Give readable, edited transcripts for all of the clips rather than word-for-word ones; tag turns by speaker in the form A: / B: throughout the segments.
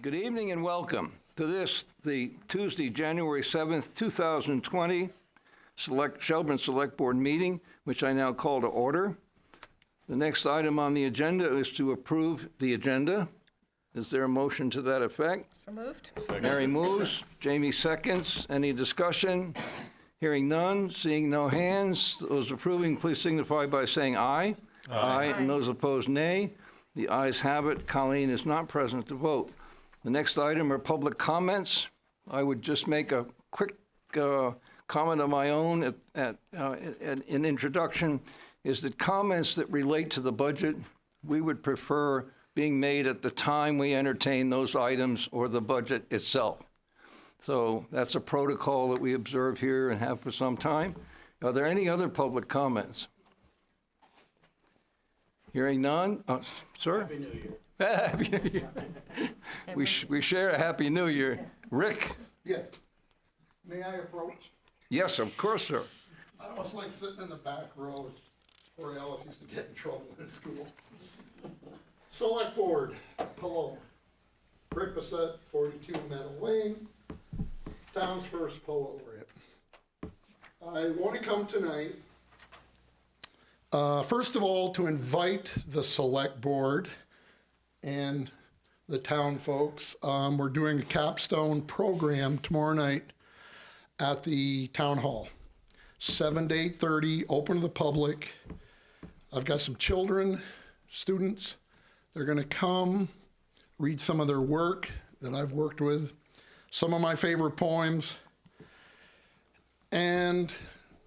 A: Good evening and welcome to this, the Tuesday, January 7th, 2020 Shelburne Selectboard meeting, which I now call to order. The next item on the agenda is to approve the agenda. Is there a motion to that effect?
B: So moved.
A: Mary moves, Jamie seconds. Any discussion? Hearing none, seeing no hands. Those approving, please signify by saying aye. Aye. And those opposed, nay. The ayes have it. Colleen is not present to vote. The next item are public comments. I would just make a quick comment of my own in introduction, is that comments that relate to the budget, we would prefer being made at the time we entertain those items or the budget itself. So that's a protocol that we observe here and have for some time. Are there any other public comments? Hearing none, sir?
C: Happy New Year.
A: Happy New Year. We share a Happy New Year. Rick?
D: Yes. May I approach?
A: Yes, of course, sir.
D: I almost like sitting in the back row where Alice used to get in trouble in school. Select Board, hello. Rick Bissett, 42 Meadow Lane, town's first poet laureate. I want to come tonight, first of all, to invite the Select Board and the town folks. We're doing a capstone program tomorrow night at the town hall, 7 to 8:30, open to the public. I've got some children, students. They're going to come read some of their work that I've worked with, some of my favorite poems, and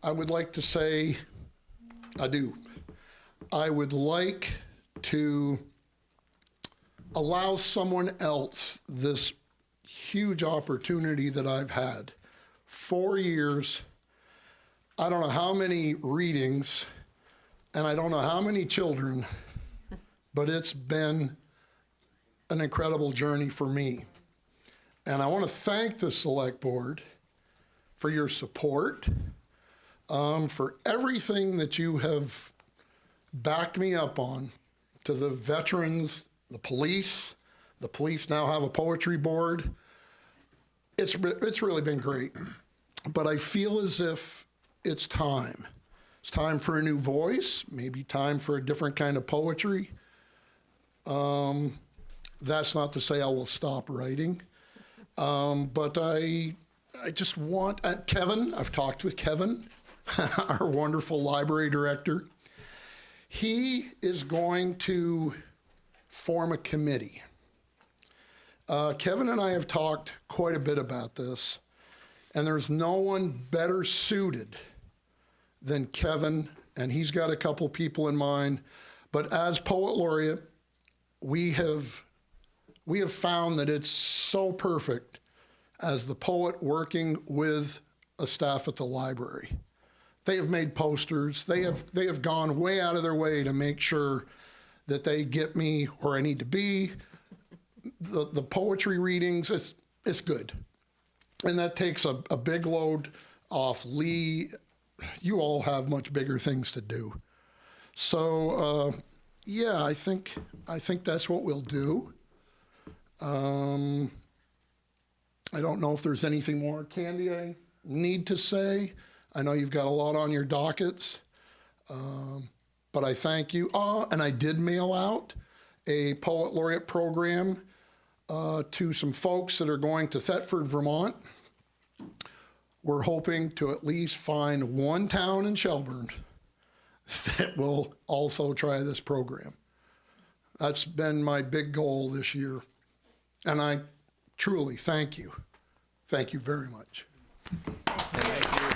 D: I would like to say adieu. I would like to allow someone else this huge opportunity that I've had. 4 years, I don't know how many readings, and I don't know how many children, but it's been an incredible journey for me. And I want to thank the Select Board for your support, for everything that you have backed me up on. To the veterans, the police now have a poetry board. It's really been great. But I feel as if it's time. It's time for a new voice, maybe time for a different kind of poetry. That's not to say I will stop writing. But I just want, Kevin, I've talked with Kevin, our wonderful library director. He is going to form a committee. Kevin and I have talked quite a bit about this, and there's no one better suited than Kevin, and he's got a couple people in mind. But as poet laureate, we have found that it's so perfect as the poet working with a staff at the library. They have made posters. They have gone way out of their way to make sure that they get me where I need to be. The poetry readings, it's good. And that takes a big load off Lee. You all have much bigger things to do. So, yeah, I think that's what we'll do. I don't know if there's anything more, Candy, I need to say. I know you've got a lot on your dockets, but I thank you. And I did mail out a Poet Laureate program to some folks that are going to Thetford, Vermont. We're hoping to at least find one town in Shelburne that will also try this program. That's been my big goal this year. And I truly thank you. Thank you very much.
A: Thank you.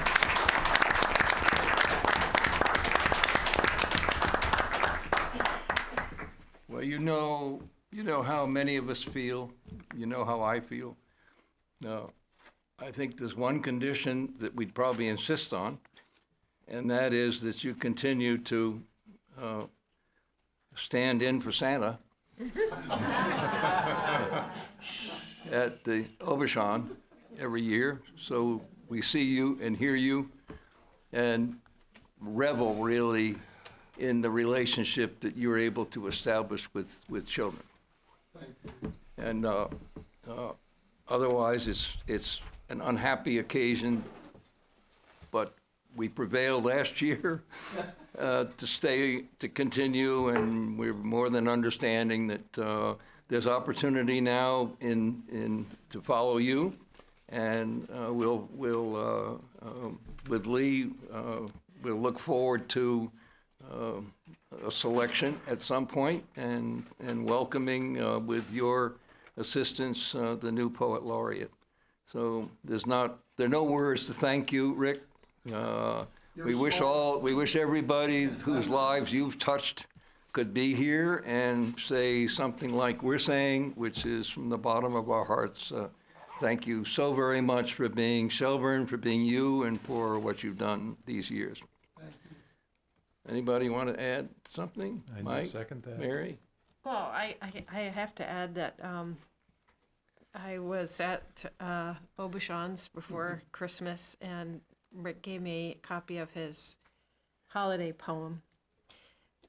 A: Well, you know how many of us feel. You know how I feel. No, I think there's one condition that we'd probably insist on, and that is that you continue to stand in for Santa at the Obashan every year, so we see you and hear you and revel really in the relationship that you're able to establish with children.
D: Thank you.
A: And otherwise, it's an unhappy occasion, but we prevailed last year to continue, and we're more than understanding that there's opportunity now to follow you, and we'll with Lee, we'll look forward to a selection at some point, and welcoming with your assistance the new poet laureate. So there are no words to thank you, Rick. We wish everybody whose lives you've touched could be here and say something like we're saying, which is from the bottom of our hearts. Thank you so very much for being Shelburne, for being you, and for what you've done these years.
D: Thank you.
A: Anybody want to add something?
B: I
A: Mike?
B: second that.
A: Mary?
C: Well, I have to add that I was at Aubuchon's before Christmas, and Rick gave me a copy of his holiday poem.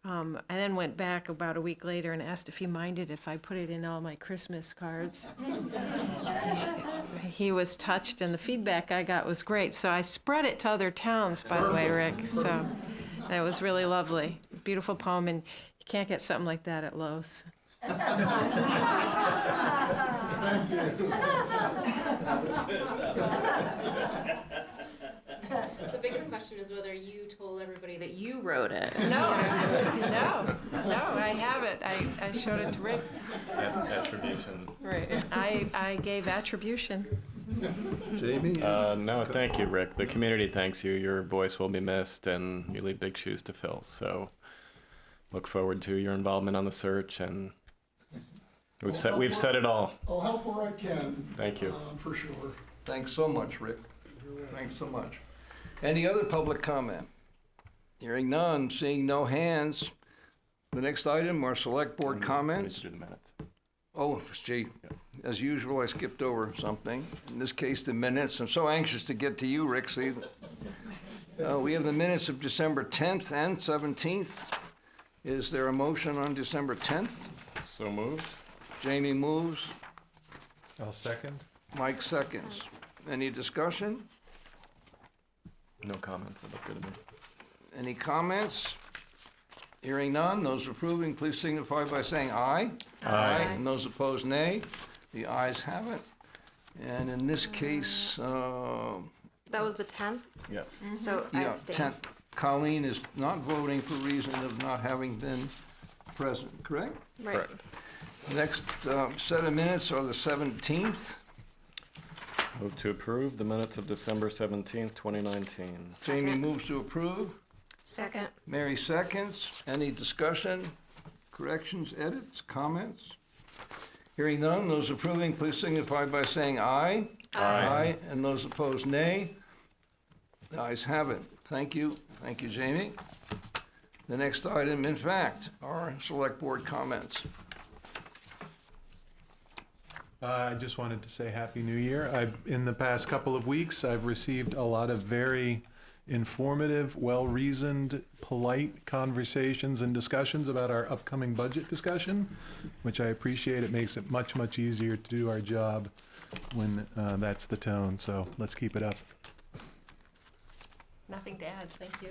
C: I then went back about a week later and asked if he minded if I put it in all my Christmas cards. He was touched, and the feedback I got was great. So I spread it to other towns, by the way, Rick. So and it was really lovely. Beautiful poem, and you can't get something like that at Lowe's.
E: The biggest question is whether you told everybody that you wrote it.
C: No, I have it. I showed it to Rick.
F: Attribution.
E: Right.
C: I gave attribution.
A: Jamie?
F: No, thank you, Rick. The community thanks you. Your voice will be missed, and you leave big shoes to fill. So look forward to your involvement on the search, and we've said it all.
D: I'll help where I can.
F: Thank you.
D: For sure.
A: Thanks so much, Rick. Thanks so much. Any other public comment? Hearing none, seeing no hands. The next item are select board
F: We need
A: comments.
F: to do the minutes.
A: Oh, gee, as usual, I skipped over something. In this case, the minutes. I'm so anxious to get to you, Rick. See, we have the minutes of December 10th and 17th. Is there a motion on December 10th?
F: So moved.
A: Jamie moves.
B: I'll second.
A: Mike seconds. Any discussion?
F: No comments. It looked good to me.
A: Any comments? Hearing none, those approving, please signify by saying aye.
F: Aye.
A: And those opposed, nay. The ayes have it. And in this case,
E: That was the 10th,
F: Yes.
E: so I
A: yeah,
E: abstained.
A: Colleen is not voting for reason of not having been present, correct?
E: Right.
F: Correct.
A: Next set of minutes are the 17th.
F: Move to approve the minutes of December 17th, 2019.
A: Jamie
E: Second.
A: moves to approve.
E: Second.
A: Mary seconds. Any discussion, corrections, edits, comments? Hearing none, those approving, please signify by saying aye. Aye. And those opposed, nay. The ayes have it. Thank you. Thank you, Jamie. The next item, in fact, are select board comments.
B: I just wanted to say Happy New Year. In the past couple of weeks, I've received a lot of very informative, well-reasoned, polite conversations and discussions about our upcoming budget discussion, which I appreciate. It makes it much, much easier to do our job when that's the tone. So let's keep it up.
C: Nothing to add, thank you.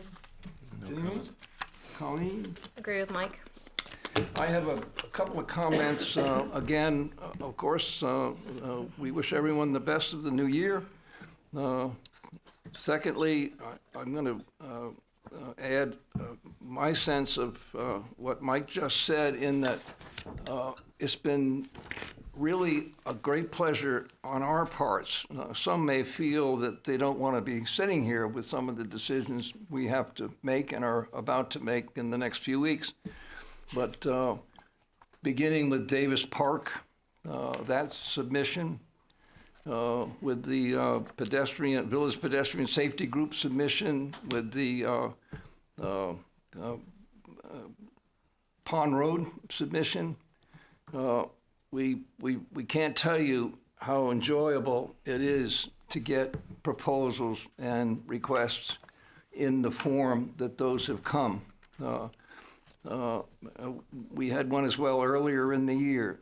A: Jamie? Colleen?
E: Agree with Mike.
A: I have a couple of comments. Again, of course, we wish everyone the best of the new year. Secondly, I'm going to add my sense of what Mike just said, in that it's been really a great pleasure on our parts. Some may feel that they don't want to be sitting here with some of the decisions we have to make and are about to make in the next few weeks. But beginning with Davis Park, that submission, with the Village Pedestrian Safety Group submission, with the Pond Road submission, we can't tell you how enjoyable it is to get proposals and requests in the form that those have come. We had one as well earlier in the year.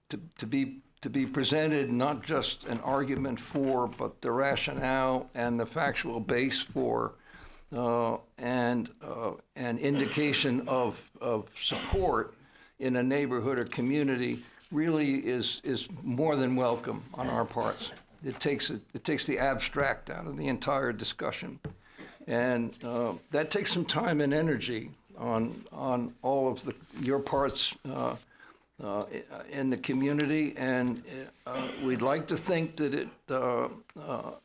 A: To be to be presented not just an argument for, but the rationale and the factual base for, and an indication of support in a neighborhood or community really is more than welcome on our parts. It takes the abstract out of the entire discussion. And that takes some time and energy on all of your parts in the community, and we'd like to think that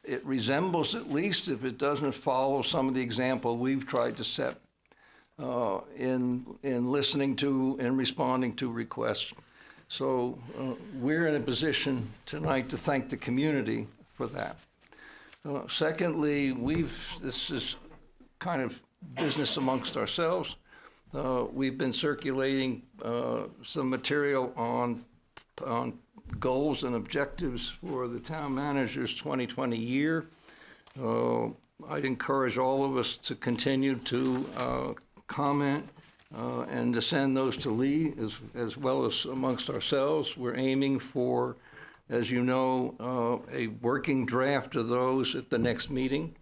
A: it resembles, at least if it doesn't follow some of the example we've tried to set in listening to and responding to requests. So we're in a position tonight to thank the community for that. Secondly, this is kind of business amongst ourselves. We've been circulating some material on goals and objectives for the town manager's 2020 year. I'd encourage all of us to continue to comment and to send those to Lee as well as amongst ourselves. We're aiming for, as you know, a working draft of those at the next meeting.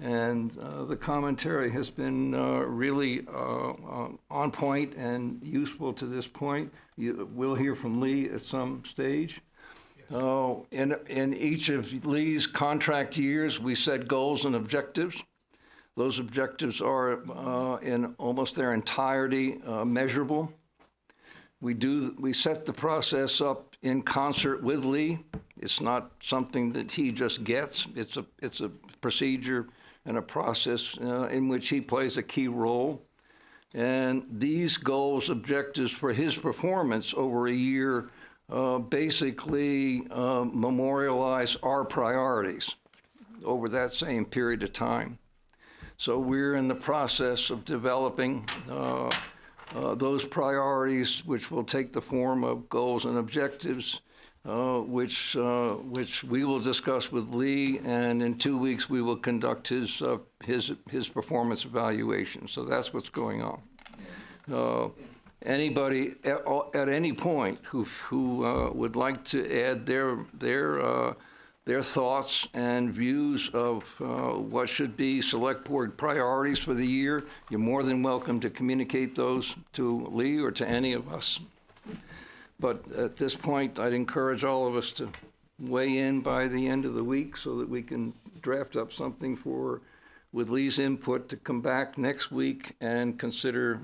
A: And the commentary has been really on point and useful to this point. We'll hear from Lee at some stage. In each of Lee's contract years, we set goals and objectives. Those objectives are in almost their entirety measurable. We set the process up in concert with Lee. It's not something that he just gets. It's a procedure and a process in which he plays a key role. And these goals, objectives for his performance over a year basically memorialize our priorities over that same period of time. So we're in the process of developing those priorities, which will take the form of goals and objectives, which we will discuss with Lee, and in 2 weeks we will conduct his performance evaluation. So that's what's going on. Anybody at any point who would like to add their thoughts and views of what should be select board priorities for the year, you're more than welcome to communicate those to Lee or to any of us. But at this point, I'd encourage all of us to weigh in by the end of the week so that we can draft up something with Lee's input to come back next week and consider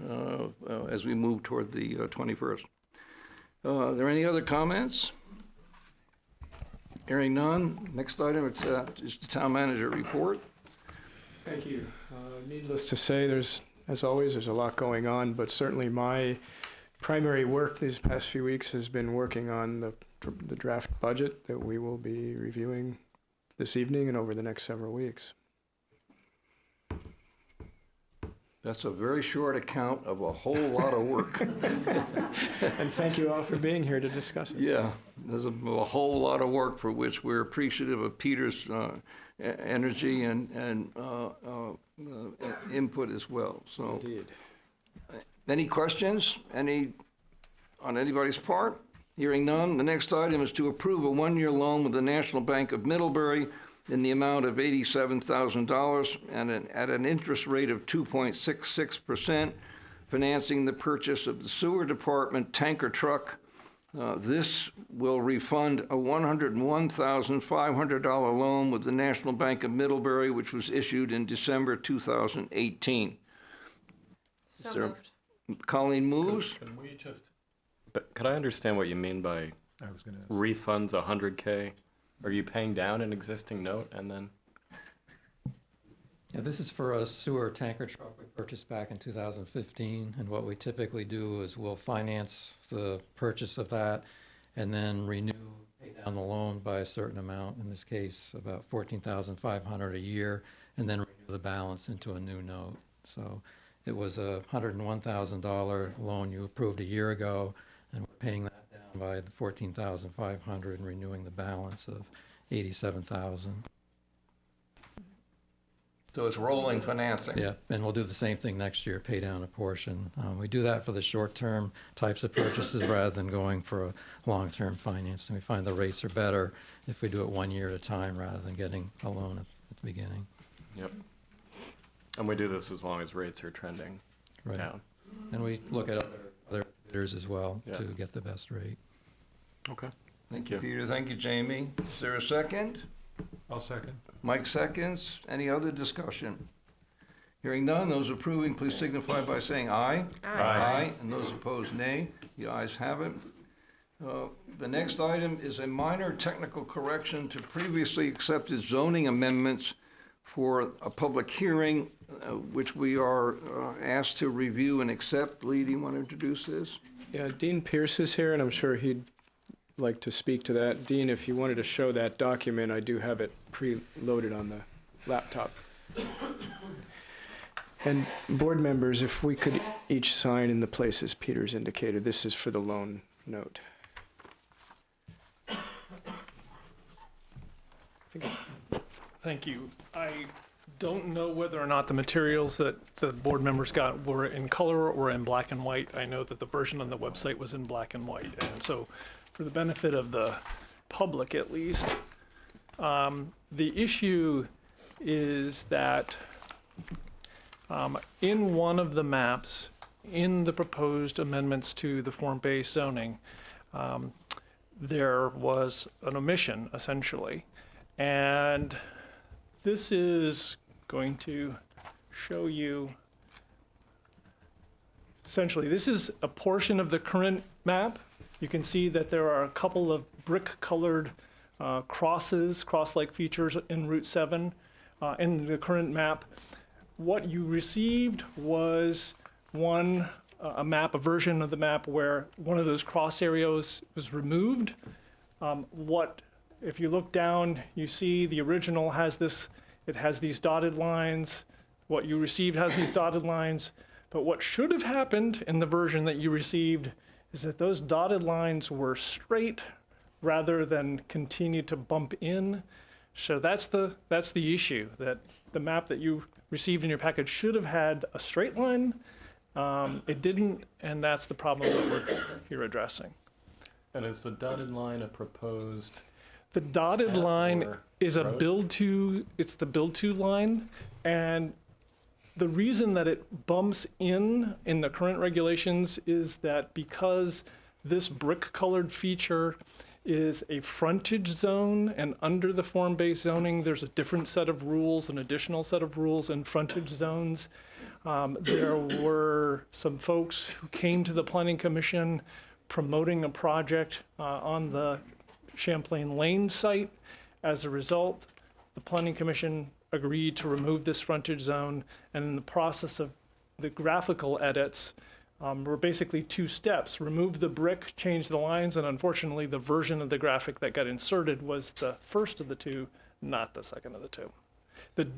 A: as we move toward the 21st. Are there any other comments? Hearing none. Next item is the town manager report.
G: Thank you. Needless to say, as always, there's a lot going on, but certainly my primary work these past few weeks has been working on the draft budget that we will be reviewing this evening and over the next several weeks.
A: That's a very short account of a whole lot of work.
G: And thank you all for being here to discuss it.
A: Yeah, there's a whole lot of work for which we're appreciative of Peter's energy and input as well. So,
G: Indeed.
A: any questions? On anybody's part? Hearing none, the next item is to approve a one-year loan with the National Bank of Middlebury in the amount of $87,000 and at an interest rate of 2.66%, financing the purchase of the Sewer Department tanker truck. This will refund a $101,500 loan with the National Bank of Middlebury, which was issued in December 2018.
C: So
A: there-
C: moved.
A: Colleen moves.
F: Can we just? But could I understand what you mean by
B: I was going to.
F: refunds 100K? Are you paying down an existing note and then?
H: Yeah, this is for a sewer tanker truck we purchased back in 2015, and what we typically do is we'll finance the purchase of that and then pay down the loan by a certain amount, in this case about $14,500 a year, and then renew the balance into a new note. So it was a $101,000 loan you approved a year ago, and we're paying that down by the $14,500 and renewing the balance of $87,000.
A: So it's rolling financing.
H: Yeah, and we'll do the same thing next year, pay down a portion. We do that for the short-term types of purchases rather than going for a long-term financing. We find the rates are better if we do it 1 year at a time rather than getting a loan at the beginning.
F: Yep. And we do this as long as rates are trending
H: Right.
F: down.
H: And we look at other bidders as well
F: Yeah.
H: to get the best rate.
F: Okay.
A: Thank you, Peter. Thank you, Jamie. Is there a second?
B: I'll second.
A: Mike seconds. Any other discussion? Hearing none, those approving, please signify by saying aye.
F: Aye.
A: And those opposed, nay. The ayes have it. The next item is a minor technical correction to previously accepted zoning amendments for a public hearing, which we are asked to review and accept. Lee, do you want to introduce this?
G: Yeah, Dean Pierce is here, and I'm sure he'd like to speak to that. Dean, if you wanted to show that document, I do have it preloaded on the laptop. And board members, if we could each sign in the places Peter's indicated, this is for the loan note.
I: Thank you. I don't know whether or not the materials that the board members got were in color or in black and white. I know that the version on the website was in black and white. And so for the benefit of the public at least, the issue is that in one of the maps, in the proposed amendments to the form-based zoning, there was an omission essentially. And this is going to show you, essentially, this is a portion of the current map. You can see that there are a couple of brick-colored crosses, cross-like features in Route 7 in the current map. What you received was a map, a version of the map where one of those cross areas was removed. If you look down, you see the original has this, it has these dotted lines. What you received has these dotted lines. But what should have happened in the version that you received is that those dotted lines were straight rather than continue to bump in. So that's the issue, that the map that you received in your package should have had a straight line. It didn't, and that's the problem that we're here addressing.
F: And is the dotted line a proposed?
I: The dotted
F: Map
I: line
F: or
I: is a
F: road?
I: it's the build to line. And the reason that it bumps in the current regulations is that because this brick colored feature is a frontage zone, and under the form-based zoning, there's a different set of rules, an additional set of rules in frontage zones. There were some folks who came to the Planning Commission promoting a project on the Champlain Lane site. As a result, the Planning Commission agreed to remove this frontage zone, and in the process of the graphical edits, were basically two steps: remove the brick, change the lines, and unfortunately the version of the graphic that got inserted was the first of the two, not the second of the two.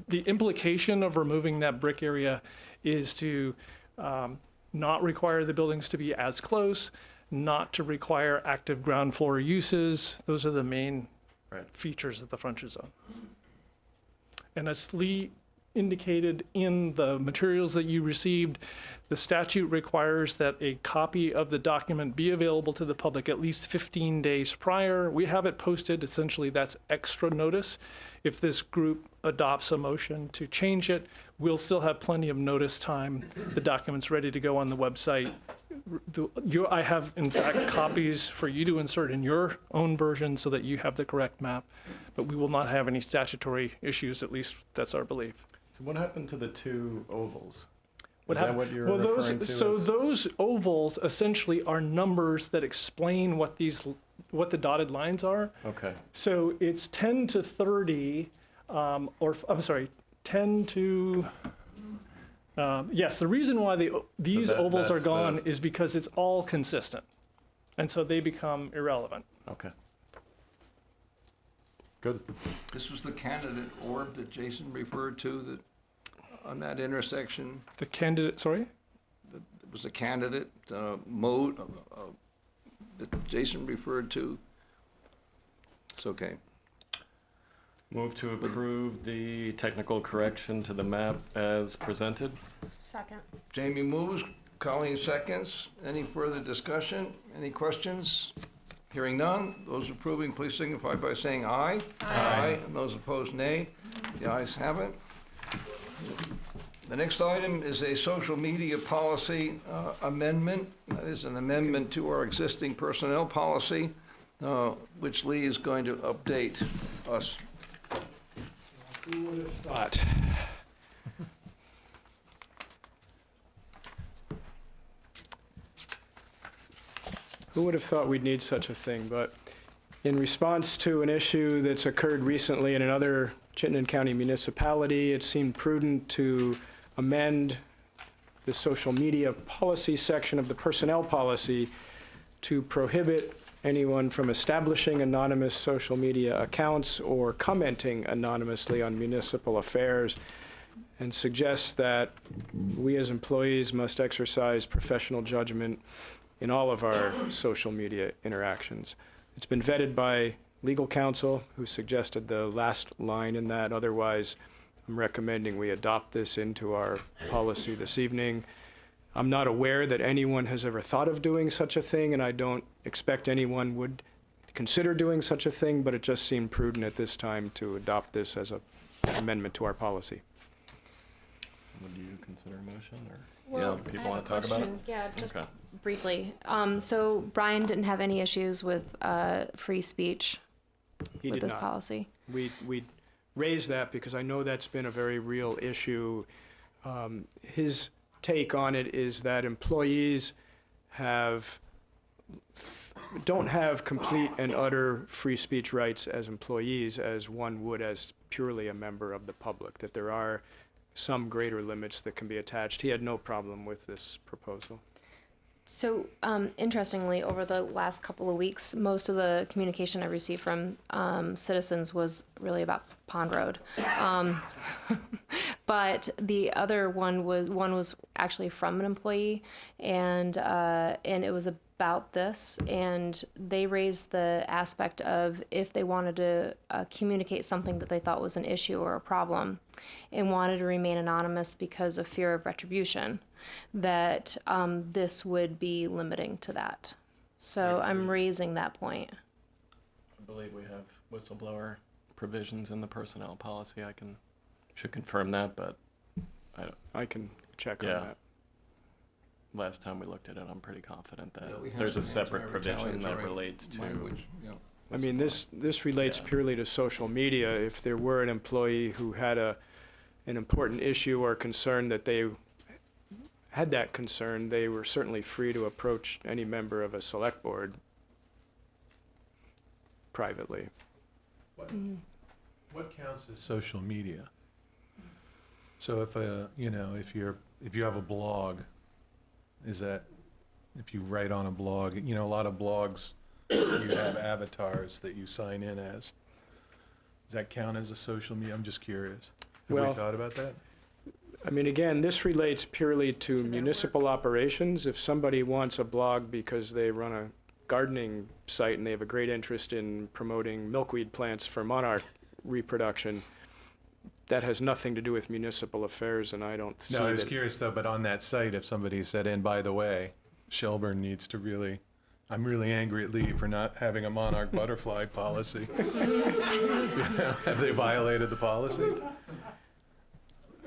I: The implication of removing that brick area is to not require the buildings to be as close, not to require active ground floor uses. Those are the main features of the frontage zone. And as Lee indicated in the materials that you received, the statute requires that a copy of the document be available to the public at least 15 days prior. We have it posted. Essentially, that's extra notice. If this group adopts a motion to change it, we'll still have plenty of notice time. The document's ready to go on the website. I have, in fact, copies for you to insert in your own version so that you have the correct map, but we will not have any statutory issues, at least that's our belief.
F: So what happened to the two ovals?
I: What
F: Is that
I: hap-
F: what you're
I: well,
F: referring to?
I: those ovals essentially are numbers that explain what the dotted lines are.
F: Okay.
I: So it's 10 to 30, 10 to. Yes, the reason why these ovals are
F: that's
I: gone
F: the-
I: is because it's all consistent, and so they become irrelevant.
F: Okay. Good.
A: This was the candidate orb that Jason referred to that on that intersection.
I: The candidate, sorry?
A: It was a candidate mode that Jason referred to. It's okay.
F: Move to approve the technical correction to the map as presented.
E: Second.
A: Jamie moves, Colleen seconds. Any further discussion? Any questions? Hearing none. Those approving, please signify by saying aye. Aye. And those opposed, nay. The ayes have it. The next item is a social media policy amendment. That is an amendment to our existing personnel policy, which Lee is going to update us.
G: Who would have thought? Who would have thought we'd need such a thing? But in response to an issue that's occurred recently in another Chittenden County municipality, it seemed prudent to amend the social media policy section of the personnel policy to prohibit anyone from establishing anonymous social media accounts or commenting anonymously on municipal affairs, and suggests that we as employees must exercise professional judgment in all of our social media interactions. It's been vetted by legal counsel, who suggested the last line in that. Otherwise, I'm recommending we adopt this into our policy this evening. I'm not aware that anyone has ever thought of doing such a thing, and I don't expect anyone would consider doing such a thing, but it just seemed prudent at this time to adopt this as an amendment to our policy.
F: Would you consider a motion, or
E: Well,
F: do
E: I
F: people
E: have
F: want
E: a
F: to talk about it?
E: question. Yeah, just
F: Okay.
E: briefly. So Brian didn't have any issues with free speech
G: He
E: with
G: did
E: this
G: not.
E: policy.
G: We raised that because I know that's been a very real issue. His take on it is that employees don't have complete and utter free speech rights as employees as one would as purely a member of the public, that there are some greater limits that can be attached. He had no problem with this proposal.
E: So, interestingly, over the last couple of weeks, most of the communication I received from citizens was really about Pond Road. But the other one was actually from an employee, and it was about this, and they raised the aspect of if they wanted to communicate something that they thought was an issue or a problem, and wanted to remain anonymous because of fear of retribution, that this would be limiting to that. So I'm raising that point.
F: I believe we have whistleblower provisions in the personnel policy. Should confirm that, but
G: I can check on
F: Yeah.
G: that.
F: last time we looked at it, I'm pretty confident that
A: Yeah, we have
F: there's a
A: some
F: separate provision that
A: anti-retaliatory
F: relates to.
A: language, yeah.
G: I mean, this relates
F: Yeah.
G: purely to social media. If there were an employee who had an important issue or concern that they had that concern, they were certainly free to approach any member of a select board privately.
B: What counts as social media? So if if you have a blog, is that, if you write on a blog, a lot of blogs, you have avatars that you sign in as. Does that count as a social media? I'm just curious. Have
G: Well-
B: we thought about that?
G: I mean, again, this relates purely to municipal operations. If somebody wants a blog because they run a gardening site and they have a great interest in promoting milkweed plants for monarch reproduction, that has nothing to do with municipal affairs, and I don't see
B: No, I was
G: that.
B: curious though, but on that site, if somebody said, and by the way, Shelburne needs to really, I'm really angry at Lee for not having a monarch butterfly policy. Have they violated the policy?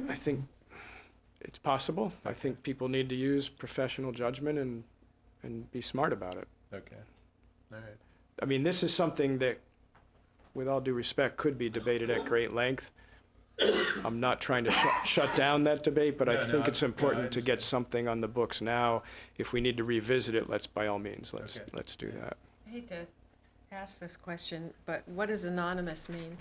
G: I think it's possible. I think people need to use professional judgment and be smart about it.
B: Okay, all right.
G: I mean, this is something that, with all due respect, could be debated at great length. I'm not trying to shut down that debate, but I
B: No,
G: think
B: no,
G: it's
B: I
G: important to get
B: understand.
G: something on the books now. If we need to revisit it, by all means,
B: Okay.
G: let's do that.
C: I hate to ask this question, but what does anonymous mean?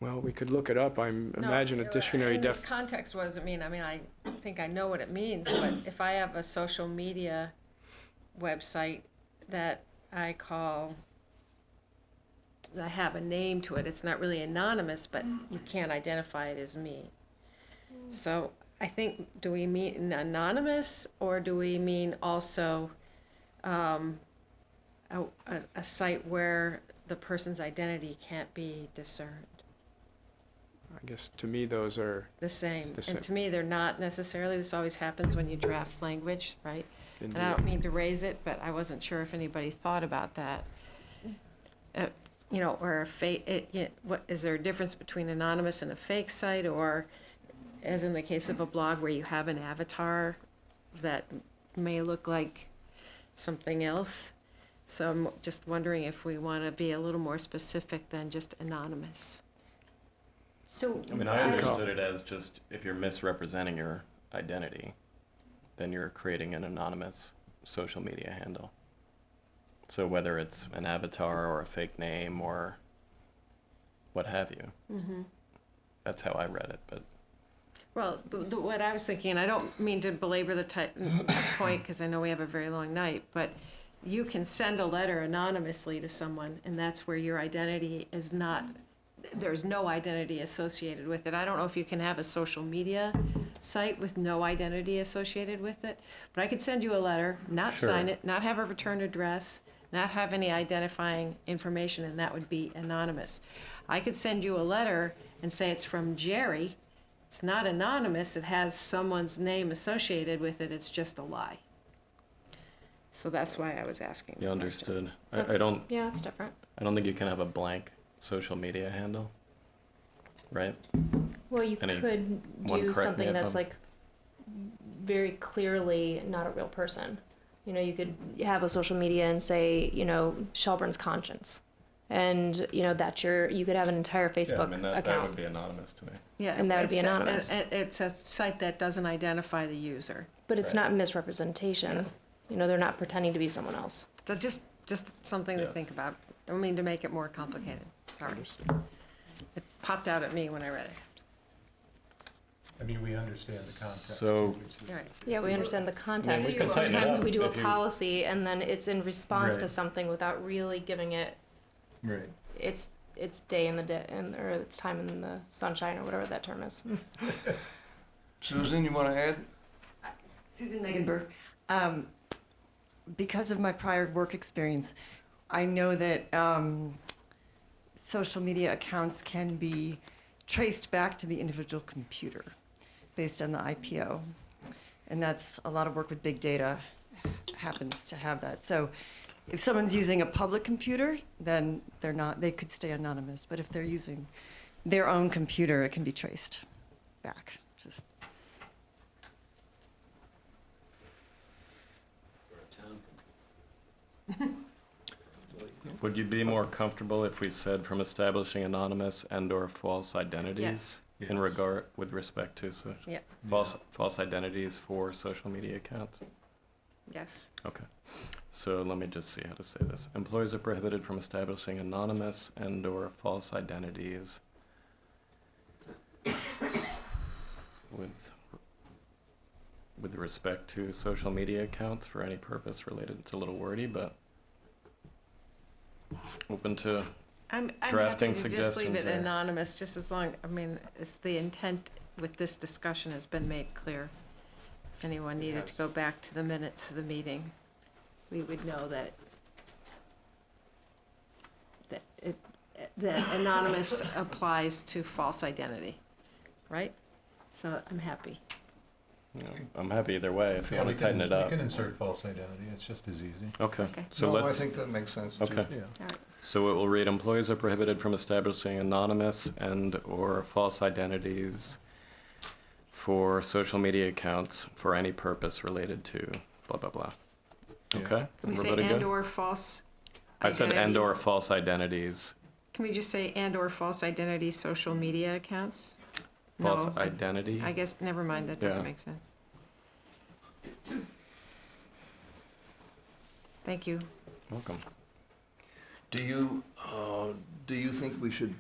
G: Well, we could look it up. I imagine a dictionary
C: In this context, what does it mean? I mean, I think I know what it means, but if I have a social media website that I have a name to it, it's not really anonymous, but you can't identify it as me. So I think, do we mean anonymous, or do we mean also a site where the person's identity can't be discerned.
G: I guess to me, those are
C: The same.
G: The same.
C: And to me, they're not necessarily, this always happens when you draft language, right? And I
G: indeed.
C: don't mean to raise it, but I wasn't sure if anybody thought about that. You know, or a fake, what, is there a difference between anonymous and a fake site? Or as in the case of a blog where you have an avatar that may look like something else? So I'm just wondering if we want to be a little more specific than just anonymous.
E: So
F: I mean, I understood it as just if you're misrepresenting your identity, then you're creating an anonymous social media handle. So whether it's an avatar or a fake name or what have you. That's how I read it, but
C: Well, what I was thinking, and I don't mean to belabor the point, because I know we have a very long night, but you can send a letter anonymously to someone, and that's where your identity is not, there's no identity associated with it. I don't know if you can have a social media site with no identity associated with it, but I could send you a letter, not sign it, not have a return address, not have any identifying information, and that would be anonymous. I could send you a letter and say it's from Jerry. It's not anonymous, it has someone's name associated with it, it's just a lie. So that's why I was asking.
F: you
C: the question.
F: understood. I don't
E: yeah, it's different.
F: think you can have a blank social media handle, right?
E: Well, you
F: Any-
E: could
F: one
E: do
F: correct me
E: something
F: if
E: that's
F: I'm-
E: like very clearly not a real person. You know, you could have a social media and say, you know, Shelburne's Conscience. And, you know, that's you could have an entire Facebook
F: that
E: account.
F: would be anonymous to me.
C: Yeah,
E: And that would be
C: it's a-
E: anonymous.
C: It's a site that doesn't identify the user.
E: But it's
F: Right.
E: not misrepresentation. You know, they're not pretending to be someone else.
C: So just something to
F: Yeah.
C: think about. Don't mean to make it more complicated, sorry. It popped out at me when I read it.
B: I mean, we understand the context.
F: So-
B: too, which is-
C: All right.
E: Yeah, we understand the context.
F: we can
E: but
F: tighten it
E: sometimes
F: up
E: we do a
F: if you-
E: policy and then it's in response to
B: Right.
E: something without really giving it
B: Right.
E: its day in the day, or its time in the sunshine, or whatever that term is.
A: Susan, you want to add?
J: Susan Meganberg. Because of my prior work experience, I know that social media accounts can be traced back to the individual computer based on the IPO. And that's a lot of work with big data happens to have that. So if someone's using a public computer, then they could stay anonymous. But if they're using their own computer, it can be traced back. Just
F: Would you be more comfortable if we said from establishing anonymous and/or false identities in regard with respect to
C: Yeah.
F: false identities for social media accounts?
C: Yes.
F: Okay. So let me just see how to say this. Employees are prohibited from establishing anonymous and/or false identities with respect to social media accounts for any purpose related. It's a little wordy, but open to
C: I'm
F: Drafting
C: happy to just leave
F: suggestions
C: it
F: there.
C: anonymous, just as long, I mean, it's the intent with this discussion has been made clear. If anyone needed to go back to the minutes of the meeting, we would know that that anonymous applies to false identity, right? So I'm happy.
F: I'm happy either way if you
B: Yeah,
F: want to tighten it up.
B: We can insert false identity, it's just as easy.
F: Okay.
C: Okay.
F: So
A: No, I
F: let's.
A: think that makes sense. too.
F: Okay.
B: Yeah.
C: All right.
F: So it will read, employees are prohibited from establishing anonymous and/or false identities for social media accounts for any purpose related to blah, blah, blah.
B: Yeah.
F: Okay?
C: Can we say
F: Everybody good?
C: and/or false
F: I said
C: identity?
F: and/or false identities.
C: Can we just say and/or false identity social media accounts?
F: False
C: No,
F: identity?
C: I guess, never mind, that doesn't
F: Yeah.
C: make sense. Thank you.
F: Welcome.
A: Do you think we should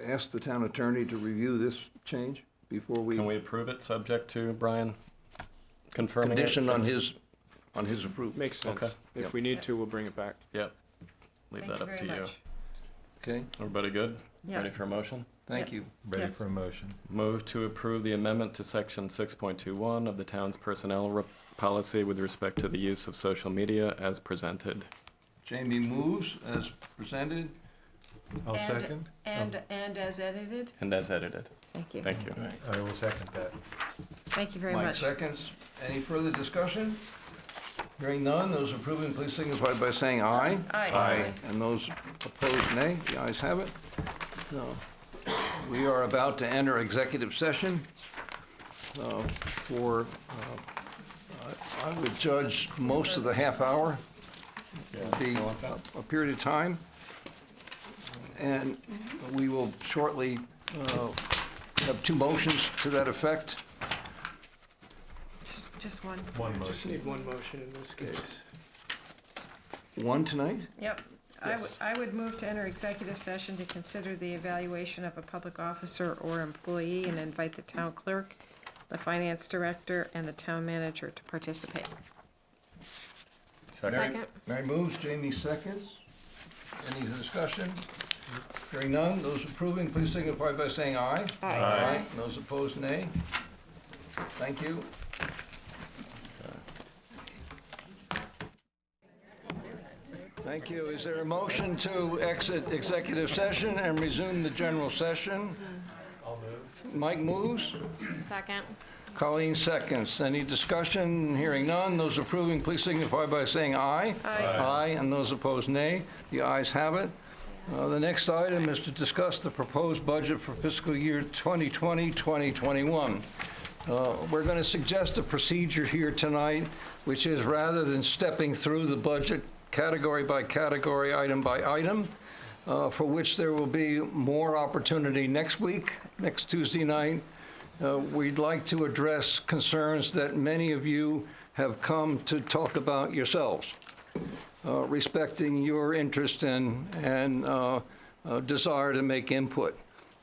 A: ask the town attorney to review this change before we
F: Can we approve it subject to Brian confirming it?
A: condition on his approval?
G: Makes sense.
F: Okay.
G: If
A: Yep.
G: we need to, we'll bring it back.
F: Yep. Leave that up to you.
A: Okay,
F: Everybody good?
C: Yeah.
F: Ready for a motion?
A: thank you.
B: Ready
C: Yes.
B: for a motion?
F: Move to approve the amendment to section 6.21 of the town's personnel policy with respect to the use of social media as presented.
A: Jamie moves as presented.
B: I'll second.
C: And as edited?
F: And as edited.
C: Thank you.
F: Thank you.
B: I will second that.
C: Thank you very
A: Mike
C: much.
A: seconds. Any further discussion? Hearing none, those approving, please signify by saying aye.
C: Aye.
A: And those opposed, nay. The ayes have it. So, we are about to enter executive session for, I would judge most of the half hour, be a period of time. And we will shortly have two motions to that effect.
C: Just one.
B: One
G: Just
B: motion.
G: need one motion in this case.
A: One tonight?
C: Yep. I would move to enter executive session to consider the evaluation of a public officer or employee and invite the town clerk, the finance director, and the town manager to participate.
E: Second.
A: Mary moves, Jamie seconds. Any discussion? Hearing none, those approving, please signify by saying aye.
C: Aye.
A: Those opposed, nay. Thank you. Thank you. Is there a motion to exit executive session and resume the general session? I'll move. Mike moves.
E: Second.
A: Colleen seconds. Any discussion? Hearing none. Those approving, please signify by saying aye. Aye. And those opposed, nay. The ayes have it. The next item is to discuss the proposed budget for fiscal year 2020-2021. We're going to suggest a procedure here tonight, which is rather than stepping through the budget category by category, item by item, for which there will be more opportunity next week, next Tuesday night. We'd like to address concerns that many of you have come to talk about yourselves, respecting your interest and desire to make input.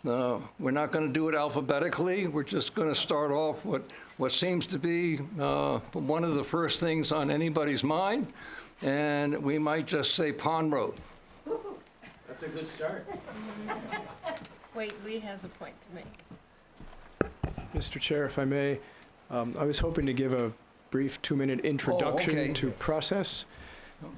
A: We're not going to do it alphabetically. We're just going to start off with what seems to be one of the first things on anybody's mind, and we might just say Pond Road.
K: That's a good start.
C: Wait, Lee has a point to make.
G: Mr. Chair, if I may, I was hoping to give a brief 2-minute introduction
A: okay.
G: to process.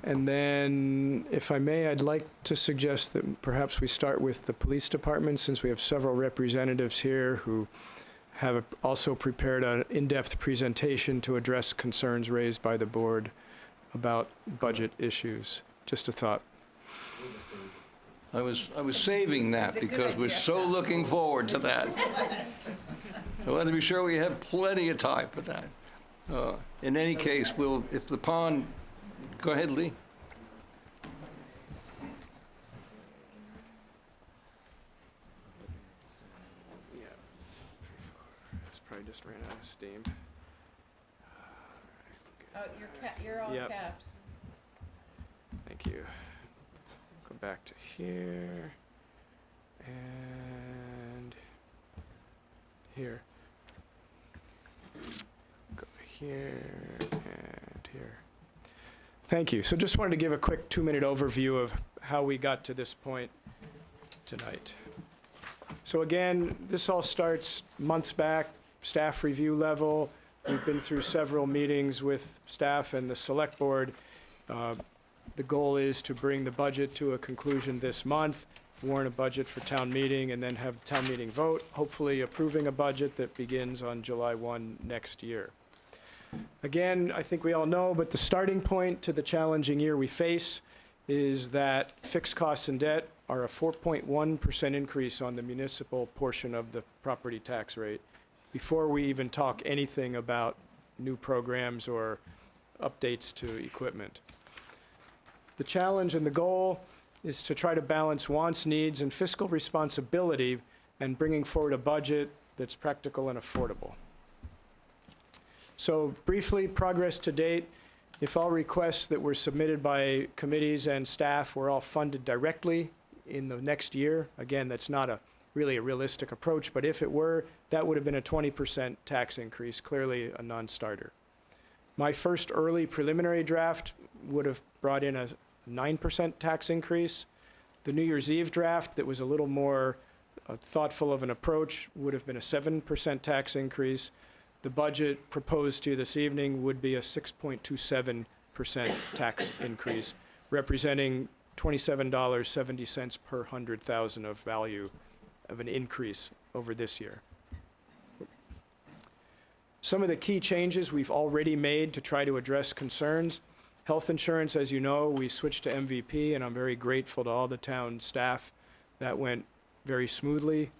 G: And then, if I may, I'd like to suggest that perhaps we start with the police department, since we have several representatives here who have also prepared an in-depth presentation to address concerns raised by the board about budget issues. Just a thought.
A: I was saving that
C: That's a good
A: because we're
C: idea.
A: so looking forward to that. I want to be sure we have plenty of time for that. In any case, if the pond, go ahead, Lee.
G: Yeah, 3, 4. It's probably just ran out of steam.
C: You're all
G: Yep.
C: caps.
G: Thank you. Go back to here and here. Go here and here. Thank you. So just wanted to give a quick 2-minute overview of how we got to this point tonight. So again, this all starts months back, staff review level. We've been through several meetings with staff and the select board. The goal is to bring the budget to a conclusion this month, warn a budget for town meeting, and then have the town meeting vote, hopefully approving a budget that begins on July 1 next year. Again, I think we all know, but the starting point to the challenging year we face is that fixed costs and debt are a 4.1% increase on the municipal portion of the property tax rate before we even talk anything about new programs or updates to equipment. The challenge and the goal is to try to balance wants, needs, and fiscal responsibility and bringing forward a budget that's practical and affordable. So briefly, progress to date. If all requests that were submitted by committees and staff were all funded directly in the next year, again, that's not really a realistic approach, but if it were, that would have been a 20% tax increase, clearly a non-starter. My first early preliminary draft would have brought in a 9% tax increase. The New Year's Eve draft that was a little more thoughtful of an approach would have been a 7% tax increase. The budget proposed to you this evening would be a 6.27% tax increase, representing $27.70 per 100,000 of value of an increase over this year. Some of the key changes we've already made to try to address concerns. Health insurance, as you know, we switched to MVP, and I'm very grateful to all the town staff. That went very smoothly,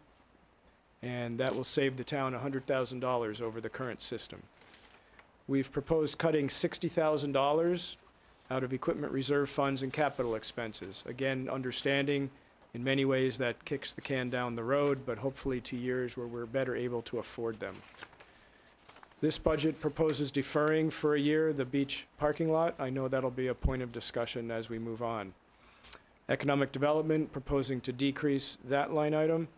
G: and that will save the town $100,000 over the current system. We've proposed cutting $60,000 out of equipment reserve funds and capital expenses. Again, understanding in many ways that kicks the can down the road, but hopefully to years where we're better able to afford them. This budget proposes deferring for a year the beach parking lot. I know that'll be a point of discussion as we move on. Economic development, proposing to decrease that line item.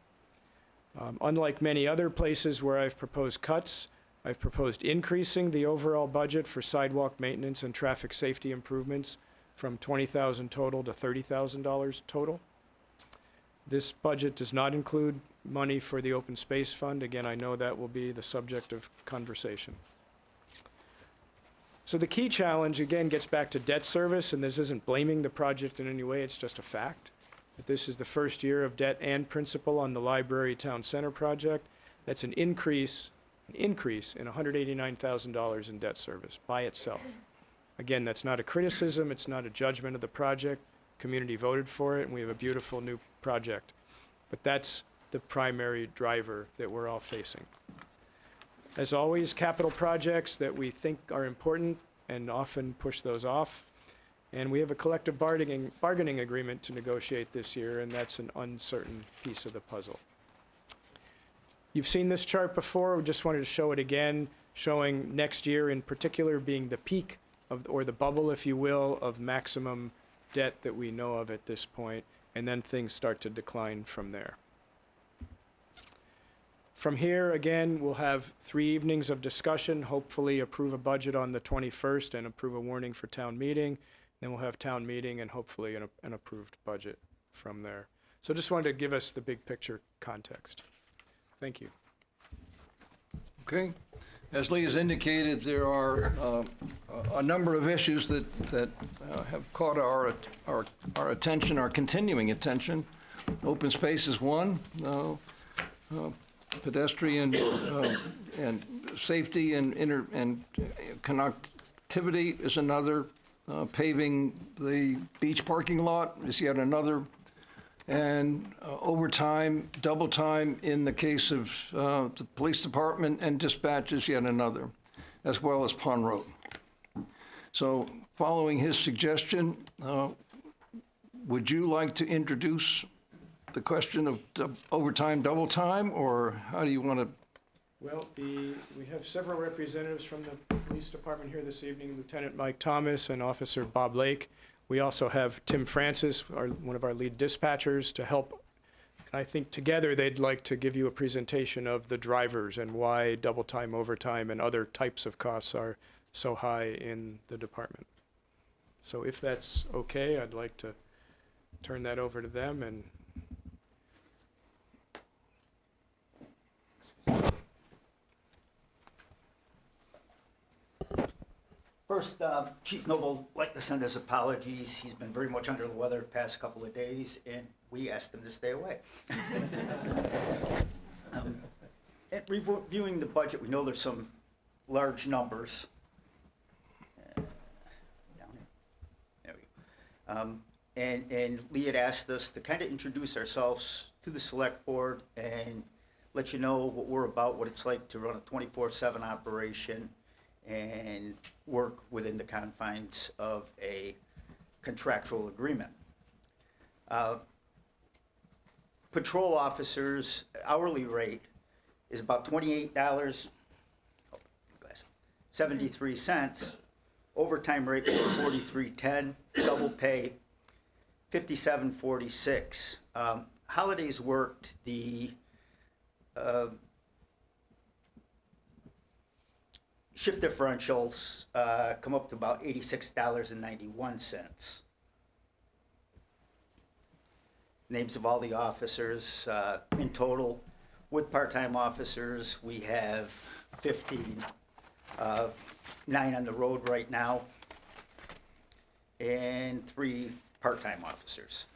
G: Unlike many other places where I've proposed cuts, I've proposed increasing the overall budget for sidewalk maintenance and traffic safety improvements from $20,000 total to $30,000 total. This budget does not include money for the open space fund. Again, I know that will be the subject of conversation. So the key challenge, again, gets back to debt service, and this isn't blaming the project in any way, it's just a fact. That this is the first year of debt and principal on the library town center project. That's an increase in $189,000 in debt service by itself. Again, that's not a criticism, it's not a judgment of the project. Community voted for it, and we have a beautiful new project. But that's the primary driver that we're all facing. As always, capital projects that we think are important and often push those off. And we have a collective bargaining agreement to negotiate this year, and that's an uncertain piece of the puzzle. You've seen this chart before, we just wanted to show it again, showing next year in particular being the peak of, or the bubble, if you will, of maximum debt that we know of at this point, and then things start to decline from there. From here, again, we'll have 3 evenings of discussion, hopefully approve a budget on the 21st and approve a warning for town meeting. Then we'll have town meeting and hopefully an approved budget from there. So just wanted to give us the big picture context. Thank you.
A: Okay. As Lee has indicated, there are a number of issues that have caught our attention, our continuing attention. Open space is one. Pedestrian and safety and connectivity is another. Paving the beach parking lot is yet another. And overtime, double time in the case of the police department and dispatch is yet another, as well as Pond Road. So following his suggestion, would you like to introduce the question of overtime, double time, or how do you want to?
G: Well, we have several representatives from the police department here this evening, Lieutenant Mike Thomas and Officer Bob Lake. We also have Tim Francis, one of our lead dispatchers, to help. I think together they'd like to give you a presentation of the drivers and why double time, overtime, and other types of costs are so high in the department. So if that's okay, I'd like to turn that over to them. And
K: First, Chief Noble would like to send his apologies. He's been very much under the weather the past couple of days, and we asked him to stay away. And reviewing the budget, we know there's some large numbers. Down here. There we go. And Lee had asked us to kind of introduce ourselves to the select board and let you know what we're about, what it's like to run a 24/7 operation and work within the confines of a contractual agreement. Patrol officers' hourly rate is about $28.73. Overtime rate is $43.10. Double pay, $57.46. Holidays worked, the shift differentials come up to about $86.91. Names of all the officers in total. With part-time officers, we have 15, 9 on the road right now. and 3 part-time officers.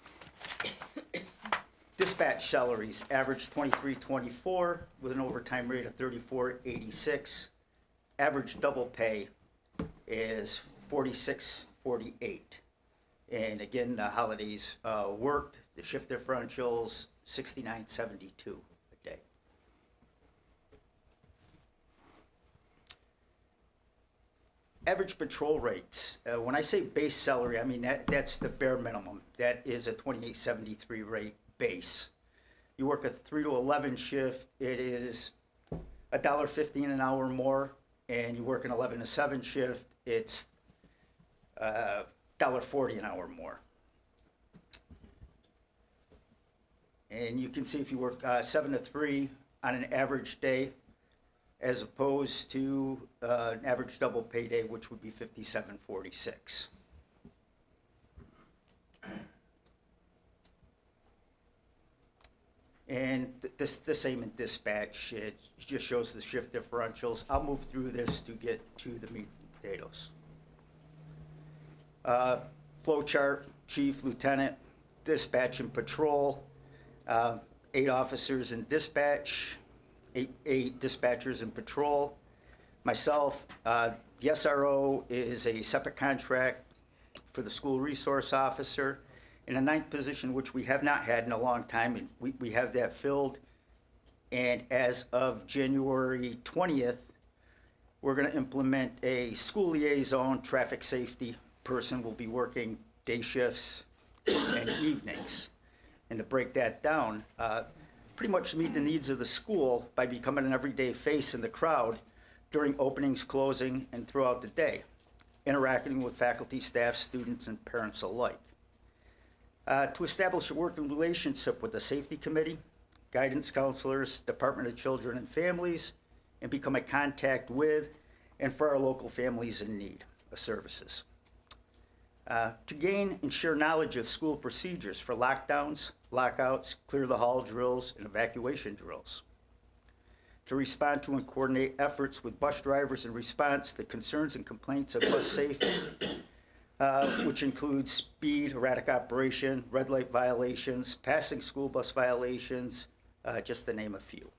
K: Dispatch salaries average $23.24 with an overtime rate of $34.86. Average double pay is $46.48. And again, the holidays worked, the shift differentials, $69.72 a day. Average patrol rates, when I say base salary, I mean that's the bare minimum. That is a $28.73 rate base. You work a 3 to 11 shift, it is $1.15 an hour more, and you work an 11 to 7 shift, it's $1.40 an hour more. And you can see if you work 7 to 3 on an average day, as opposed to an average double pay day, which would be $57.46. And the same in dispatch. It just shows the shift differentials. I'll move through this to get to the meat and potatoes. Flow chart, chief, lieutenant, dispatch and patrol, 8 officers in dispatch, eight dispatchers in patrol. Myself, the SRO is a separate contract for the school resource officer. In a 9th position, which we have not had in a long time, and we have that filled. And as of January 20th, we're going to implement a school liaison traffic safety person will be working day shifts and evenings. And to break that down, pretty much to meet the needs of the school by becoming an everyday face in the crowd during openings, closing, and throughout the day, interacting with faculty, staff, students, and parents alike. To establish a working relationship with the safety committee, guidance counselors, Department of Children and Families, and become a contact with and for our local families in need of services. To gain and share knowledge of school procedures for lockdowns, lockouts, clear the hall drills, and evacuation drills. To respond to and coordinate efforts with bus drivers in response to concerns and complaints of bus safety, which includes speed, erratic operation, red light violations, passing school bus violations, just to name a few.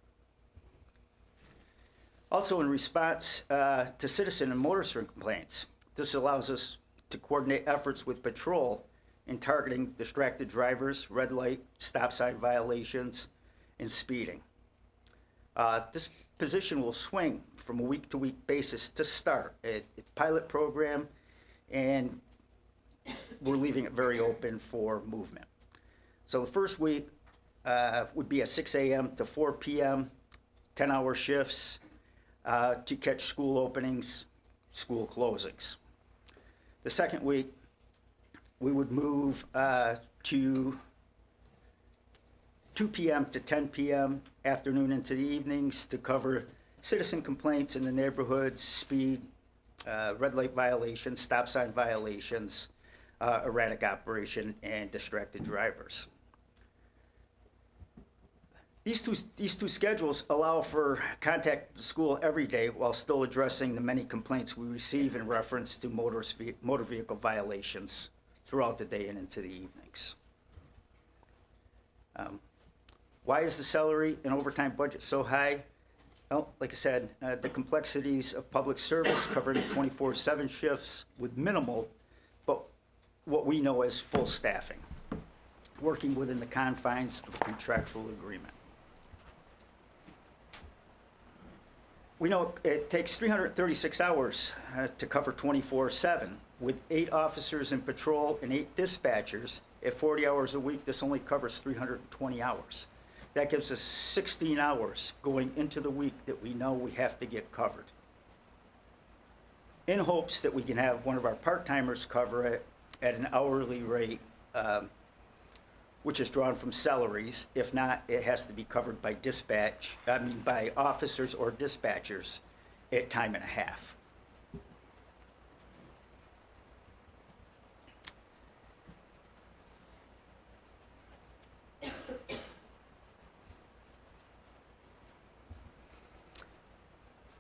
K: Also in response to citizen and motorist complaints, this allows us to coordinate efforts with patrol in targeting distracted drivers, red light, stop sign violations, and speeding. This position will swing from a week-to-week basis to start a pilot program, and we're leaving it very open for movement. So the first week would be a 6 a.m. to 4 p.m., 10-hour shifts to catch school openings, school closings. The second week, we would move to 2 p.m. to 10 p.m., afternoon into the evenings to cover citizen complaints in the neighborhoods, speed, red light violations, stop sign violations, erratic operation, and distracted drivers. These two schedules allow for contact with the school every day while still addressing the many complaints we receive in reference to motor vehicle violations throughout the day and into the evenings. Why is the salary and overtime budget so high? Well, like I said, the complexities of public service covering 24/7 shifts with minimal, but what we know as full staffing, working within the confines of a contractual agreement. We know it takes 336 hours to cover 24/7. With 8 officers in patrol and 8 dispatchers at 40 hours a week, this only covers 320 hours. That gives us 16 hours going into the week that we know we have to get covered. In hopes that we can have one of our part-timers cover it at an hourly rate, which is drawn from salaries. If not, it has to be covered by by officers or dispatchers at time and a half.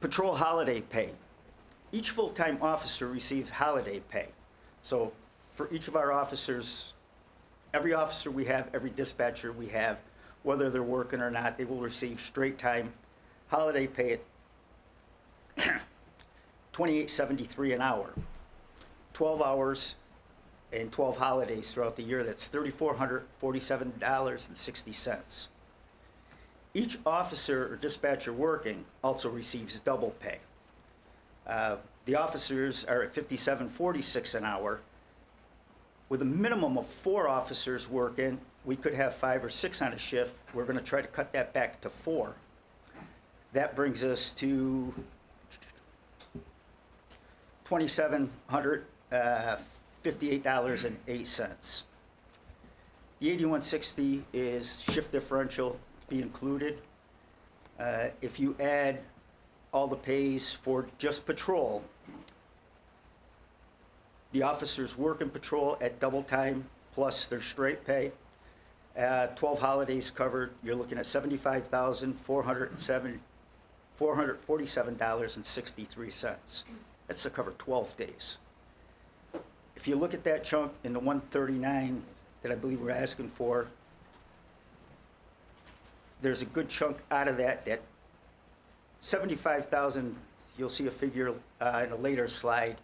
K: Patrol holiday pay. Each full-time officer receives holiday pay. So for each of our officers, every officer we have, every dispatcher we have, whether they're working or not, they will receive straight time holiday pay at $28.73 an hour. 12 hours and 12 holidays throughout the year, that's $3,447.60. Each officer or dispatcher working also receives double pay. The officers are at $57.46 an hour. With a minimum of 4 officers working, we could have 5 or 6 on a shift. We're going to try to cut that back to 4. That brings us to $2,758.08. The 8160 is shift differential to be included. If you add all the pays for just patrol, the officers work in patrol at double time plus their straight pay. 12 holidays covered, you're looking at $75,447.63. That's to cover 12 days. If you look at that chunk in the 139 that I believe we're asking for, there's a good chunk out of that 75,000, you'll see a figure in a later slide,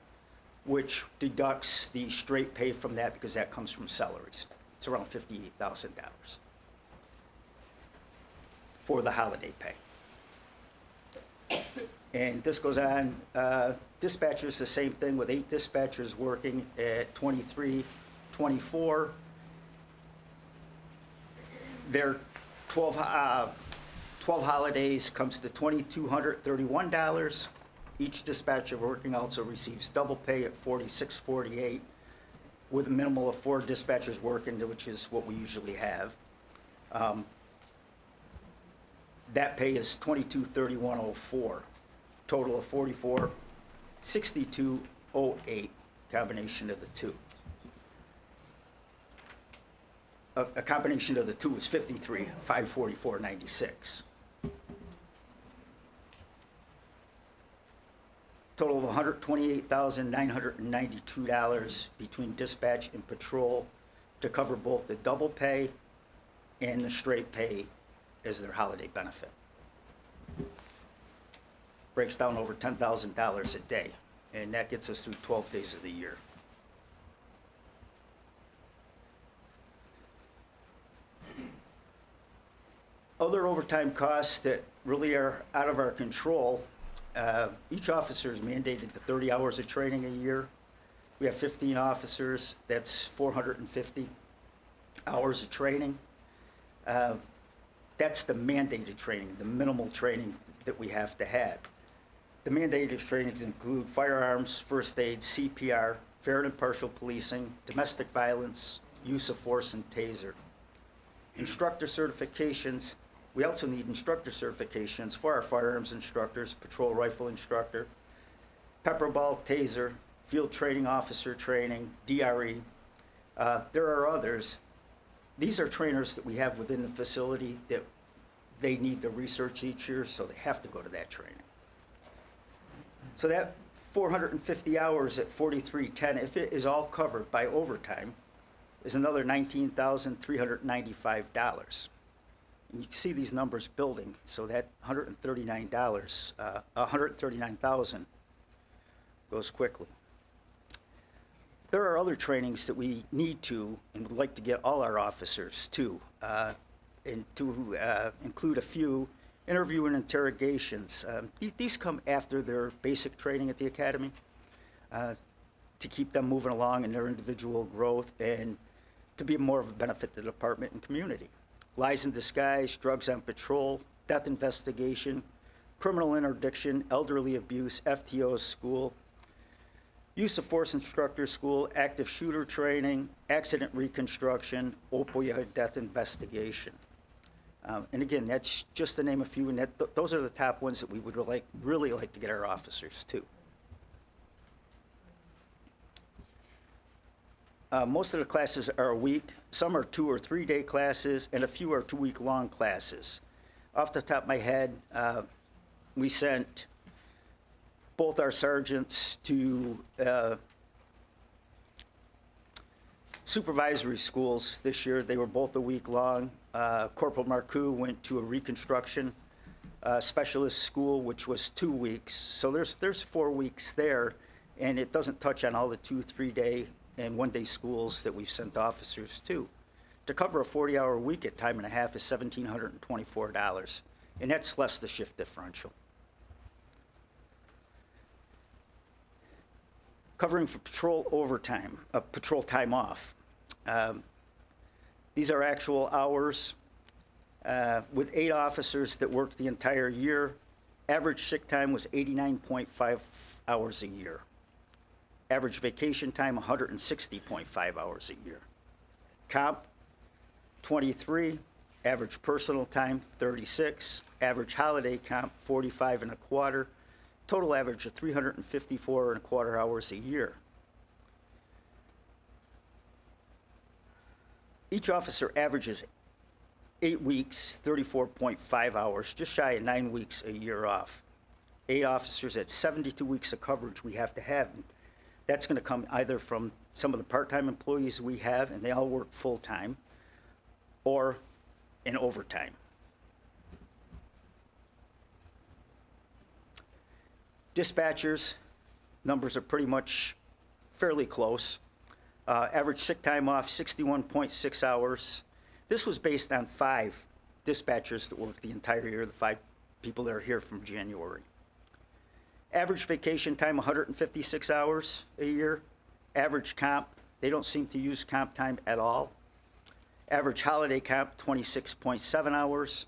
K: which deducts the straight pay from that because that comes from salaries. It's around $58,000 for the holiday pay. And this goes on, dispatchers, the same thing with 8 dispatchers working at 23.24. Their 12 holidays comes to $2,231. Each dispatcher working also receives double pay at $46.48 with a minimal of 4 dispatchers working, which is what we usually have. That pay is $22.3104. Total of $44.6208, combination of the two. A combination of the two is $53,544.96. Total of $128,992 between dispatch and patrol to cover both the double pay and the straight pay as their holiday benefit. Breaks down over $10,000 a day, and that gets us through 12 days of the year. Other overtime costs that really are out of our control, each officer is mandated to 30 hours of training a year. We have 15 officers, that's 450 hours of training. That's the mandated training, the minimal training that we have to have. The mandated trainings include firearms, first aid, CPR, fair and impartial policing, domestic violence, use of force, and taser. Instructor certifications, we also need instructor certifications for our firearms instructors, patrol rifle instructor, pepper ball, taser, field training officer training, DRE. There are others. These are trainers that we have within the facility that they need to research each year, so they have to go to that training. So that 450 hours at $43.10, if it is all covered by overtime, is another $19,395. And you can see these numbers building, so that $139,000 goes quickly. There are other trainings that we need to and would like to get all our officers to, and to include a few interview and interrogations. These come after their basic training at the academy to keep them moving along in their individual growth and to be more of a benefit to the department and community. Lies in disguise, drugs on patrol, death investigation, criminal interdiction, elderly abuse, FTO school, use of force instructor school, active shooter training, accident reconstruction, opioid death investigation. And again, that's just to name a few, and those are the top ones that we would really like to get our officers to. Most of the classes are a week. Some are 2 or 3 day classes, and a few are 2-week long classes. Off the top of my head, we sent both our sergeants to Supervisory schools this year, they were both a week long. Corporal Marcoux went to a reconstruction specialist school, which was 2 weeks. So there's 4 weeks there, and it doesn't touch on all the 2, 3-day and 1-day schools that we've sent officers to. To cover a 40-hour week at time and a half is $1,724, and that's less the shift differential. Covering for patrol overtime, patrol time off. These are actual hours. With 8 officers that worked the entire year, average sick time was 89.5 hours a year. Average vacation time, 160.5 hours a year. Comp, 23. Average personal time, 36. Average holiday comp, 45 and a quarter. Total average of 354 and a quarter hours a year. Each officer averages 8 weeks, 34.5 hours, just shy of 9 weeks a year off. 8 officers at 72 weeks of coverage we have to have. That's going to come either from some of the part-time employees we have, and they all work full-time, or in overtime. Dispatchers, numbers are pretty much fairly close. Average sick time off, 61.6 hours. This was based on 5 dispatchers that worked the entire year, the 5 people that are here from January. Average vacation time, 156 hours a year. Average comp, they don't seem to use comp time at all. Average holiday comp, 26.7 hours.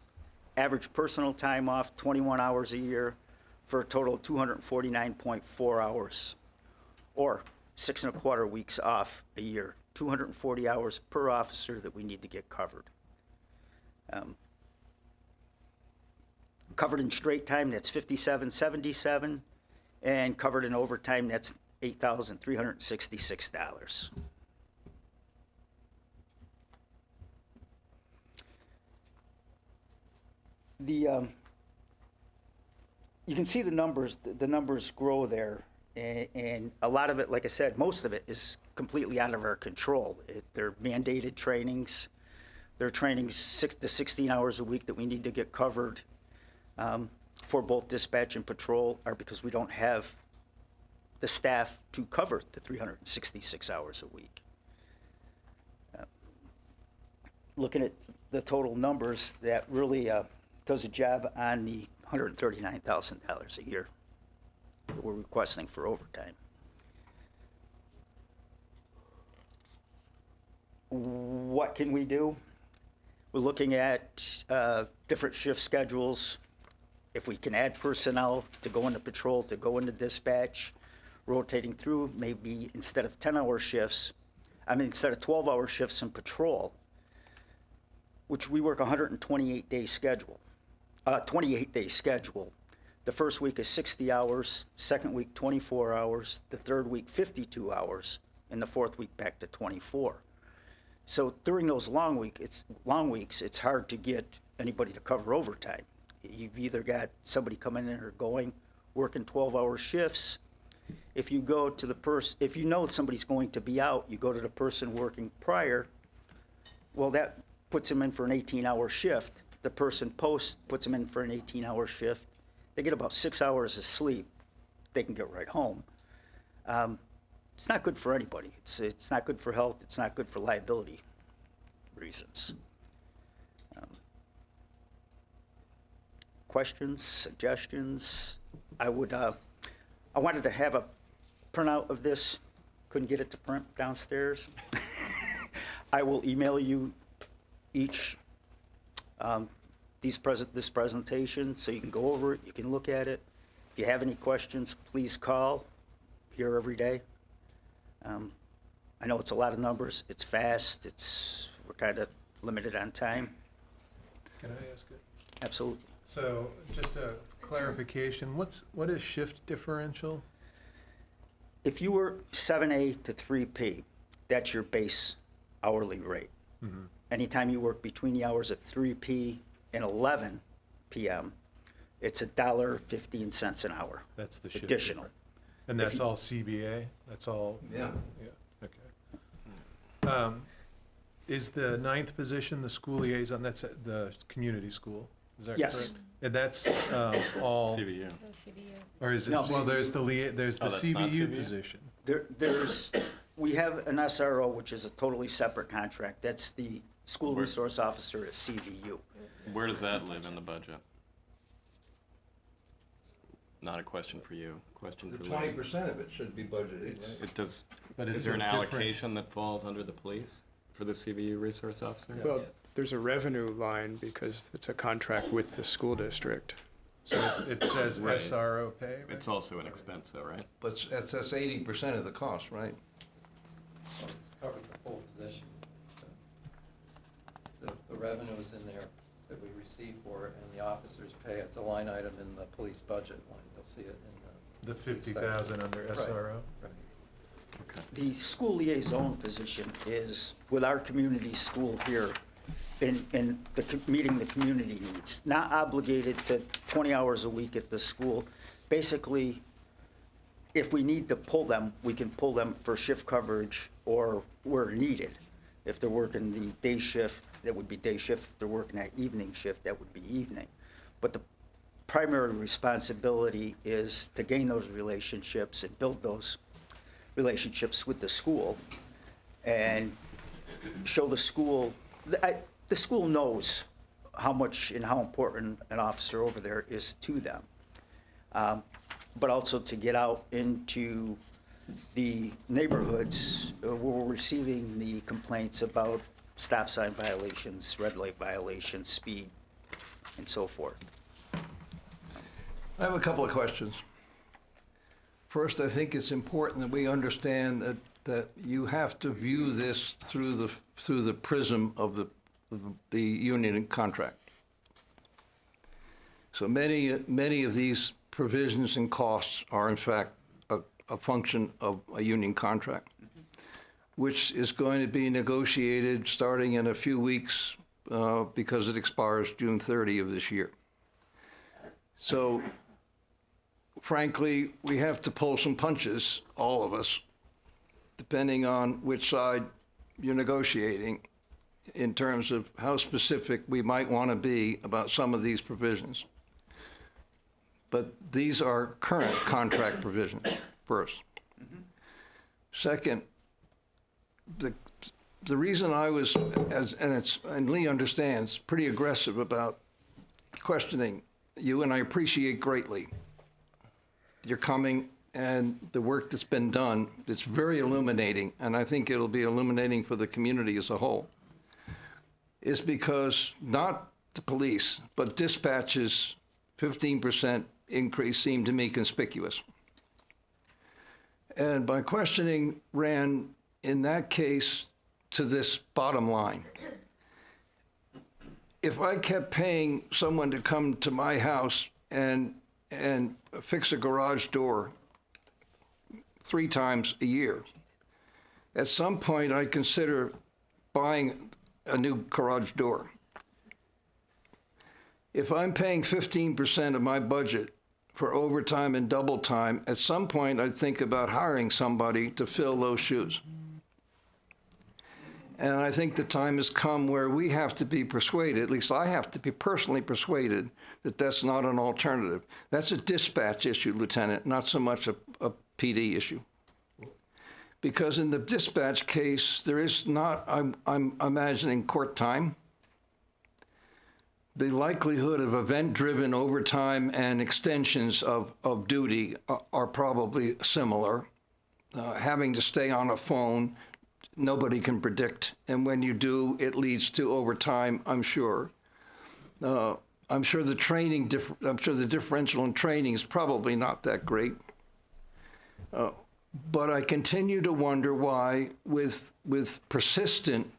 K: Average personal time off, 21 hours a year, for a total of 249.4 hours, or 6 and a quarter weeks off a year. 240 hours per officer that we need to get covered. Covered in straight time, that's 57.77, and covered in overtime, that's $8,366. You can see the numbers grow there, and a lot of it, like I said, most of it is completely out of our control. They're mandated trainings. They're trainings 6 to 16 hours a week that we need to get covered for both dispatch and patrol, are because we don't have the staff to cover the 366 hours a week. Looking at the total numbers, that really does a job on the $139,000 a year that we're requesting for overtime. What can we do? We're looking at different shift schedules. If we can add personnel to go into patrol, to go into dispatch, rotating through, maybe instead of 10-hour shifts, instead of 12-hour shifts in patrol, which we work 128-day schedule. 28-day schedule. The first week is 60 hours, second week 24 hours, the third week 52 hours, and the fourth week back to 24. So during those long weeks, it's hard to get anybody to cover overtime. You've either got somebody coming in or going, working 12-hour shifts. If you go to the person, if you know somebody's going to be out, you go to the person working prior, well, that puts them in for an 18-hour shift. The person post puts them in for an 18-hour shift. They get about 6 hours of sleep. They can get right home. It's not good for anybody. It's not good for health. It's not good for liability reasons. Questions, suggestions? I wanted to have a printout of this. Couldn't get it to print downstairs. I will email you each this presentation, so you can go over it, you can look at it. If you have any questions, please call. Here every day. I know it's a lot of numbers. It's fast. We're kind of limited on time.
B: Can I ask it?
K: Absolutely.
B: So just a clarification, what is shift differential?
K: If you were 7A to 3P, that's your base hourly rate.
B: Mm-hmm.
K: Anytime you work between the hours of 3P and 11 p.m., it's $1.15 an hour.
B: That's the shift
K: additional.
B: difference. And that's all CBA? That's all?
A: Yeah.
B: Okay. Is the 9th position the school liaison? That's at the community school, is that correct?
K: Yes.
B: And that's all,
F: CVU.
B: or is it,
K: No.
B: well, there's the
F: that's not
B: CVU
F: CVU?
B: position.
K: We have an SRO, which is a totally separate contract. That's the school resource officer at CVU.
F: Where does that live in the budget? Not a question for you, question for Lee.
A: 20% of it should be budgeted, right?
F: It does,
B: But
F: is
B: it's
F: there
B: a
F: an
B: different-
F: allocation that falls under the police for the CVU resource officer?
G: Well, there's a revenue line because it's a contract with the school district.
B: So it says
F: Right.
B: SRO pay, right?
F: It's also an expense though, right?
A: But that's 80% of the cost, right?
H: Well, it covers the full position. The revenue is in there that we receive for it, and the officers pay, it's a line item in the police budget line, you'll see it in
B: The 50,000 under SRO?
H: the, right.
K: The school liaison position is with our community school here in meeting the community needs, not obligated to 20 hours a week at the school. Basically, if we need to pull them, we can pull them for shift coverage or where needed. If they're working the day shift, that would be day shift. If they're working that evening shift, that would be evening. But the primary responsibility is to gain those relationships and build those relationships with the school and show the school, the school knows how much and how important an officer over there is to them. But also to get out into the neighborhoods where we're receiving the complaints about stop sign violations, red light violations, speed, and so forth.
A: I have a couple of questions. First, I think it's important that we understand that you have to view this through the prism of the union contract. So many of these provisions and costs are in fact a function of a union contract, which is going to be negotiated starting in a few weeks because it expires June 30 of this year. So frankly, we have to pull some punches, all of us, depending on which side you're negotiating in terms of how specific we might want to be about some of these provisions. But these are current contract provisions, first. Second, the reason I was, and Lee understands, pretty aggressive about questioning you, and I appreciate greatly your coming and the work that's been done. It's very illuminating, and I think it'll be illuminating for the community as a whole, is because not the police, but dispatches, 15% increase seemed to me conspicuous. And my questioning ran, in that case, to this bottom line. If I kept paying someone to come to my house and fix a garage door 3 times a year, at some point I'd consider buying a new garage door. If I'm paying 15% of my budget for overtime and double time, at some point I'd think about hiring somebody to fill those shoes. And I think the time has come where we have to be persuaded, at least I have to be personally persuaded, that that's not an alternative. That's a dispatch issue, Lieutenant, not so much a PD issue. Because in the dispatch case, there is not, I'm imagining, court time. The likelihood of event-driven overtime and extensions of duty are probably similar. Having to stay on a phone, nobody can predict. And when you do, it leads to overtime, I'm sure. I'm sure the training, I'm sure the differential in training is probably not that great. But I continue to wonder why, with persistent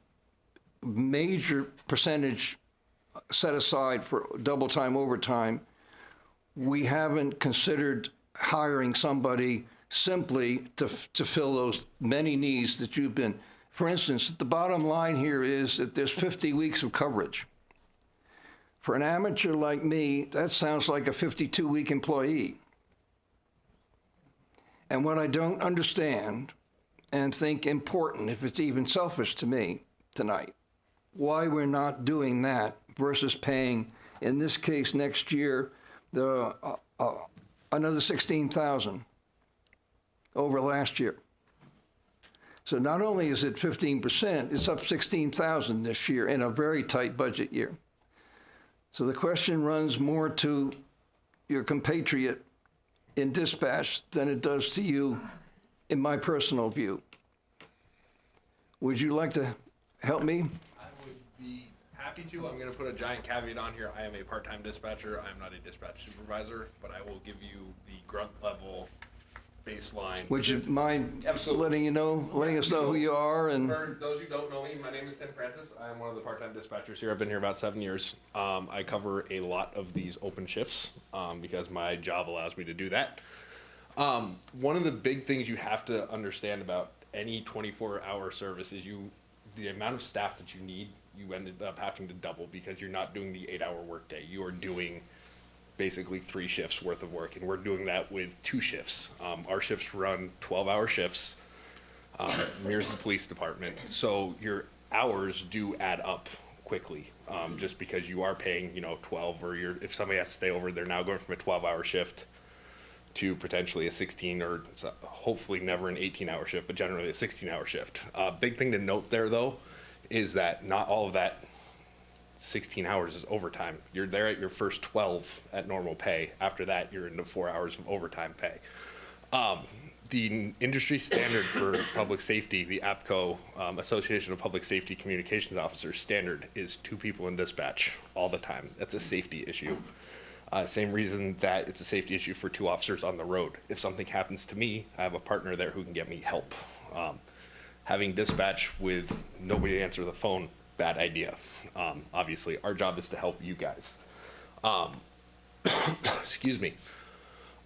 A: major percentage set aside for double time, overtime, we haven't considered hiring somebody simply to fill those many needs that you've been. For instance, the bottom line here is that there's 50 weeks of coverage. For an amateur like me, that sounds like a 52-week employee. And what I don't understand, and think important, if it's even selfish to me tonight, why we're not doing that versus paying, in this case, next year, another $16,000 over last year. So not only is it 15%, it's up $16,000 this year in a very tight budget year. So the question runs more to your compatriot in dispatch than it does to you, in my personal view. Would you like to help me?
L: I would be happy to. I'm going to put a giant caveat on here. I am a part-time dispatcher. I'm not a dispatch supervisor, but I will give you the grunt level baseline.
A: Would you mind
L: Absolutely.
A: letting us know who you are? And
L: For those who don't know me, my name is Tim Francis. I am one of the part-time dispatchers here. I've been here about 7 years. I cover a lot of these open shifts because my job allows me to do that. One of the big things you have to understand about any 24-hour service is the amount of staff that you need, you ended up having to double because you're not doing the 8-hour workday. You are doing basically 3 shifts worth of work, and we're doing that with 2 shifts. Our shifts run 12-hour shifts, mirrors the police department. So your hours do add up quickly, just because you are paying, 12, or if somebody has to stay over, they're now going from a 12-hour shift to potentially a 16, or hopefully never an 18-hour shift, but generally a 16-hour shift. Big thing to note there, though, is that not all of that 16 hours is overtime. You're there at your first 12 at normal pay. After that, you're into 4 hours of overtime pay. The industry standard for public safety, the APCO, Association of Public Safety Communications Officers standard, is 2 people in dispatch all the time. That's a safety issue. Same reason that it's a safety issue for 2 officers on the road. If something happens to me, I have a partner there who can get me help. Having dispatch with nobody to answer the phone, bad idea. Obviously, our job is to help you guys. Excuse me.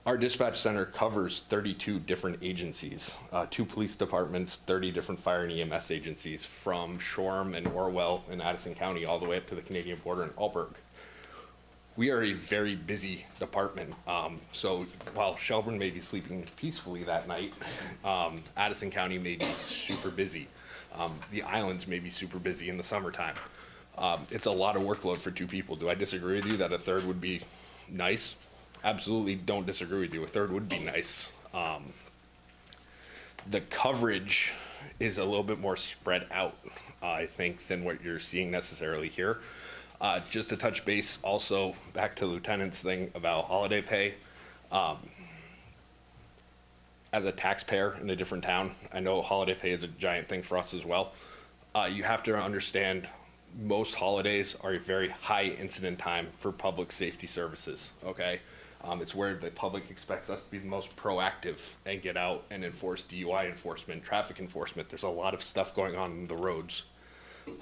L: Our dispatch center covers 32 different agencies, 2 police departments, 30 different fire and EMS agencies, from Shoreham and Orwell in Addison County all the way up to the Canadian border in Alberg. We are a very busy department. So while Shelburne may be sleeping peacefully that night, Addison County may be super busy. The islands may be super busy in the summertime. It's a lot of workload for 2 people. Do I disagree with you that a third would be nice? Absolutely don't disagree with you. A third would be nice. The coverage is a little bit more spread out, I think, than what you're seeing necessarily here. Just to touch base also back to Lieutenant's thing about holiday pay. As a taxpayer in a different town, I know holiday pay is a giant thing for us as well. You have to understand most holidays are a very high incident time for public safety services, okay? It's where the public expects us to be the most proactive and get out and enforce DUI enforcement, traffic enforcement. There's a lot of stuff going on in the roads.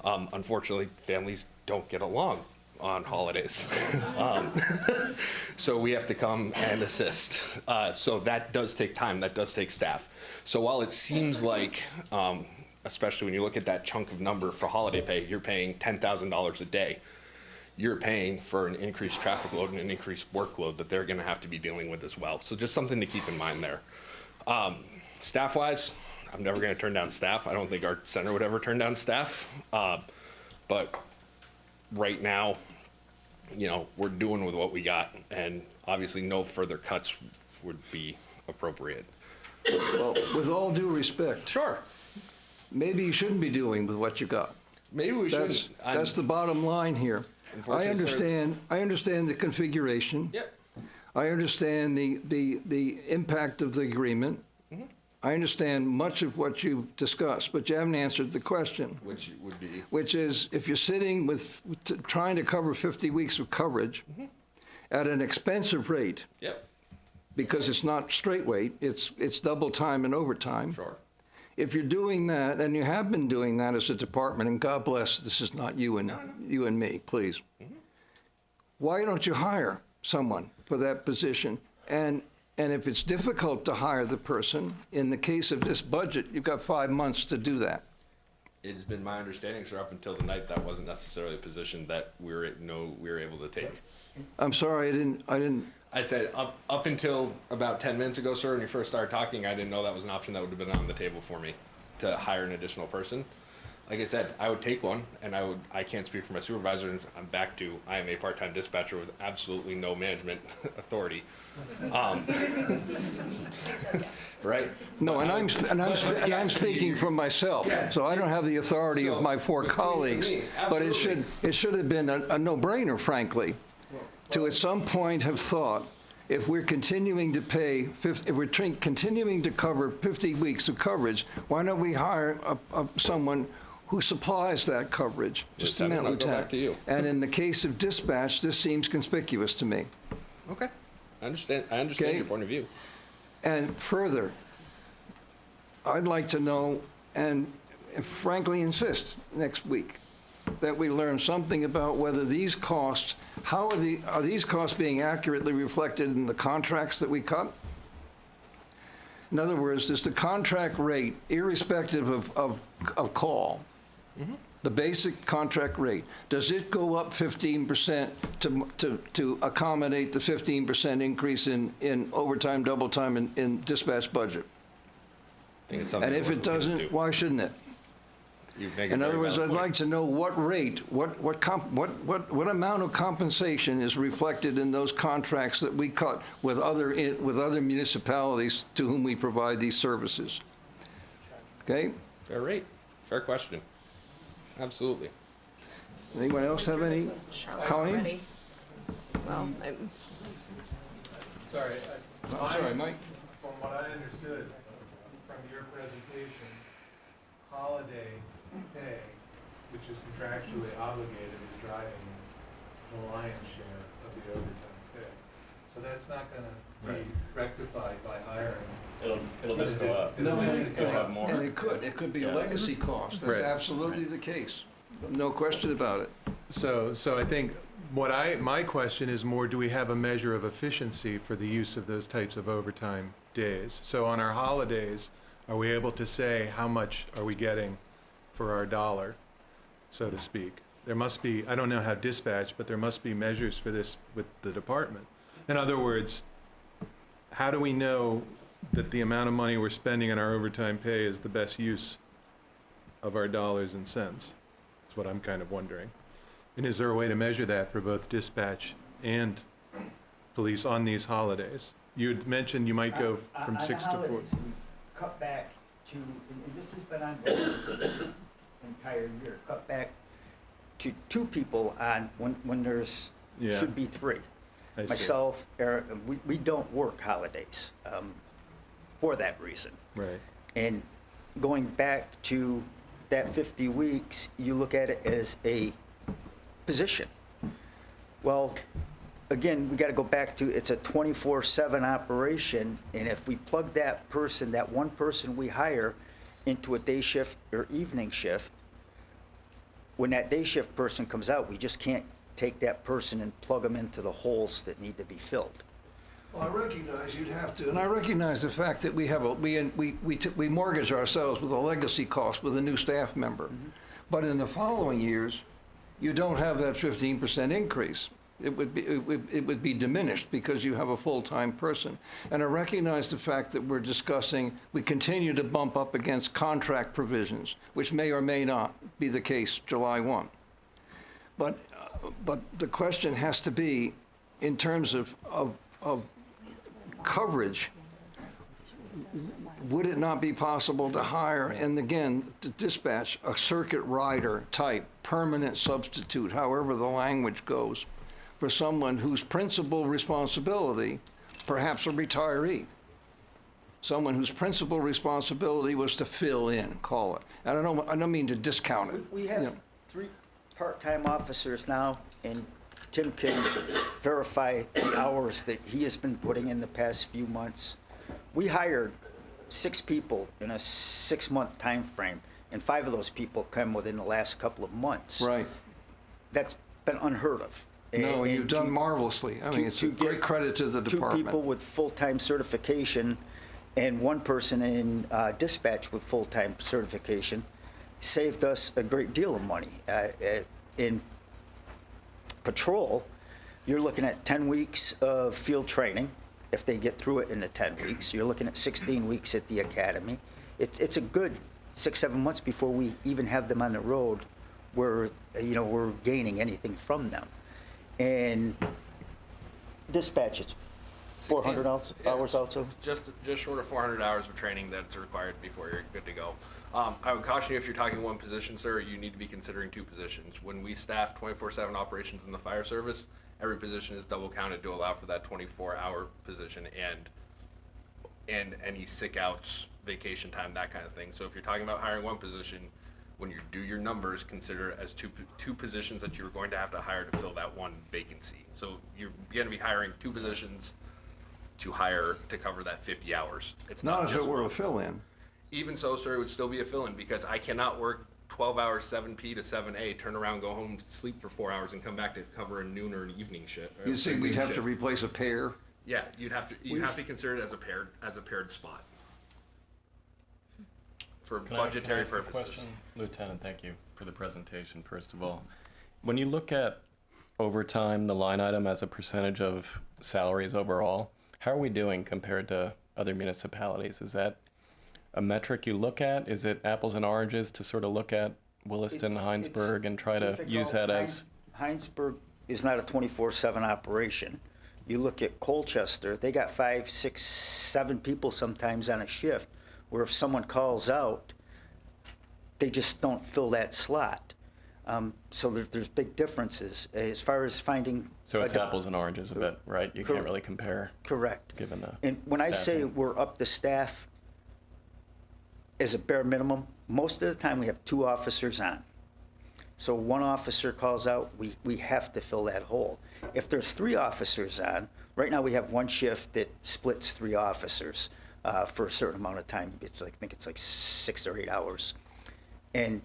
L: Unfortunately, families don't get along on holidays. So we have to come and assist. So that does take time, that does take staff. So while it seems like, especially when you look at that chunk of number for holiday pay, you're paying $10,000 a day. You're paying for an increased traffic load and an increased workload that they're gonna have to be dealing with as well. So just something to keep in mind there. Staff-wise, I'm never gonna turn down staff. I don't think our center would ever turn down staff. But right now, we're doing with what we got, and obviously no further cuts would be appropriate.
A: well, with all due respect,
L: Sure.
A: maybe you shouldn't be doing with what you got.
L: Maybe we should.
A: That's the bottom line here. I understand the configuration.
L: Yep.
A: I understand the impact of the agreement. I understand much of what you've discussed, but you haven't answered the question,
L: Which would be.
A: which is if you're sitting with trying to cover 50 weeks of coverage at an expensive rate,
L: Yep.
A: because it's not straight weight, it's double time and overtime.
L: Sure.
A: If you're doing that, and you have been doing that as a department, and God bless, this is not you and you and me, please. Why don't you hire someone for that position? And if it's difficult to hire the person, in the case of this budget, you've got 5 months to do that.
L: It's been my understanding, sir, up until tonight, that wasn't necessarily a position that we were able to take.
A: I'm sorry, I didn't.
L: I said up until about 10 minutes ago, sir, when you first started talking, I didn't know that was an option that would have been on the table for me. to hire an additional person. Like I said, I would take one, and I can't speak for my supervisor, and I'm back to, I am a part-time dispatcher with absolutely no management authority. Right?
A: No, and I'm speaking for myself, so I don't have the authority of my four colleagues. But it should have been a no-brainer, frankly, to at some point have thought, if we're continuing to pay, if we're continuing to cover 50 weeks of coverage, why don't we hire someone who supplies that coverage? Just a minute,
L: Lieutenant, I'll go back
A: Lieutenant.
L: to you.
A: And in the case of dispatch, this seems conspicuous to me.
L: Okay. I understand
A: Okay.
L: your point of view.
A: And further, I'd like to know, and frankly insist next week, that we learn something about whether these costs, are these costs being accurately reflected in the contracts that we cut? In other words, does the contract rate, irrespective of call, the basic contract rate, does it go up 15% to accommodate the 15% increase in overtime, double time, in dispatch budget?
L: I think it's something
A: And if
L: worth
A: it
L: looking
A: doesn't,
L: into.
A: why shouldn't it?
L: You make a
A: In other
L: very
A: words,
L: valid
A: I'd
L: point.
A: like to know what rate, what amount of compensation is reflected in those contracts that we cut with other municipalities to whom we provide these services. Okay?
L: Fair rate. Fair question. Absolutely.
A: Anyone else have any? Colleen?
E: Ready? Well,
B: Sorry.
A: I'm sorry, Mike?
B: From what I understood from your presentation, holiday pay, which is contractually obligated, is driving the lion's share of the overtime pay. So that's not gonna be rectified by hiring.
F: It'll just go up.
A: No,
F: You'll have more.
A: and it could be a legacy cost. That's
B: Right.
A: absolutely the case. No question about it.
B: So I think my question is more, do we have a measure of efficiency for the use of those types of overtime days? So on our holidays, are we able to say how much are we getting for our dollar, so to speak? There must be, I don't know how dispatch, but there must be measures for this with the department. In other words, how do we know that the amount of money we're spending on our overtime pay is the best use of our dollars and cents? That's what I'm kind of wondering. And is there a way to measure that for both dispatch and police on these holidays? You had mentioned you might go from 6 to 4.
K: On the holidays, we cut back to, and this has been ongoing for this entire year, cut back to 2 people on, when there's,
B: Yeah.
K: should be 3.
B: I see.
K: Myself, Eric, we don't work holidays for that reason.
B: Right.
K: And going back to that 50 weeks, you look at it as a position. Well, again, we got to go back to, it's a 24/7 operation, and if we plug that person, that one person we hire, into a day shift or evening shift, when that day shift person comes out, we just can't take that person and plug them into the holes that need to be filled.
A: Well, I recognize you'd have to, and I recognize the fact that we have we mortgage ourselves with a legacy cost with a new staff member. But in the following years, you don't have that 15% increase. It would be diminished because you have a full-time person. And I recognize the fact that we continue to bump up against contract provisions, which may or may not be the case July 1. But the question has to be, in terms of coverage, would it not be possible to hire, and again, to dispatch a circuit rider type, permanent substitute, however the language goes, for someone whose principal responsibility, perhaps a retiree, someone whose principal responsibility was to fill in, call it. And I don't mean to discount it.
K: We
A: you
K: have
A: know.
K: 3 part-time officers now, and Tim can verify the hours that he has been putting in the past few months. We hired 6 people in a 6-month time frame, and 5 of those people come within the last couple of months.
A: Right.
K: That's been unheard of.
A: No, and you've done
K: to-
A: marvelously. I mean, it's a
K: to get
A: great credit to the
K: 2 people
A: department.
K: with full-time certification and 1 person in dispatch with full-time certification saved us a great deal of money. In patrol, you're looking at 10 weeks of field training. If they get through it in the 10 weeks, you're looking at 16 weeks at the academy. It's a good 6, 7 months before we even have them on the road, we're gaining anything from them. And dispatch, it's 400 hours also?
L: Just short of 400 hours of training that's required before you're good to go. I would caution you, if you're talking one position, sir, you need to be considering 2 positions. When we staff 24/7 operations in the fire service, every position is double counted to allow for that 24-hour position and any sick outs, vacation time, that kind of thing. So if you're talking about hiring one position, when you do your numbers, consider it as two positions that you're going to have to hire to fill that one vacancy. So you're going to be hiring 2 positions to cover that 50 hours. It's
A: Not
L: not
A: if
L: just
A: it were
L: one.
A: a fill-in.
L: Even so, sir, it would still be a fill-in, because I cannot work 12 hours, 7P to 7A, turn around, go home, sleep for 4 hours, and come back to cover a noon or an evening shift.
A: You say we'd have to replace a pair?
L: Yeah, you'd have to consider it as a paired spot for
F: Can I
L: budgetary
F: ask a
L: purposes.
F: question? Lieutenant, thank you for the presentation, first of all. When you look at overtime, the line item as a percentage of salaries overall, how are we doing compared to other municipalities? Is that a metric you look at? Is it apples and oranges to sort of look at Williston,
K: It's
F: Heinsberg, and try to use that as?
K: Heinsberg is not a 24/7 operation. You look at Colchester, they got 5, 6, 7 people sometimes on a shift, where if someone calls out, they just don't fill that slot. So there's big differences as far as finding.
F: So it's apples and oranges a bit, right? You can't really compare,
K: Correct.
F: given the
K: And when I say
F: staffing.
K: we're up to staff as a bare minimum, most of the time we have 2 officers on. So 1 officer calls out, we have to fill that hole. If there's 3 officers on, right now we have 1 shift that splits 3 officers for a certain amount of time. I think it's like 6 or 8 hours. And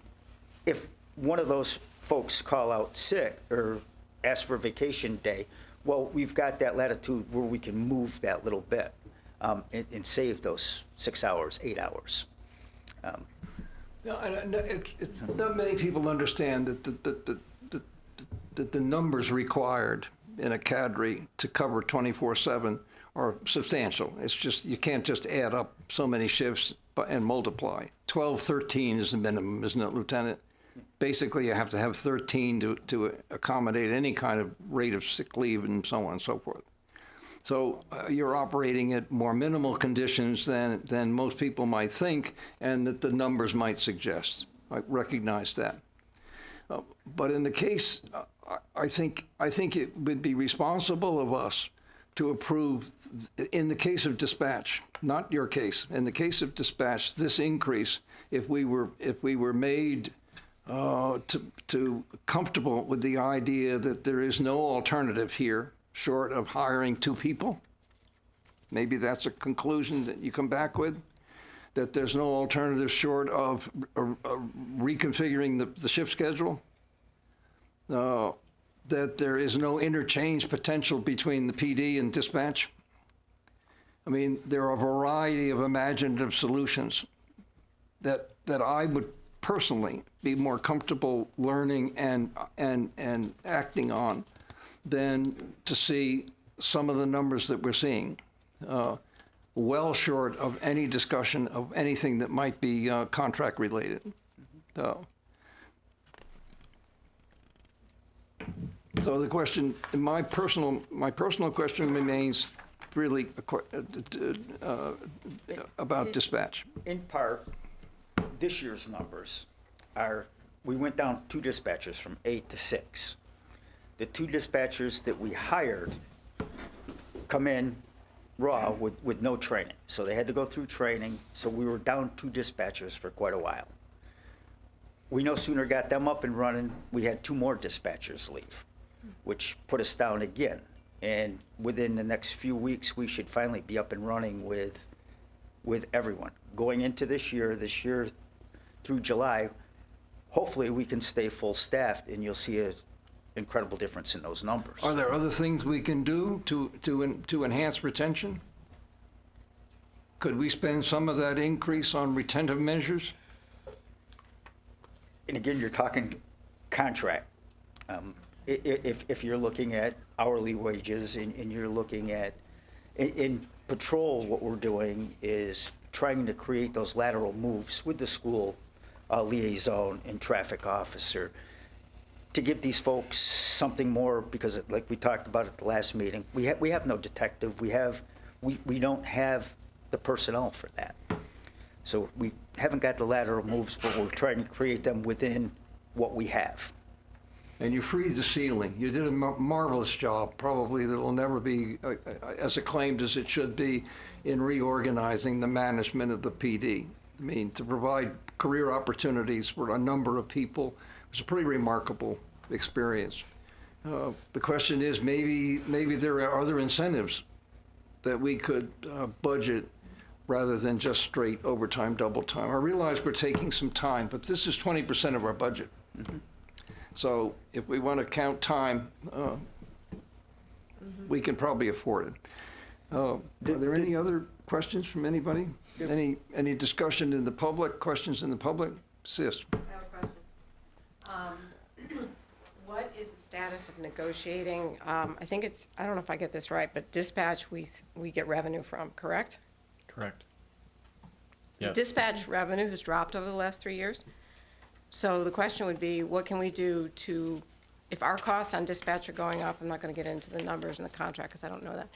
K: if one of those folks call out sick or ask for a vacation day, well, we've got that latitude where we can move that little bit and save those 6 hours, 8 hours.
A: No, not many people understand that the numbers required in a cadre to cover 24/7 are substantial. It's just, you can't just add up so many shifts and multiply. 12, 13 is the minimum, isn't it, Lieutenant? Basically, you have to have 13 to accommodate any kind of rate of sick leave and so on and so forth. So you're operating at more minimal conditions than most people might think, and that the numbers might suggest. I recognize that. But in the case, I think it would be responsible of us to approve, in the case of dispatch, not your case, in the case of dispatch, this increase, if we were made to comfortable with the idea that there is no alternative here short of hiring 2 people. Maybe that's a conclusion that you come back with, that there's no alternative short of reconfiguring the shift schedule, that there is no interchange potential between the PD and dispatch. I mean, there are a variety of imaginative solutions that I would personally be more comfortable learning and acting on than to see some of the numbers that we're seeing, well short of any discussion of anything that might be contract related. So the question, my personal question remains really about dispatch.
K: In part, this year's numbers are, we went down 2 dispatchers from 8 to 6. The 2 dispatchers that we hired come in raw with no training. So they had to go through training, so we were down 2 dispatchers for quite a while. We no sooner got them up and running, we had 2 more dispatchers leave, which put us down again. And within the next few weeks, we should finally be up and running with everyone. Going into this year through July, hopefully we can stay full staffed, and you'll see an incredible difference in those numbers.
A: Are there other things we can do to enhance retention? Could we spend some of that increase on retentive measures?
K: And again, you're talking contract. If you're looking at hourly wages and you're looking at, in patrol, what we're doing is trying to create those lateral moves with the school liaison and traffic officer to give these folks something more, because like we talked about at the last meeting, we have no detective. We don't have the personnel for that. So we haven't got the lateral moves, but we're trying to create them within what we have.
A: And you freed the ceiling. You did a marvelous job, probably that'll never be as acclaimed as it should be in reorganizing the management of the PD. I mean, to provide career opportunities for a number of people was a pretty remarkable experience. The question is, maybe there are other incentives that we could budget rather than just straight overtime, double time. I realize we're taking some time, but this is 20% of our budget.
K: Mm-hmm.
A: So if we want to count time, we can probably afford it. Are there any other questions from anybody? Any discussion in the public, questions in the public? Sis?
C: I have a question. What is the status of negotiating, I think it's, I don't know if I get this right, but dispatch we get revenue from, correct?
F: Correct.
C: The
F: Yes.
C: dispatch revenue has dropped over the last 3 years. So the question would be, what can we do to, if our costs on dispatch are going up, I'm not going to get into the numbers in the contract because I don't know that.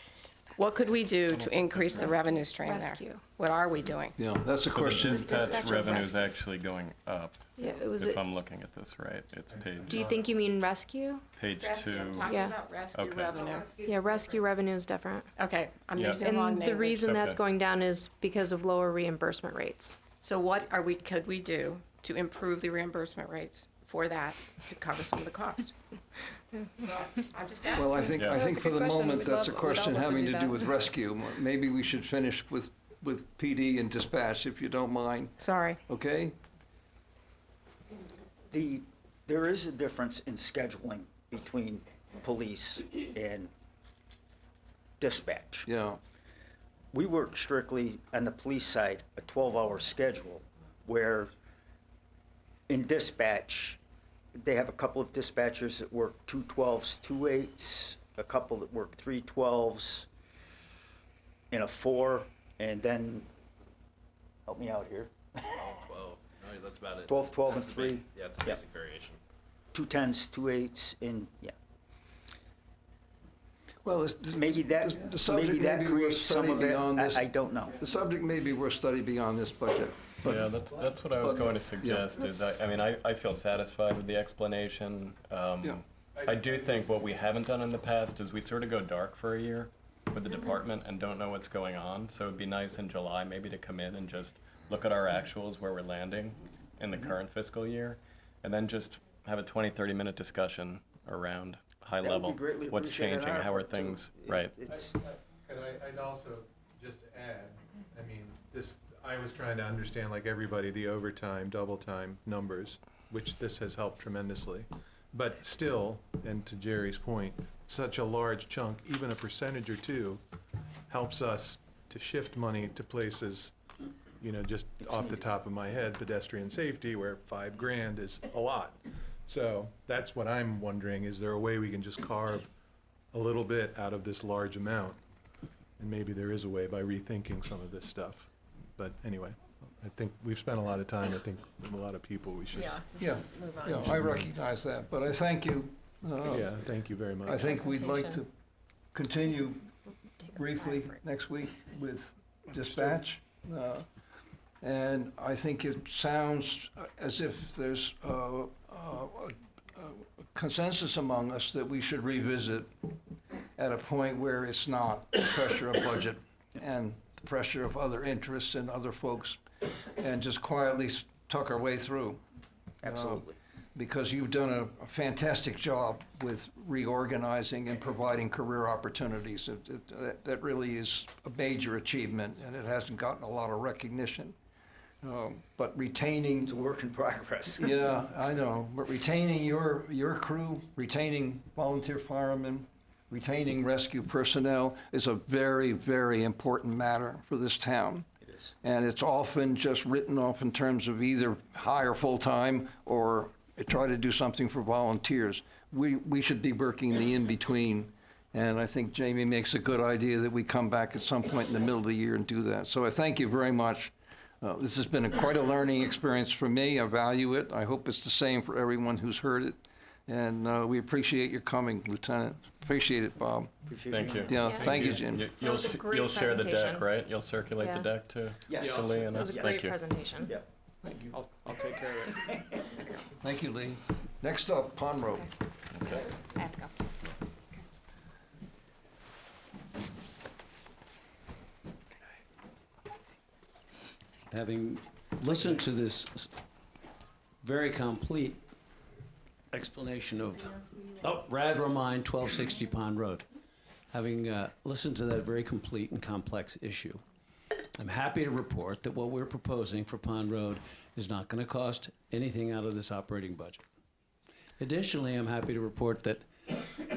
C: What could we do to increase the revenue stream there?
E: Rescue.
C: What are we doing?
A: Yeah, that's a
F: So the
A: question.
F: dispatch
E: Dispatch or
F: revenue is
E: rescue?
F: actually going up.
E: Yeah, it was.
F: If I'm looking at this right, it's
E: Do you think you mean rescue?
F: page
C: Rescue, I'm
F: 2.
C: talking
E: Yeah.
C: about rescue
F: Okay.
C: revenue.
E: Yeah, rescue revenue is different.
C: Okay, I'm
F: Yeah.
C: using the wrong
E: And
C: name.
E: the reason that's
F: Okay.
E: going down is because of lower reimbursement rates.
C: So what could we do to improve the reimbursement rates for that to cover some of the costs? I'm just asking.
A: Well, I think
F: Yeah.
A: for
E: That's a
A: the
E: good question.
A: moment,
E: We'd
A: that's a
E: love- we'd all
A: question
E: love to
A: having
E: do
A: to do
E: that.
A: with rescue. Maybe we should finish with PD and dispatch, if you don't mind,
C: Sorry.
A: okay?
K: There is a difference in scheduling between police and dispatch.
A: Yeah,
K: We work strictly on the police side, a 12-hour schedule, where in dispatch, they have a couple of dispatchers that work 2 12s, 2 8s, a couple that work 3 12s, and a 4, and then, help me out here,
L: 12. No, that's about it.
K: 12, 12, and
L: That's the basic-
K: 3.
L: Yeah, it's a
K: Yeah.
L: basic variation.
K: 2 10s, 2 8s, and, yeah.
A: well,
K: Maybe
A: the subject may be worth
K: creates some
A: study
K: of it,
A: beyond this.
K: I don't know.
A: The subject may be worth study beyond this budget. But
F: Yeah, that's what I was
A: but-
F: going to suggest, is I feel satisfied with the explanation.
A: Yeah.
F: I do think what we haven't done in the past is we sort of go dark for a year with the department and don't know what's going on. So it'd be nice in July maybe to come in and just look at our actuals, where we're landing in the current fiscal year, and then just have a 20, 30-minute discussion around high
K: That would be
F: level.
K: greatly
F: What's
K: appreciated on
F: changing?
K: our
F: How are
K: part, too.
F: things, right?
K: It's,
B: And I'd also just add, I mean, I was trying to understand, like everybody, the overtime, double time numbers, which this has helped tremendously. But still, and to Jerry's point, such a large chunk, even a percentage or two, helps us to shift money to places, just off the top of my head, pedestrian safety, where $5,000 is a lot. So that's what I'm wondering, is there a way we can just carve a little bit out of this large amount? And maybe there is a way by rethinking some of this stuff. But anyway, I think we've spent a lot of time, I think with a lot of people, we should.
A: Yeah, yeah, I recognize that, but I thank you.
B: Yeah, thank you very much.
A: I think we'd like to continue briefly next week with dispatch. And I think it sounds as if there's a consensus among us that we should revisit at a point where it's not the pressure of budget and the pressure of other interests and other folks, and just quietly tuck our way through.
K: absolutely.
A: Because you've done a fantastic job with reorganizing and providing career opportunities. That really is a major achievement, and it hasn't gotten a lot of recognition. But retaining,
K: It's a work in progress.
A: yeah, I know, but retaining your crew, retaining volunteer firemen, retaining rescue personnel is a very, very important matter for this town.
K: It is.
A: And it's often just written off in terms of either hire full-time or try to do something for volunteers. We should be working the in-between And I think Jamie makes a good idea that we come back at some point in the middle of the year and do that. So I thank you very much. This has been quite a learning experience for me. I value it. I hope it's the same for everyone who's heard it. And we appreciate your coming, Lieutenant. Appreciate it, Bob.
F: Thank you.
A: Yeah,
E: Yeah.
A: thank you, Jim.
F: You'll,
E: was a great
F: you'll share the deck,
E: presentation.
F: right? You'll circulate the
E: Yeah.
F: deck to
K: Yes.
F: to Lee and
E: It
F: us.
E: was a
F: Thank
E: great
F: you.
E: presentation.
K: Yeah.
I: I'll take care of it.
A: Thank you, Lee. Next up, Pond Road.
E: I have to go.
M: Having listened to this very complete explanation of, Brad Romine, 1260 Pond Road. Having listened to that very complete and complex issue, I'm happy to report that what we're proposing for Pond Road is not going to cost anything out of this operating budget. Additionally, I'm happy to report that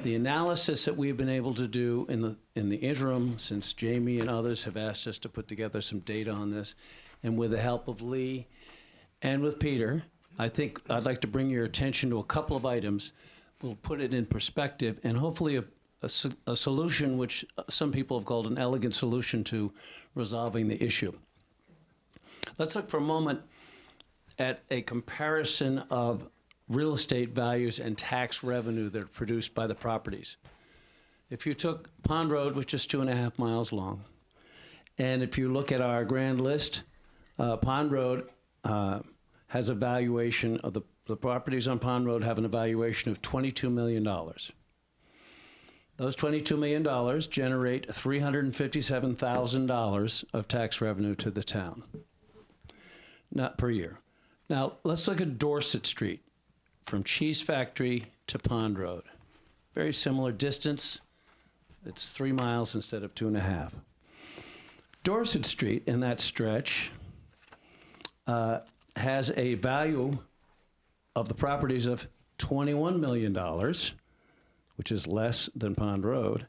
M: the analysis that we've been able to do in the interim, since Jamie and others have asked us to put together some data on this, and with the help of Lee and with Peter, I think I'd like to bring your attention to a couple of items. We'll put it in perspective and hopefully a solution which some people have called an elegant solution to resolving the issue. Let's look for a moment at a comparison of real estate values and tax revenue that are produced by the properties. If you took Pond Road, which is 2.5 miles long, and if you look at our grand list, Pond Road has a valuation of the properties on Pond Road have an evaluation of $22 million. Those $22 million generate $357,000 of tax revenue to the town, not per year. Now, let's look at Dorset Street from Cheese Factory to Pond Road. Very similar distance. It's 3 miles instead of 2.5. Dorset Street in that stretch has a value of the properties of $21 million, which is less than Pond Road,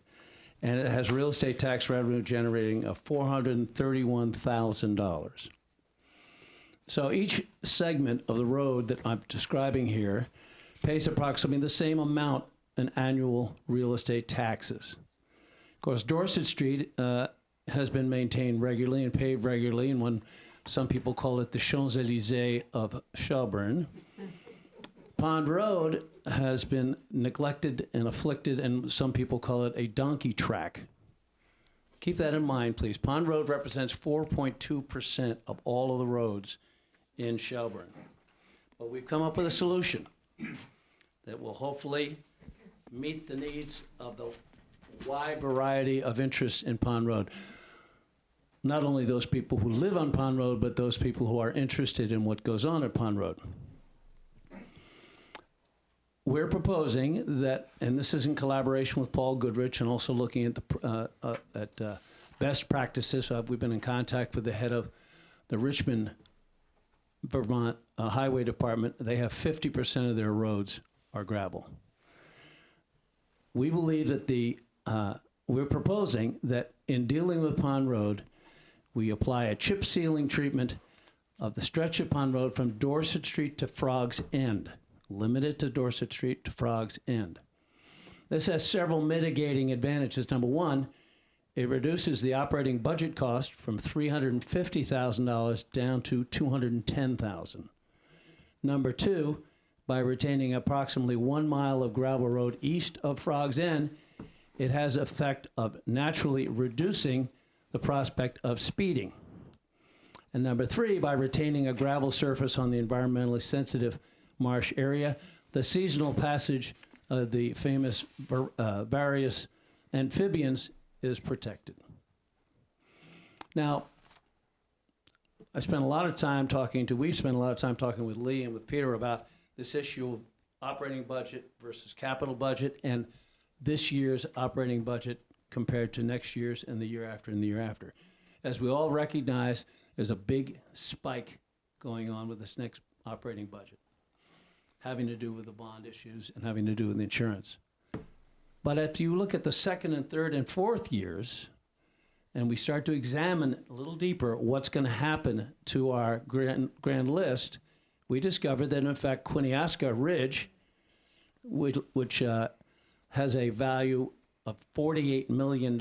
M: and it has real estate tax revenue generating of $431,000. So each segment of the road that I'm describing here pays approximately the same amount in annual real estate taxes. Of course, Dorset Street has been maintained regularly and paved regularly, and when some people call it the Champs-Élysées of Shelburne. Pond Road has been neglected and afflicted, and some people call it a donkey track. Keep that in mind, please. Pond Road represents 4.2% of all of the roads in Shelburne. But we've come up with a solution that will hopefully meet the needs of the wide variety of interests in Pond Road. Not only those people who live on Pond Road, but those people who are interested in what goes on at Pond Road. We're proposing that, and this is in collaboration with Paul Goodrich and also looking at the best practices. We've been in contact with the head of the Richmond, Vermont Highway Department. They have 50% of their roads are gravel. We believe that we're proposing that in dealing with Pond Road, we apply a chip sealing treatment of the stretch of Pond Road from Dorset Street to Frog's End, limited to Dorset Street to Frog's End. This has several mitigating advantages. Number one, it reduces the operating budget cost from $350,000 down to $210,000. Number two, by retaining approximately 1 mile of gravel road east of Frog's End, it has effect of naturally reducing the prospect of speeding. And number three, by retaining a gravel surface on the environmentally sensitive marsh area, the seasonal passage of the famous various amphibians is protected. Now, we've spent a lot of time talking with Lee and with Peter about this issue of operating budget versus capital budget and this year's operating budget compared to next year's and the year after and the year after. As we all recognize, there's a big spike going on with this next operating budget, having to do with the bond issues and having to do with the insurance. But if you look at the second and third and fourth years, and we start to examine a little deeper what's going to happen to our grand list, we discovered that, in fact, Quiniasca Ridge, which has a value of $48 million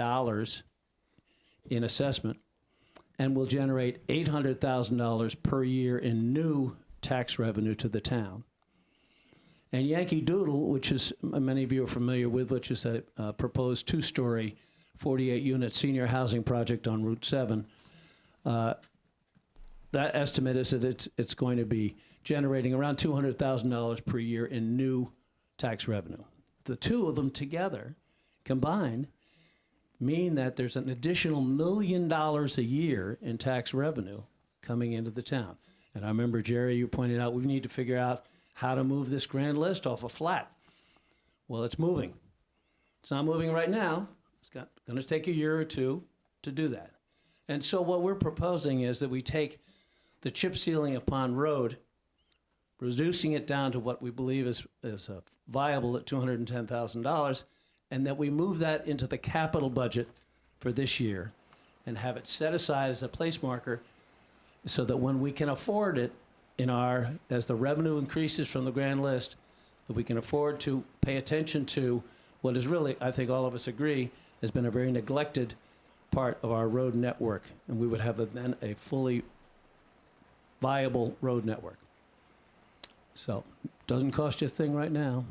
M: in assessment and will generate $800,000 per year in new tax revenue to the town. And Yankee Doodle, which is, many of you are familiar with, which is a proposed two-story, 48-unit senior housing project on Route 7, that estimate is that it's going to be generating around $200,000 per year in new tax revenue. The two of them together, combined, mean that there's an additional $1 million a year in tax revenue coming into the town. And I remember, Jerry, you pointed out we need to figure out how to move this grand list off a flat. Well, it's moving. It's not moving right now. It's going to take a year or two to do that. And so what we're proposing is that we take the chip sealing of Pond Road, reducing it down to what we believe is viable at $210,000, and that we move that into the capital budget for this year and have it set aside as a place marker so that when we can afford it as the revenue increases from the grand list, that we can afford to pay attention to what is really, I think all of us agree, has been a very neglected part of our road network. And we would have then a fully viable road network. So, doesn't cost you a thing right now.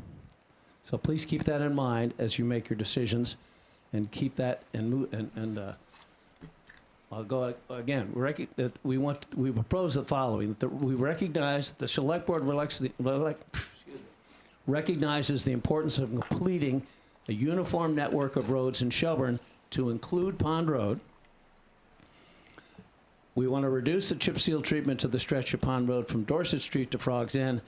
M: So please keep that in mind as you make your decisions, and keep that I'll go again. We propose the following: that we recognize the Select Board recognizes the importance of completing a uniform network of roads in Shelburne to include Pond Road. We want to reduce the chip seal treatment to the stretch of Pond Road from Dorset Street to Frog's End,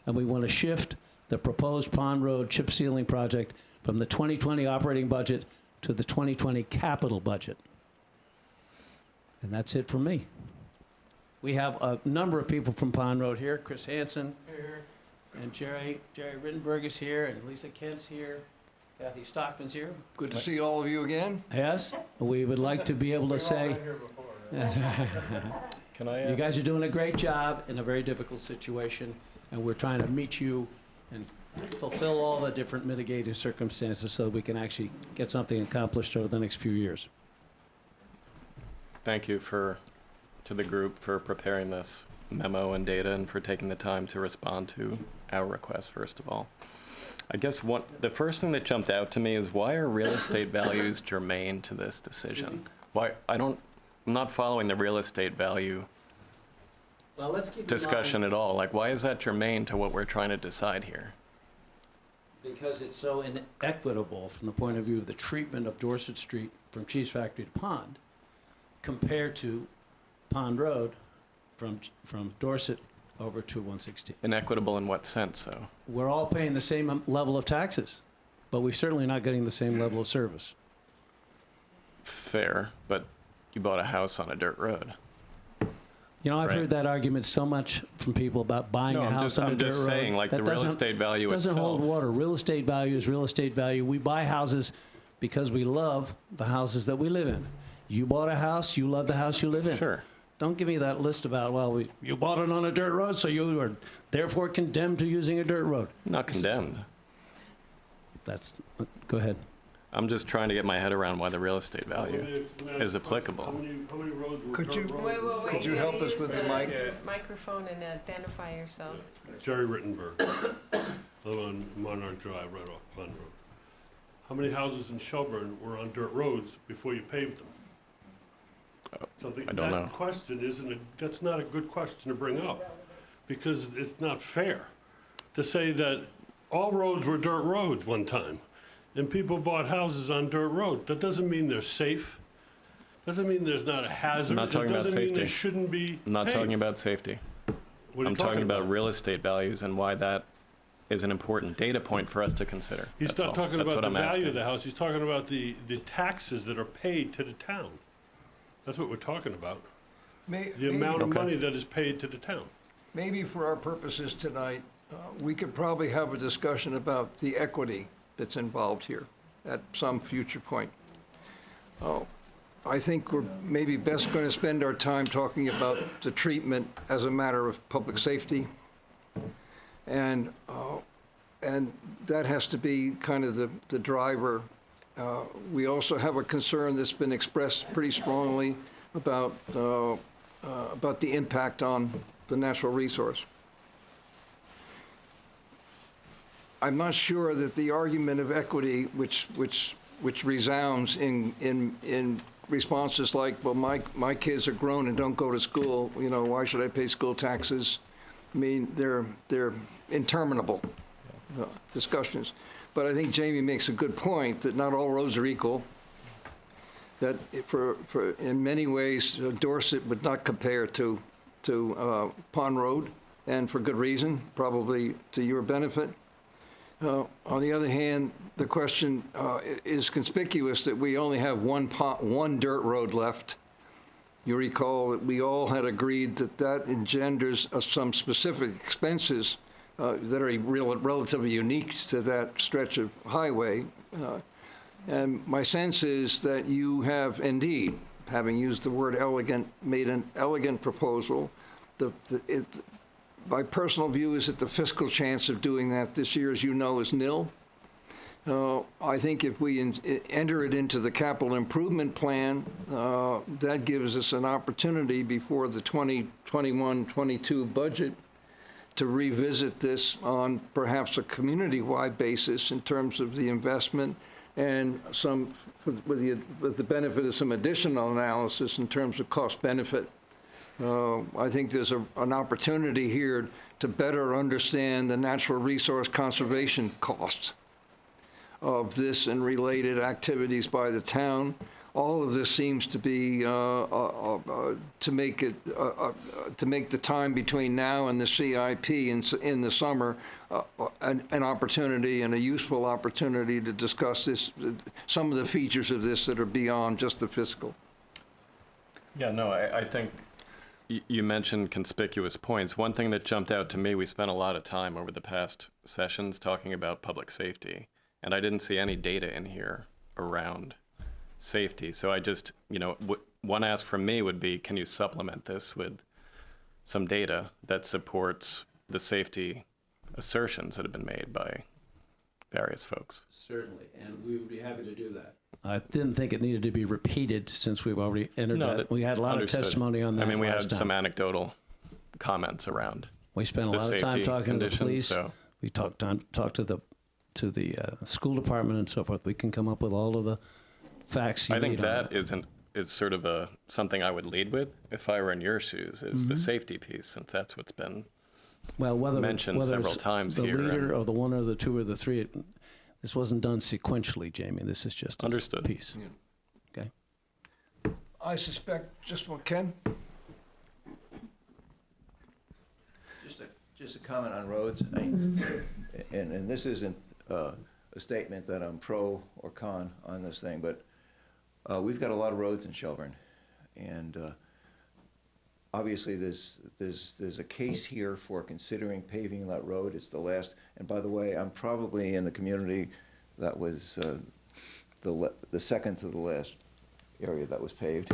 M: and we want to shift the proposed Pond Road chip sealing project from the 2020 operating budget to the 2020 capital budget. And that's it for me. We have a number of people from Pond Road here. Chris Hansen here, and Jerry Rittenberg is here, and Lisa Kent's here. Kathy Stockman's here.
A: Good to see all of you again.
M: Yes, we would like to be able to say. That's right.
F: Can I
M: You
F: ask?
M: guys are doing a great job in a very difficult situation, and we're trying to meet you and fulfill all the different mitigating circumstances so that we can actually get something accomplished over the next few years.
F: Thank you to the group for preparing this memo and data and for taking the time to respond to our request, first of all. I guess the first thing that jumped out to me is, why are real estate values germane to this decision? I'm not following the real estate value
M: Well, let's keep
F: discussion at all. Like, why is that germane to what we're trying to decide here?
M: Because it's so inequitable from the point of view of the treatment of Dorset Street from Cheese Factory to Pond, compared to Pond Road from Dorset over to 116.
F: Inequitable in what sense, though?
M: We're all paying the same level of taxes, but we're certainly not getting the same level of service.
F: Fair, but you bought a house on a dirt road.
M: You know, I've
F: Right.
M: heard that argument so much from people about buying
F: No,
M: a house on a
F: I'm
M: dirt
F: just
M: road.
F: saying, like,
M: That
F: the real estate value
M: doesn't hold
F: itself.
M: water. Real estate value is real estate value. We buy houses because we love the houses that we live in. You bought a house, you love the house you live in.
F: Sure.
M: Don't give me that list about, well, you bought it on a dirt road, so you are therefore condemned to using a dirt road.
F: Not condemned.
M: Go ahead.
F: I'm just trying to get my head around why the real estate value is applicable.
N: How many roads were
A: Could you-
N: dirt
C: Wait,
N: roads?
C: wait,
A: Could you help us with the mic?
C: Microphone and identify yourself.
N: Jerry Rittenberg. I live on Monarch Drive, right off Pond Road. How many houses in Shelburne were on dirt roads before you paved them?
F: I don't know.
N: That question that's not a good question to bring up, because it's not fair to say that all roads were dirt roads one time, and people bought houses on dirt roads. That doesn't mean they're safe. Doesn't mean there's not a hazard.
F: I'm not talking
N: It
F: about
N: doesn't mean they
F: safety.
N: shouldn't be
F: I'm not
N: paved.
F: talking about safety.
N: What are you
F: I'm talking about real estate values and why that is an important data point for us to consider.
N: He's
F: That's
N: not
F: all.
N: talking
F: That's
N: about
F: what
N: the
F: I'm
N: value
F: asking.
N: of the house, he's talking about the taxes that are paid to the town. That's what we're talking about, the amount of
F: Okay.
N: money that is paid to the town.
A: Maybe for our purposes tonight, we could probably have a discussion about the equity that's involved here at some future point. I think we're maybe best going to spend our time talking about the treatment as a matter of public safety. And that has to be kind of the driver We also have a concern that's been expressed pretty strongly about the impact on the natural resource. I'm not sure that the argument of equity, which resounds in responses like, well, my kids are grown and don't go to school, you know, why should I pay school taxes? I mean, they're interminable discussions. But I think Jamie makes a good point that not all roads are equal, that in many ways, Dorset would not compare to Pond Road, and for good reason, probably to your benefit. On the other hand, the question is conspicuous that we only have one dirt road left. You recall that we all had agreed that engenders some specific expenses that are relatively unique to that stretch of highway. And my sense is that you have indeed, having used the word elegant, made an elegant proposal. My personal view is that the fiscal chance of doing that this year, as you know, is nil. I think if we enter it into the capital improvement plan, that gives us an opportunity before the 2021-22 budget to revisit this on perhaps a community-wide basis in terms of the investment and some, with the benefit of some additional analysis in terms of cost benefit. I think there's an opportunity here to better understand the natural resource conservation costs of this and related activities by the town. All of this seems to be to make the time between now and the CIP in the summer an opportunity and a useful opportunity to discuss this, some of the features of this that are beyond just the fiscal.
F: Yeah, no, I think you mentioned conspicuous points. One thing that jumped out to me, we spent a lot of time over the past sessions talking about public safety, and I didn't see any data in here around safety. So I just, one ask from me would be, can you supplement this with some data that supports the safety assertions that have been made by various folks?
M: Certainly, and we would be happy to do that. I didn't think it needed to be repeated since we've already entered that. We had a lot
F: Understood.
M: of testimony on that.
F: I mean, we
M: last
F: had
M: time.
F: some anecdotal comments around.
M: We spent a
F: the
M: lot of time
F: safety
M: talking to the
F: conditions,
M: police.
F: so-
M: We talked to the school department and so forth. We can come up with all of the facts you
F: I think
M: need on
F: that is sort of something I would lead with if I were in your shoes, is the safety piece, since that's what's been mentioned
M: whether
F: several
M: it's
F: times
M: the
F: here.
M: leader or the one or the two or the three. This wasn't done sequentially, Jamie. This is just
F: Understood.
M: a piece. Okay.
A: I suspect, Ken?
O: Just a comment on roads, and this isn't a statement that I'm pro or con on this thing, but we've got a lot of roads in Shelburne, and obviously there's a case here for considering paving that road. It's the last, and by the way, I'm probably in the community that was the second to the last area that was paved,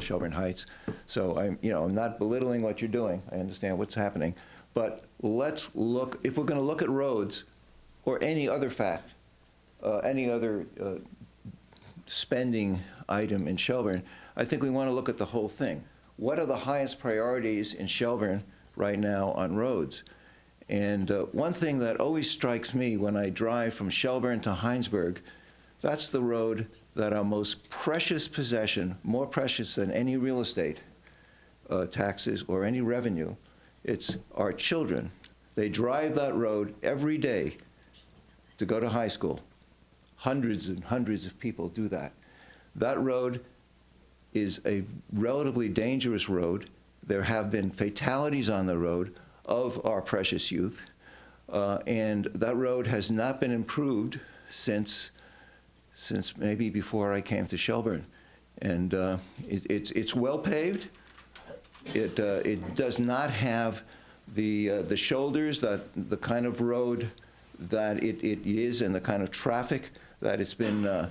O: Shelburne Heights. So I'm not belittling what you're doing. I understand what's happening. But let's look, if we're going to look at roads or any other fact, any other spending item in Shelburne, I think we want to look at the whole thing. What are the highest priorities in Shelburne right now on roads? And one thing that always strikes me when I drive from Shelburne to Heinsberg, that's the road that our most precious possession, more precious than any real estate taxes or any revenue, it's our children. They drive that road every day to go to high school. Hundreds and hundreds of people do that. That road is a relatively dangerous road. There have been fatalities on the road of our precious youth, and that road has not been improved since maybe before I came to Shelburne. And it's well paved. It does not have the shoulders, that the kind of road that it is, and the kind of traffic that it's been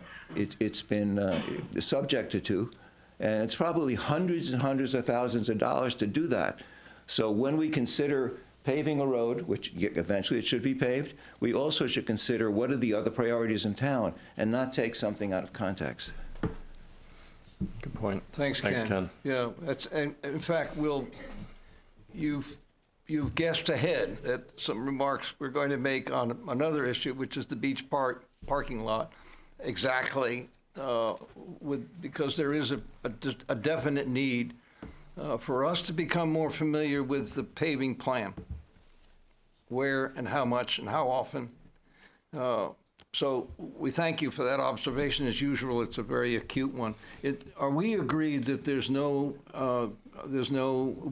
O: subjected to, and it's probably hundreds and hundreds of thousands of dollars to do that. So when we consider paving a road, which eventually it should be paved, we also should consider what are the other priorities in town and not take something out of context.
F: Good point.
A: Thanks, Ken. Yeah, that's, and in fact, you've guessed ahead at some remarks we're going to make on another issue, which is the Beach Park parking lot. Exactly, because there is a definite need for us to become more familiar with the paving plan, where and how much and how often. So we thank you for that observation. As usual, it's a very acute one. Are we agreed that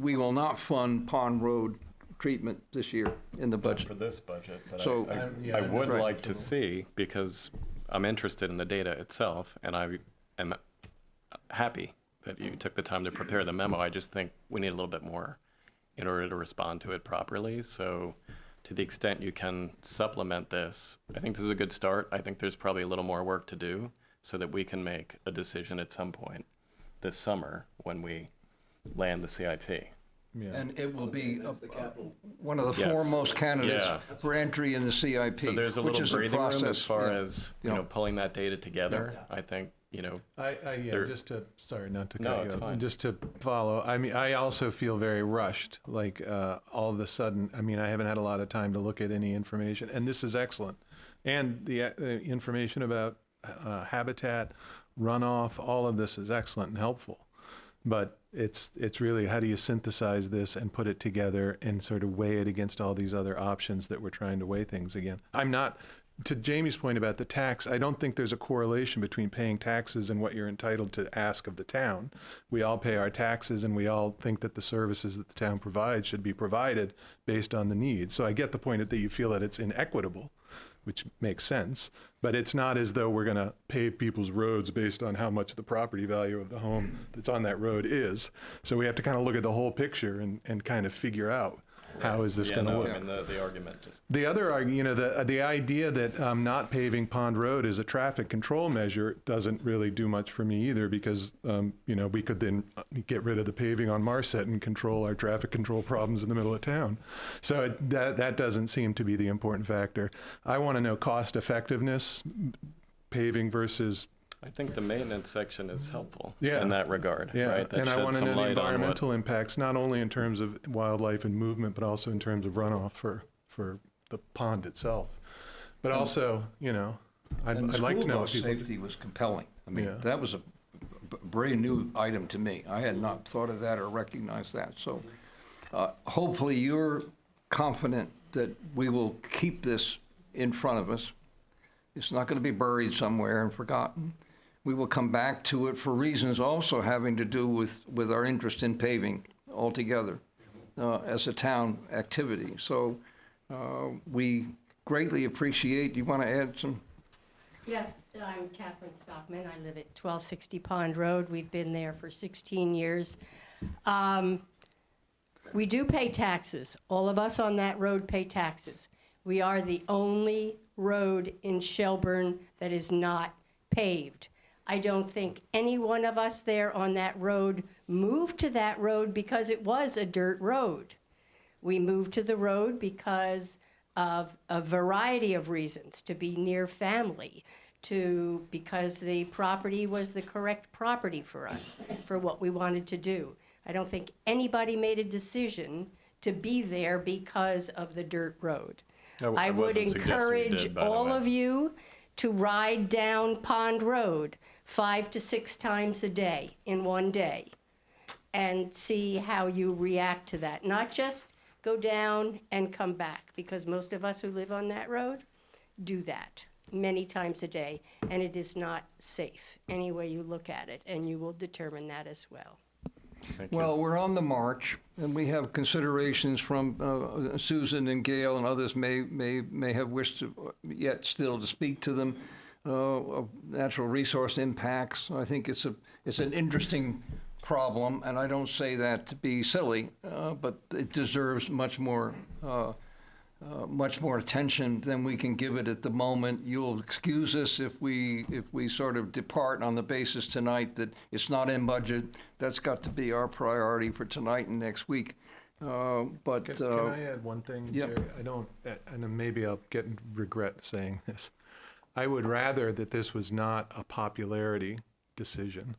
A: we will not fund Pond Road treatment this year in the budget?
F: For this budget, but
A: So-
F: I would like to see, because I'm interested in the data itself, and I am happy that you took the time to prepare the memo. I just think we need a little bit more in order to respond to it properly. So to the extent you can supplement this, I think this is a good start. I think there's probably a little more work to do so that we can make a decision at some point this summer when we land the CIP.
A: And it will be one of the
F: Yes.
A: foremost candidates
F: Yeah.
A: for entry in the CIP.
F: So there's a
A: which
F: little
A: is
F: breathing room
A: process,
F: as far
A: yeah.
F: as, you know, pulling that data together. I think, you know, there-
B: Just to, sorry, not to
F: No,
B: cut
F: it's
B: you off,
F: fine.
B: just to follow, I mean, I also feel very rushed, like, all of a sudden, I mean, I haven't had a lot of time to look at any information, and this is excellent. And the information about habitat, runoff, all of this is excellent and helpful. But it's really, how do you synthesize this and put it together and sort of weigh it against all these other options that we're trying to weigh things again? I'm not, to Jamie's point about the tax, I don't think there's a correlation between paying taxes and what you're entitled to ask of the town. We all pay our taxes, and we all think that the services that the town provides should be provided based on the needs. So I get the point that you feel that it's inequitable, which makes sense, but it's not as though we're going to pave people's roads based on how much the property value of the home that's on that road is. So we have to kind of look at the whole picture and kind of figure out how is this going to work.
F: I mean, the argument just.
B: The other argument, you know, the idea that not paving Pond Road is a traffic control measure doesn't really do much for me either, because, you know, we could then get rid of the paving on Marset and control our traffic control problems in the middle of town. So that doesn't seem to be the important factor. I want to know cost effectiveness, paving versus.
F: I think the maintenance section is helpful
B: Yeah.
F: in that regard,
B: Yeah,
F: right? That
B: and I
F: sheds
B: want to
F: some
B: know the
F: light on what-
B: environmental impacts, not only in terms of wildlife and movement, but also in terms of runoff for the pond itself. But also, you know, I'd like to know what
A: School
B: people.
A: bus safety was compelling. I mean,
B: Yeah.
A: that was a brand new item to me. I had not thought of that or recognized that. So hopefully you're confident that we will keep this in front of us. It's not going to be buried somewhere and forgotten. We will come back to it for reasons also having to do with our interest in paving altogether as a town activity. So we greatly appreciate, you want to add some?
P: Yes, I'm Catherine Stockman. I live at 1260 Pond Road. We've been there for 16 years. We do pay taxes. All of us on that road pay taxes. We are the only road in Shelburne that is not paved. I don't think any one of us there on that road moved to that road because it was a dirt road. We moved to the road because of a variety of reasons, to be near family, because the property was the correct property for us, for what we wanted to do. I don't think anybody made a decision to be there because of the dirt road. I would
F: wasn't suggesting you
P: encourage
F: did, by the
P: all
F: way.
P: of you to ride down Pond Road 5 to 6 times a day in one day and see how you react to that. Not just go down and come back, because most of us who live on that road do that many times a day, and it is not safe any way you look at it, and you will determine that as well.
F: Thank you.
A: Well, we're on the march, and we have considerations from Susan and Gail, and others may have wished to yet still to speak to them, of natural resource impacts. I think it's an interesting problem, and I don't say that to be silly, but it deserves much more attention than we can give it at the moment. You'll excuse us if we sort of depart on the basis tonight that it's not in budget. That's got to be our priority for tonight and next week. But,
B: Can I add one thing,
A: Yep.
B: Jerry? I don't, and maybe I'll regret saying this. I would rather that this was not a popularity decision.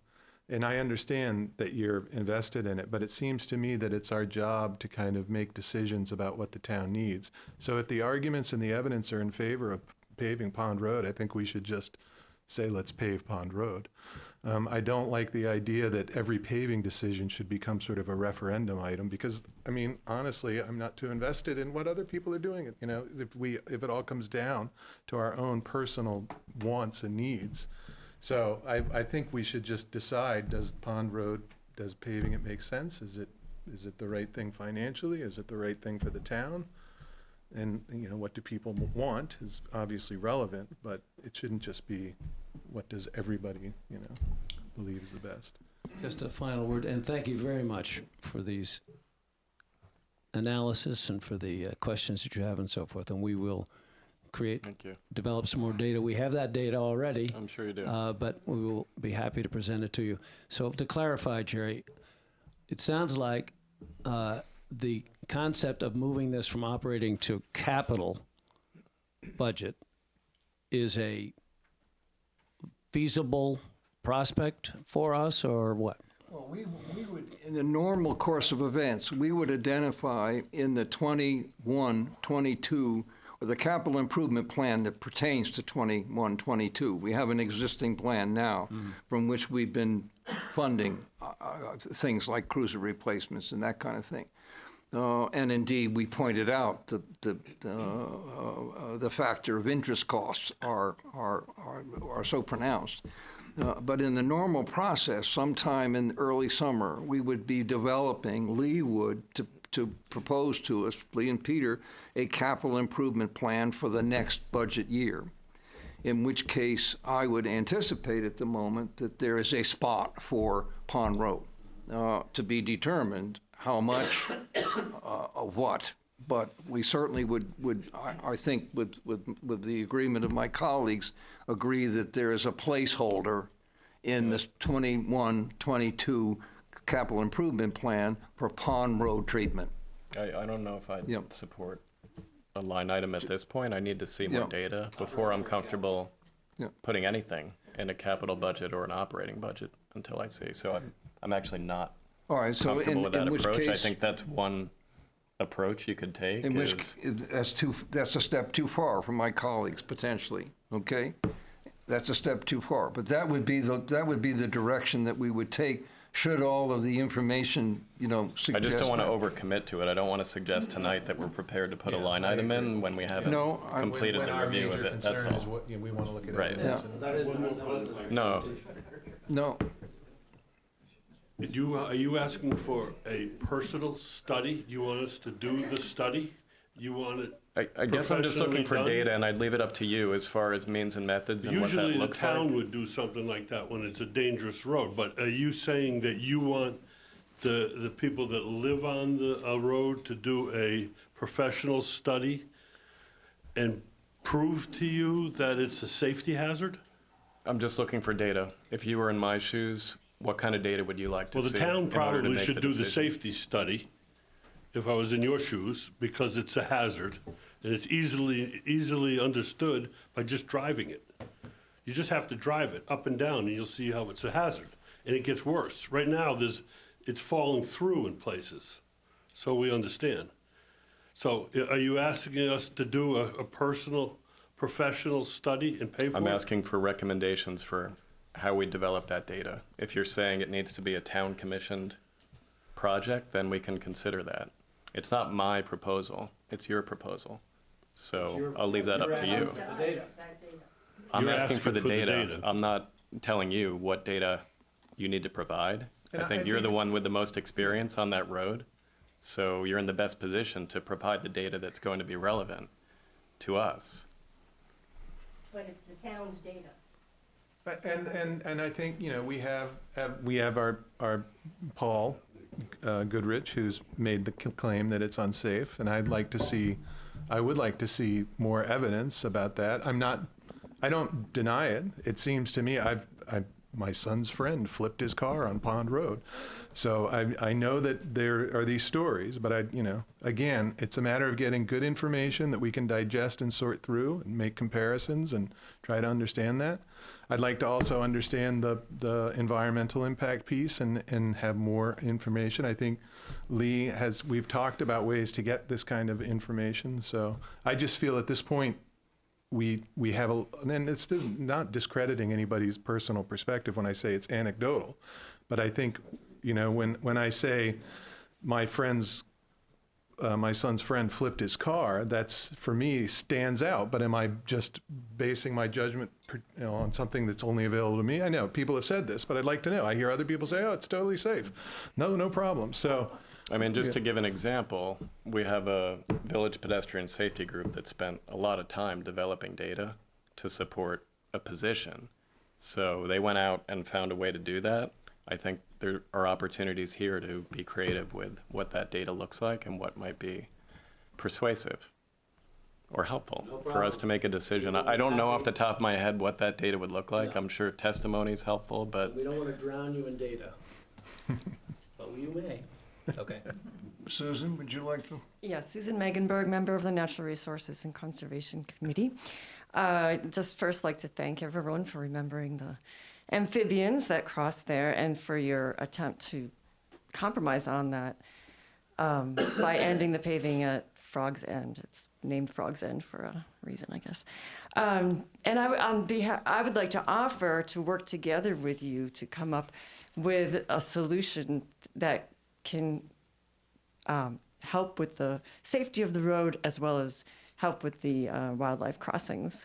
B: And I understand that you're invested in it, but it seems to me that it's our job to kind of make decisions about what the town needs. So if the arguments and the evidence are in favor of paving Pond Road, I think we should just say, let's pave Pond Road. I don't like the idea that every paving decision should become sort of a referendum item, because, I mean, honestly, I'm not too invested in what other people are doing. You know, if it all comes down to our own personal wants and needs. So I think we should just decide, does Pond Road, does paving it make sense? Is it the right thing financially? Is it the right thing for the town? And, you know, what do people want is obviously relevant, but it shouldn't just be what does everybody, you know, believe is the best.
M: Just a final word, and thank you very much for these analysis and for the questions that you have and so forth. And we will
F: Thank you.
M: develop some more data. We have that data already.
F: I'm sure you do.
M: But we will be happy to present it to you. So to clarify, Jerry, it sounds like the concept of moving this from operating to capital budget is a feasible prospect for us, or what?
A: Well, we would, in the normal course of events, we would identify in the 21, 22, or the capital improvement plan that pertains to 21, 22. We have an existing plan now from which we've been funding things like cruiser replacements and that kind of thing. And indeed, we pointed out the factor of interest costs are so pronounced. But in the normal process, sometime in early summer, we would be developing, Lee would, to propose to us, Lee and Peter, a capital improvement plan for the next budget year, in which case I would anticipate at the moment that there is a spot for Pond Road to be determined how much of what. But we certainly would I think, with the agreement of my colleagues, agree that there is a placeholder in this 21, 22 capital improvement plan for Pond Road treatment.
F: I don't know if I'd support a line item at this point. I need to see more data before I'm comfortable putting anything in a capital budget or an operating budget until I see. So I'm actually not comfortable with that approach. I think that's one approach you could take.
A: In which, that's a step too far for my colleagues, potentially, okay? That's a step too far, but that would be the direction that we would take should all of the information, suggest.
F: I just don't want to overcommit to it. I don't want to suggest tonight that we're prepared to put a line item in when we haven't completed the review of it. That's all.
B: Is what, we want to look at
F: right.
B: evidence.
F: No.
N: Are you asking for a personal study? You want us to do the study? You want it
F: I guess I'm just looking for data, and I'd leave it up to you as far as means and methods and what that looks like.
N: Usually the town would do something like that when it's a dangerous road, but are you saying that you want the people that live on a road to do a professional study and prove to you that it's a safety hazard?
F: I'm just looking for data. If you were in my shoes, what kind of data would you like to see?
N: Well, the town
F: in order to
N: probably
F: make
N: should do the
F: decision?
N: safety study, if I was in your shoes, because it's a hazard, and it's easily understood by just driving it. You just have to drive it up and down, and you'll see how it's a hazard. And it gets worse. Right now, it's falling through in places, so we understand. So are you asking us to do a personal, professional study and pay for it?
F: I'm asking for recommendations for how we develop that data. If you're saying it needs to be a town-commissioned project, then we can consider that. It's not my proposal, it's your proposal. So I'll leave that up to you. I'm
N: You're
F: asking for the data.
N: data.
F: I'm not telling you what data you need to provide. I think you're the one with the most experience on that road. So you're in the best position to provide the data that's going to be relevant to us.
P: But it's the town's data.
B: And I think, we have our Paul Goodrich, who's made the claim that it's unsafe, and I would like to see more evidence about that. I don't deny it. It seems to me, I've my son's friend flipped his car on Pond Road. So I know that there are these stories, but again, it's a matter of getting good information that we can digest and sort through and make comparisons and try to understand that. I'd like to also understand the environmental impact piece and have more information. I think we've talked about ways to get this kind of information. So I just feel at this point, we have and it's not discrediting anybody's personal perspective when I say it's anecdotal, but I think, when I say my son's friend flipped his car, that's, for me, stands out. But am I just basing my judgment on something that's only available to me? I know people have said this, but I'd like to know. I hear other people say, oh, it's totally safe. No problem. So,
F: I mean, just to give an example, we have a village pedestrian safety group that spent a lot of time developing data to support a position. So they went out and found a way to do that. I think there are opportunities here to be creative with what that data looks like and what might be persuasive or helpful for us to make a decision. I don't know off the top of my head what that data would look like. I'm sure testimony is helpful, but
M: We don't want to drown you in data. But you may. Okay.
A: Susan, would you like to?
J: Yeah, Susan Meganberg, member of the Natural Resources and Conservation Committee. Just first like to thank everyone for remembering the amphibians that crossed there and for your attempt to compromise on that by ending the paving at Frog's End. It's named Frog's End for a reason, I guess. And I would like to offer to work together with you to come up with a solution that can help with the safety of the road as well as help with the wildlife crossings.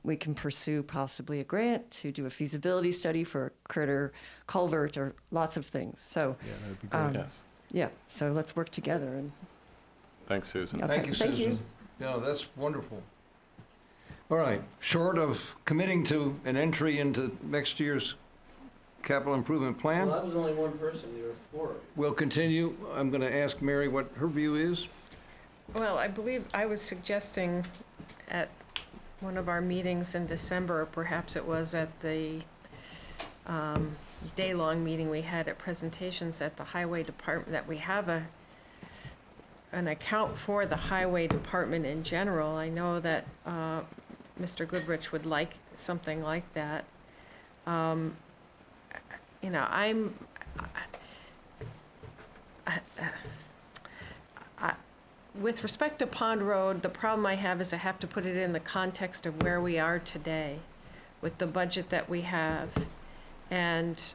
J: We can pursue possibly a grant to do a feasibility study for a critter culvert or lots of things. So,
B: yeah, that'd be great.
F: yes.
J: yeah, so let's work together. And
F: Thanks, Susan.
J: Okay,
A: Thank you,
J: thank
A: Susan.
J: you.
A: Yeah, that's wonderful. All right, short of committing to an entry into next year's capital improvement plan,
M: Well, that was only one person, there were four.
A: we'll continue. I'm going to ask Mary what her view is.
C: Well, I believe I was suggesting at one of our meetings in December, or perhaps it was at the day-long meeting we had at presentations at the Highway Department, that we have an account for the Highway Department in general. I know that Mr. Goodrich would like something like that. With respect to Pond Road, the problem I have is I have to put it in the context of where we are today with the budget that we have and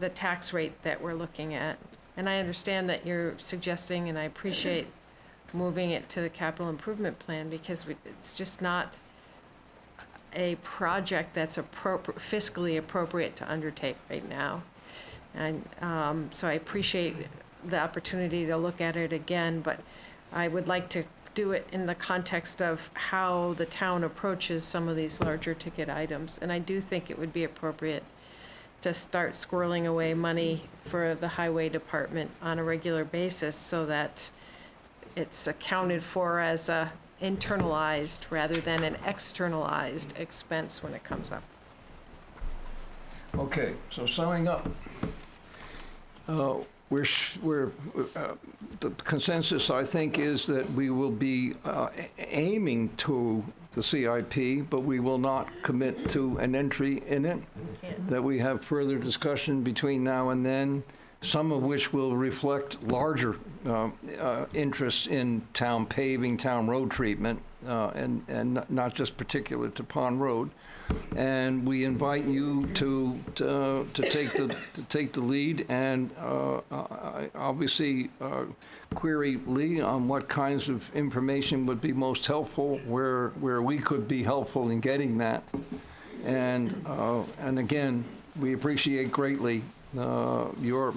C: the tax rate that we're looking at. And I understand that you're suggesting, and I appreciate moving it to the capital improvement plan, because it's just not a project that's fiscally appropriate to undertake right now. And so I appreciate the opportunity to look at it again, but I would like to do it in the context of how the town approaches some of these larger ticket items. And I do think it would be appropriate to start squirreling away money for the highway department on a regular basis so that it's accounted for as a internalized rather than an externalized expense when it comes up.
A: Okay, so summing up, the consensus, I think, is that we will be aiming to the CIP, but we will not commit to an entry in it. That we have further discussion between now and then, some of which will reflect larger interests in town paving, town road treatment, and not just particular to Pond Road. And we invite you to take the lead and obviously query Lee on what kinds of information would be most helpful, where we could be helpful in getting that. And again, we appreciate greatly your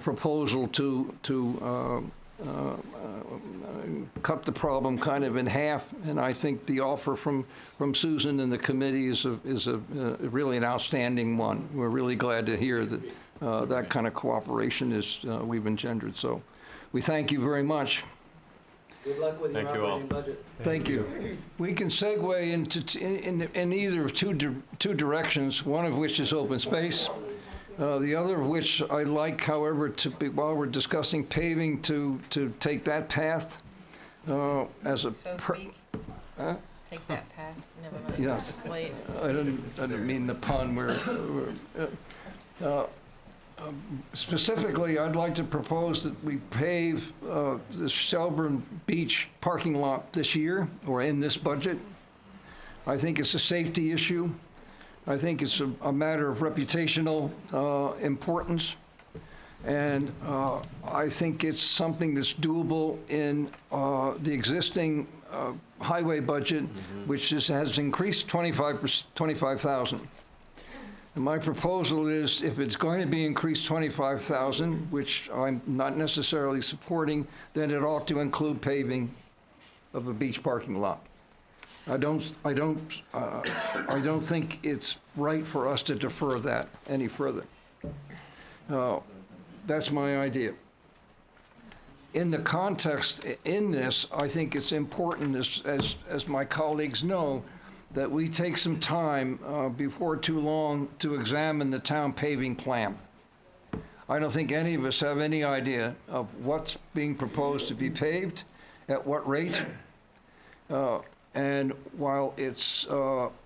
A: proposal to cut the problem kind of in half, and I think the offer from Susan and the committee is really an outstanding one. We're really glad to hear that that kind of cooperation is we've engendered. So we thank you very much.
G: Good luck with your
F: Thank you all.
G: operating budget.
A: Thank you. We can segue in either of two directions, one of which is open space. The other of which I like, however, while we're discussing paving, to take that path as a.
C: So speak. Take that path, never mind.
A: Yes.
C: It's late.
A: I didn't mean the pun. Specifically, I'd like to propose that we pave the Shelburne Beach parking lot this year, or in this budget. I think it's a safety issue. I think it's a matter of reputational importance. And I think it's something that's doable in the existing highway budget, which has increased 25,000. And my proposal is, if it's going to be increased 25,000, which I'm not necessarily supporting, then it ought to include paving of a beach parking lot. I don't think it's right for us to defer that any further. That's my idea. In the context in this, I think it's important, as my colleagues know, that we take some time before too long to examine the town paving plan. I don't think any of us have any idea of what's being proposed to be paved, at what rate. And while it's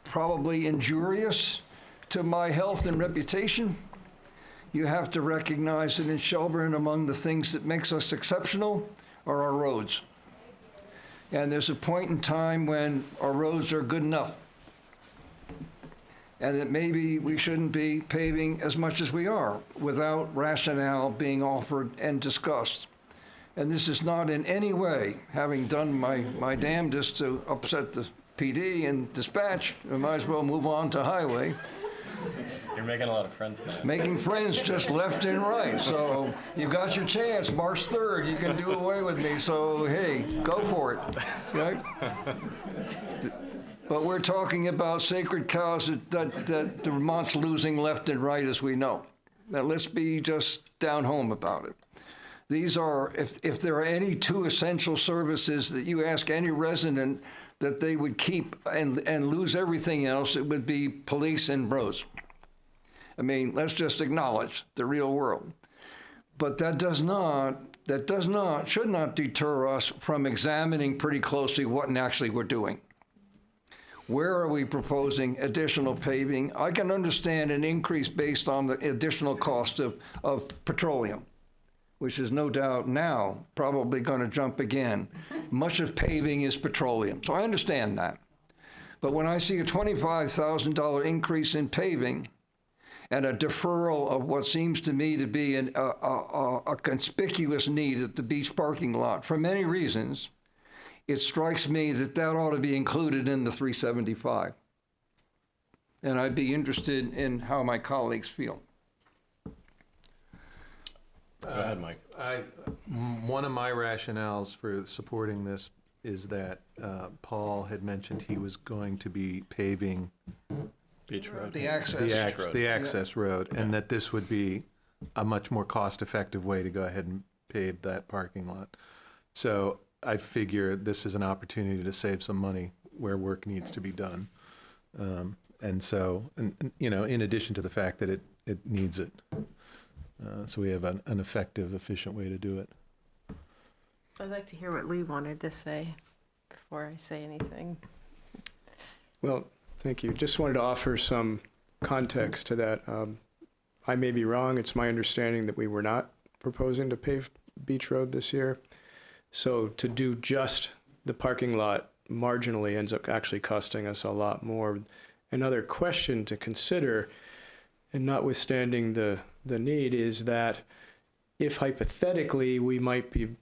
A: probably injurious to my health and reputation, you have to recognize that in Shelburne, among the things that makes us exceptional are our roads. And there's a point in time when our roads are good enough, and that maybe we shouldn't be paving as much as we are without rationale being offered and discussed. And this is not in any way, having done my damnedest to upset the PD and dispatch, I might as well move on to highway.
F: You're making a lot of friends tonight.
A: Making friends just left and right. So you got your chance, March 3rd, you can do away with me. So hey, go for it, right? But we're talking about sacred cows that Vermont's losing left and right, as we know. Now let's be just down home about it. These are, if there are any two essential services that you ask any resident that they would keep and lose everything else, it would be police and roads. I mean, let's just acknowledge the real world. But that should not deter us from examining pretty closely what actually we're doing. Where are we proposing additional paving? I can understand an increase based on the additional cost of petroleum, which is no doubt now probably going to jump again. Much of paving is petroleum, so I understand that. But when I see a $25,000 increase in paving and a deferral of what seems to me to be a conspicuous need at the beach parking lot, for many reasons, it strikes me that that ought to be included in the 375. And I'd be interested in how my colleagues feel.
F: Go ahead, Mike.
B: One of my rationales for supporting this is that Paul had mentioned he was going to be paving
F: Beach Road.
A: The access.
B: the access road, and that this would be a much more cost-effective way to go ahead and pave that parking lot. So I figure this is an opportunity to save some money where work needs to be done. And so, you know, in addition to the fact that it needs it. So we have an effective, efficient way to do it.
C: I'd like to hear what Lee wanted to say before I say anything.
G: Well, thank you. Just wanted to offer some context to that. I may be wrong. It's my understanding that we were not proposing to pave Beach Road this year. So to do just the parking lot marginally ends up actually costing us a lot more. Another question to consider, and notwithstanding the need, is that if hypothetically we might be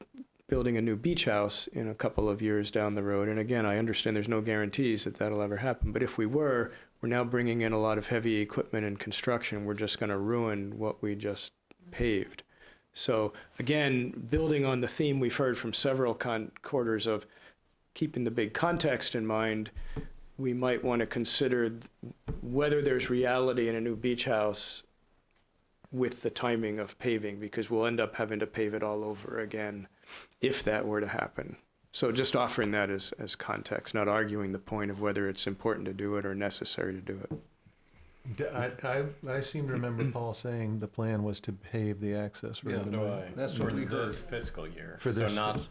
G: building a new beach house in a couple of years down the road, and again, I understand there's no guarantees that that'll ever happen, but if we were, we're now bringing in a lot of heavy equipment and construction. We're just going to ruin what we just paved. So again, building on the theme we've heard from several quarters of keeping the big context in mind, we might want to consider whether there's reality in a new beach house with the timing of paving, because we'll end up having to pave it all over again if that were to happen. So just offering that as context, not arguing the point of whether it's important to do it or necessary to do it.
B: I seem to remember Paul saying the plan was to pave the access road.
A: Yeah.
B: Am I-
A: That's
F: For
A: what we heard.
F: this fiscal year.
B: For
F: So
B: this
F: not,
B: fis-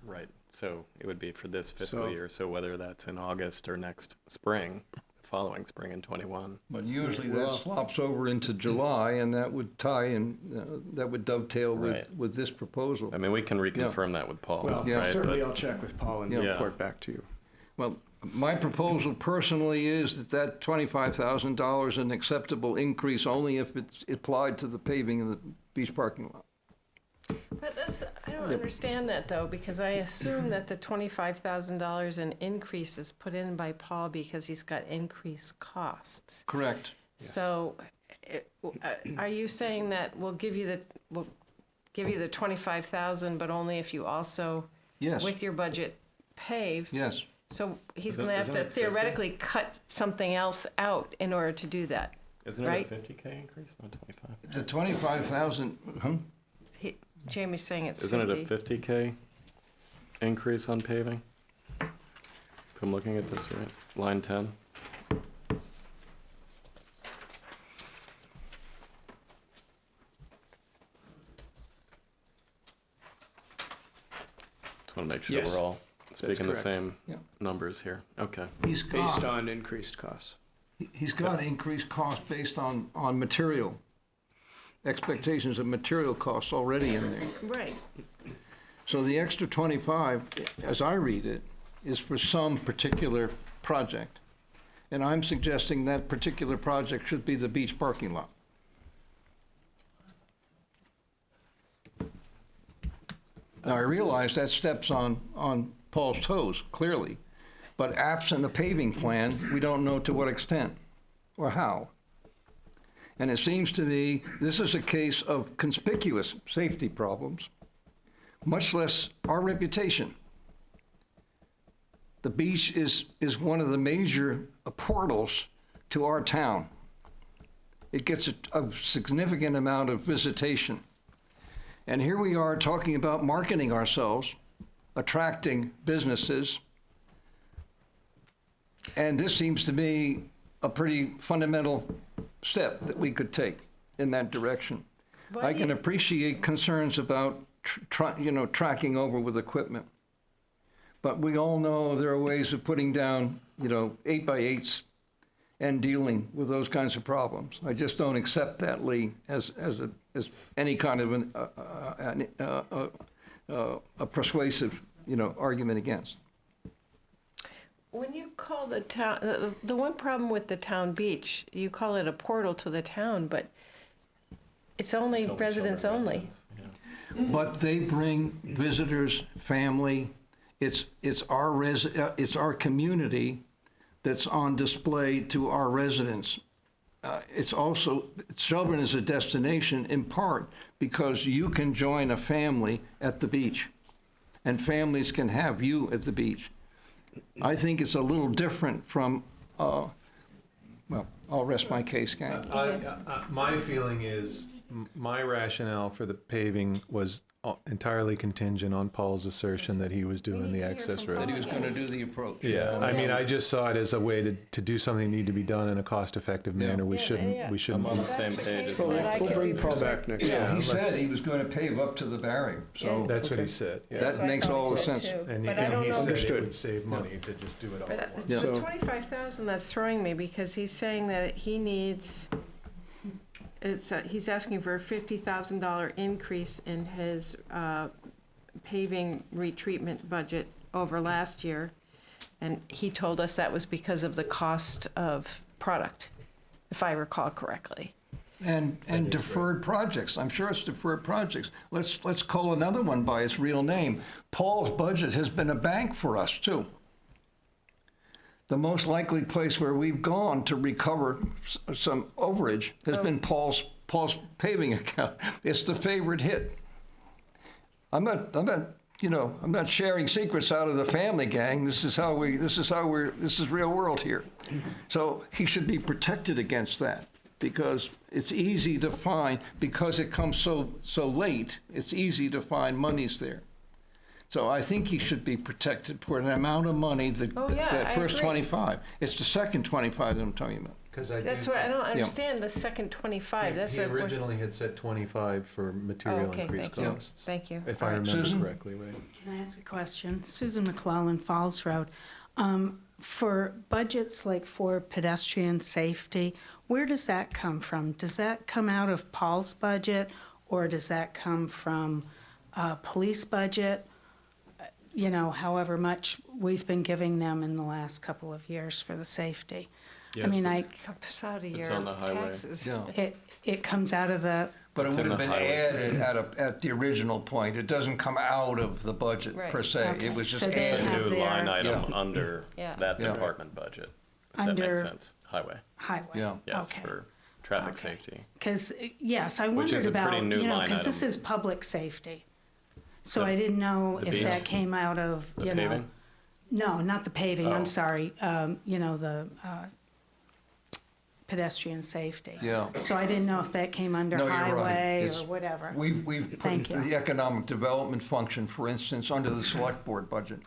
F: right, so it would be for this fiscal
G: So-
F: year, so whether that's in August or next spring, the following spring in '21.
A: But usually that slops over into July, and that would tie in, that would dovetail
F: Right.
A: with this proposal.
F: I mean, we can reconfirm that with Paul,
G: Well,
A: Yeah,
F: right?
G: certainly
F: But-
G: I'll check with Paul and
F: Yeah.
G: report back to you.
A: Well, my proposal personally is that $25,000 is an acceptable increase only if it's applied to the paving of the beach parking lot.
C: But that's, I don't understand that though, because I assume that the $25,000 in increase is put in by Paul because he's got increased costs.
A: Correct.
C: So, are you saying that we'll give you the 25,000, but only if you also,
A: Yes,
C: with your budget, pave?
A: yes.
C: So he's
F: Isn't-
C: gonna have
F: isn't
C: to
F: it 50?
C: theoretically cut something else out in order to do that.
F: Isn't it
C: Right.
F: a 50K increase, not 25?
A: The 25,000,
C: Jamie's saying it's
F: Isn't it a
C: 50.
F: 50K increase on paving? If I'm looking at this right, line 10. Just want to make sure
G: Yes,
F: we're all speaking the
G: correct.
F: same
A: Yeah.
F: numbers here. Okay.
A: he's
G: Based
A: got,
G: on increased costs.
A: he's got increased costs based on material, expectations of material costs already in there.
C: Right.
A: So the extra 25, as I read it, is for some particular project. And I'm suggesting that particular project should be the beach parking lot. Now, I realize that steps on Paul's toes, clearly, but absent a paving plan, we don't know to what extent or how. And it seems to me this is a case of conspicuous safety problems, much less our reputation. The beach is one of the major portals to our town. It gets a significant amount of visitation. And here we are talking about marketing ourselves, attracting businesses. And this seems to be a pretty fundamental step that we could take in that direction. I can appreciate concerns about tracking over with equipment. But we all know there are ways of putting down, 8x8s and dealing with those kinds of problems. I just don't accept that, Lee, as any kind of a persuasive, argument against.
C: When you call the town, the one problem with the town beach, you call it a portal to the town, but it's only residents only.
A: But they bring visitors, family. It's our community that's on display to our residents. It's also, Shelburne is a destination in part because you can join a family at the beach, and families can have you at the beach. I think it's a little different from, well, I'll rest my case, gang.
B: My feeling is, my rationale for the paving was entirely contingent on Paul's assertion that he was doing the access road.
A: That he was going to do the approach.
B: Yeah, I mean, I just saw it as a way to do something that needed to be done in a cost-effective manner. We
C: Yeah,
B: shouldn't,
C: yeah.
B: we shouldn't.
F: I'm on the
C: That's
F: same
C: the
F: page
C: case
F: as
C: that I
G: We'll
C: could
G: bring
C: be
G: Paul
C: pursuing.
G: back next
A: Yeah,
G: time.
A: he said he was going to pave up to the barrier, so
B: That's what
C: Okay.
B: he said, yeah.
C: That's
A: that
C: what I
A: makes
C: thought he
A: all the
C: said
A: sense.
C: too.
B: And
C: But I don't
B: he
C: know.
B: said it
G: Understood.
B: would save money to just do it all
C: But
B: at once.
C: it's the
A: So-
C: 25,000 that's throwing me, because he's saying that he needs, he's asking for a $50,000 increase in his paving retreatment budget over last year. And he told us that was because of the cost of product, if I recall correctly.
A: And deferred projects. I'm sure it's deferred projects. Let's call another one by its real name. Paul's budget has been a bank for us, too. The most likely place where we've gone to recover some overage has been Paul's paving account. It's the favorite hit. I'm not sharing secrets out of the family, gang. This is real world here. So he should be protected against that, because it's easy to find, because it comes so late, it's easy to find monies there. So I think he should be protected for an amount of money that,
C: Oh, yeah,
A: that
C: I
A: first
C: agree.
A: 25. It's the second 25 that I'm talking about.
B: Because I
C: That's
B: do-
C: why I don't understand the second 25. That's
B: He
C: the-
B: originally had said 25 for material
C: okay,
B: increase
C: thank you.
B: costs.
C: Thank you.
B: If
C: All
B: I
C: right.
B: remember
A: Susan?
B: correctly, right?
Q: Can I ask a question? Susan McClellan, Falls Road. For budgets like for pedestrian safety, where does that come from? Does that come out of Paul's budget, or does that come from police budget? You know, however much we've been giving them in the last couple of years for the safety. I mean,
C: Comes out of
F: It's
C: your
F: on the highway.
C: taxes.
A: Yeah.
Q: it comes out of the,
A: But it
F: It's
A: would
F: in
A: have
F: the
A: been
F: highway.
A: added at the original point. It doesn't come out of the budget
C: Right.
A: per se.
Q: Okay.
A: It was just
Q: So they
F: It's a
Q: have
A: added.
F: new
Q: their-
F: line item
A: Yeah.
F: under
C: Yeah.
F: that
A: Yeah.
F: department budget. If that makes
Q: Under-
F: sense. Highway,
Q: highway.
A: Yeah.
F: yes,
Q: Okay.
F: for traffic
Q: Okay.
F: safety.
Q: Because, yes, I
F: Which
Q: wondered
F: is a pretty
Q: about,
F: new
Q: you know,
F: line
Q: because this
F: item.
Q: is public safety. So
F: The-
Q: I didn't know
F: the
Q: if
F: beach?
Q: that came out of,
F: The
Q: you know.
F: paving?
Q: No, not the paving,
F: Oh.
Q: I'm sorry, you know, the pedestrian safety.
A: Yeah.
Q: So I didn't know if that came under
A: No, you're right.
Q: highway
A: It's-
Q: or whatever.
A: We've put
Q: Thank you.
A: the economic development function, for instance, under the select board budget.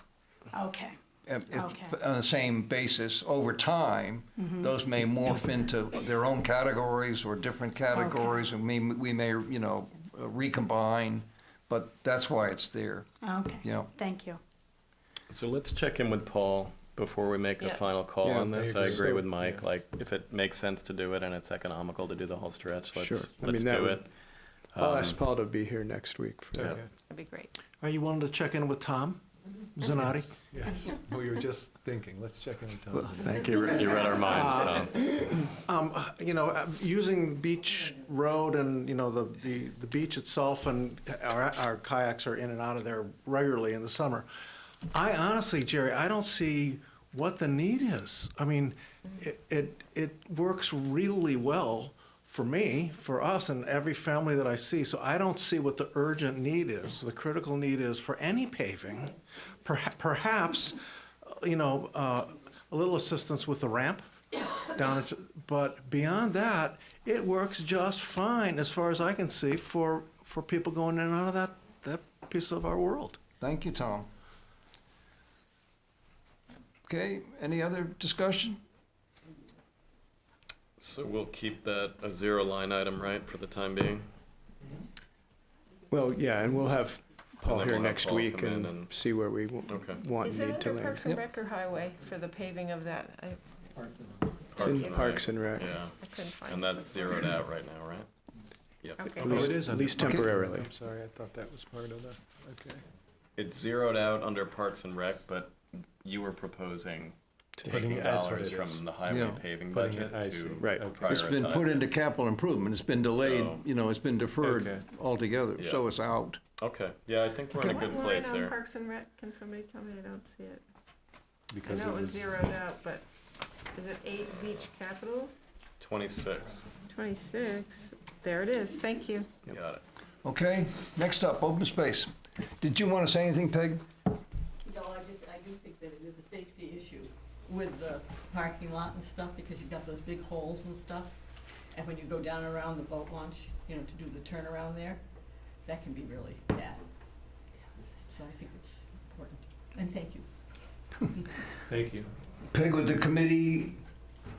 Q: Okay,
A: If-
Q: Okay.
A: On the same basis, over time, those may morph into their own categories or different categories, and we may, you know, recombine, but that's why it's there.
Q: okay.
A: Yeah.
Q: Thank you.
F: So let's check in with Paul before we make a
C: Yeah.
F: final call
A: Yeah,
F: on
B: I
F: this. I
B: agree.
F: agree
B: So-
F: with Mike, like, if it makes sense to do it and it's economical to do the whole stretch,
G: Sure.
F: let's,
G: I mean,
F: let's
G: that
F: do
G: would-
F: it.
G: I'll ask Paul to be here next week for
F: Yeah.
G: that.
B: Okay.
C: That'd be great.
R: Are you willing to check in with Tom Zanotti?
B: Yes. We were just thinking, let's check in with
R: Well,
B: Tom.
R: thank
F: You
R: you.
F: read our minds, Tom.
R: You know, using Beach Road and, you know, the beach itself, and our kayaks are in and out of there regularly in the summer. I honestly, Jerry, I don't see what the need is. I mean, it works really well for me, for us, and every family that I see. So I don't see what the urgent need is. The critical need is for any paving, perhaps, you know, a little assistance with the ramp down, but beyond that, it works just fine as far as I can see for people going in and out of that piece of our world.
A: Thank you, Tom. Okay, any other discussion?
F: So we'll keep that a zero line item, right, for the time being?
G: Well, yeah, and we'll have Paul
F: then
G: here
F: we'll have
G: next
F: Paul
G: week
F: come in
G: and
F: and-
G: see where we
F: Okay.
G: want
C: Is
G: and
C: it
G: need to
C: under
G: land.
C: Parks and Rec or Highway for the paving of that?
G: It's in Parks and Rec.
F: Yeah,
C: It's in fine.
F: and that's zeroed out right now, right? Yep.
C: Okay.
G: At least-
B: it is
G: at
B: under-
G: least
B: okay.
G: temporarily.
B: I'm sorry, I thought that was part of the, okay.
F: It's zeroed out under Parks and Rec, but you were proposing
B: Putting
F: taking
B: it- that's what
F: dollars
B: it is.
F: from the highway
A: Yeah.
F: paving
B: Putting
F: budget
B: it- I
F: to
B: see.
G: Right.
F: prioritize
A: It's been put
F: it.
A: into capital improvement. It's been delayed,
F: So-
A: you know, it's been deferred
B: Okay.
A: altogether,
F: Yeah.
A: so it's out.
F: Okay, yeah, I think we're in a good
C: What
F: place
C: line on
F: there.
C: Parks and Rec? Can somebody tell me? I don't see it. I
B: Because
C: know it was zeroed out, but is it 8 beach capital?
F: 26,
C: 26. There it is. Thank you.
F: got it.
A: Okay, next up, open space. Did you want to say anything, Peg?
S: No, I do think that it is a safety issue with the parking lot and stuff, because you've got those big holes and stuff. And when you go down around the boat launch, you know, to do the turnaround there, that can be really bad. So I think it's important. And thank you.
B: Thank you.
A: Peg, with the committee,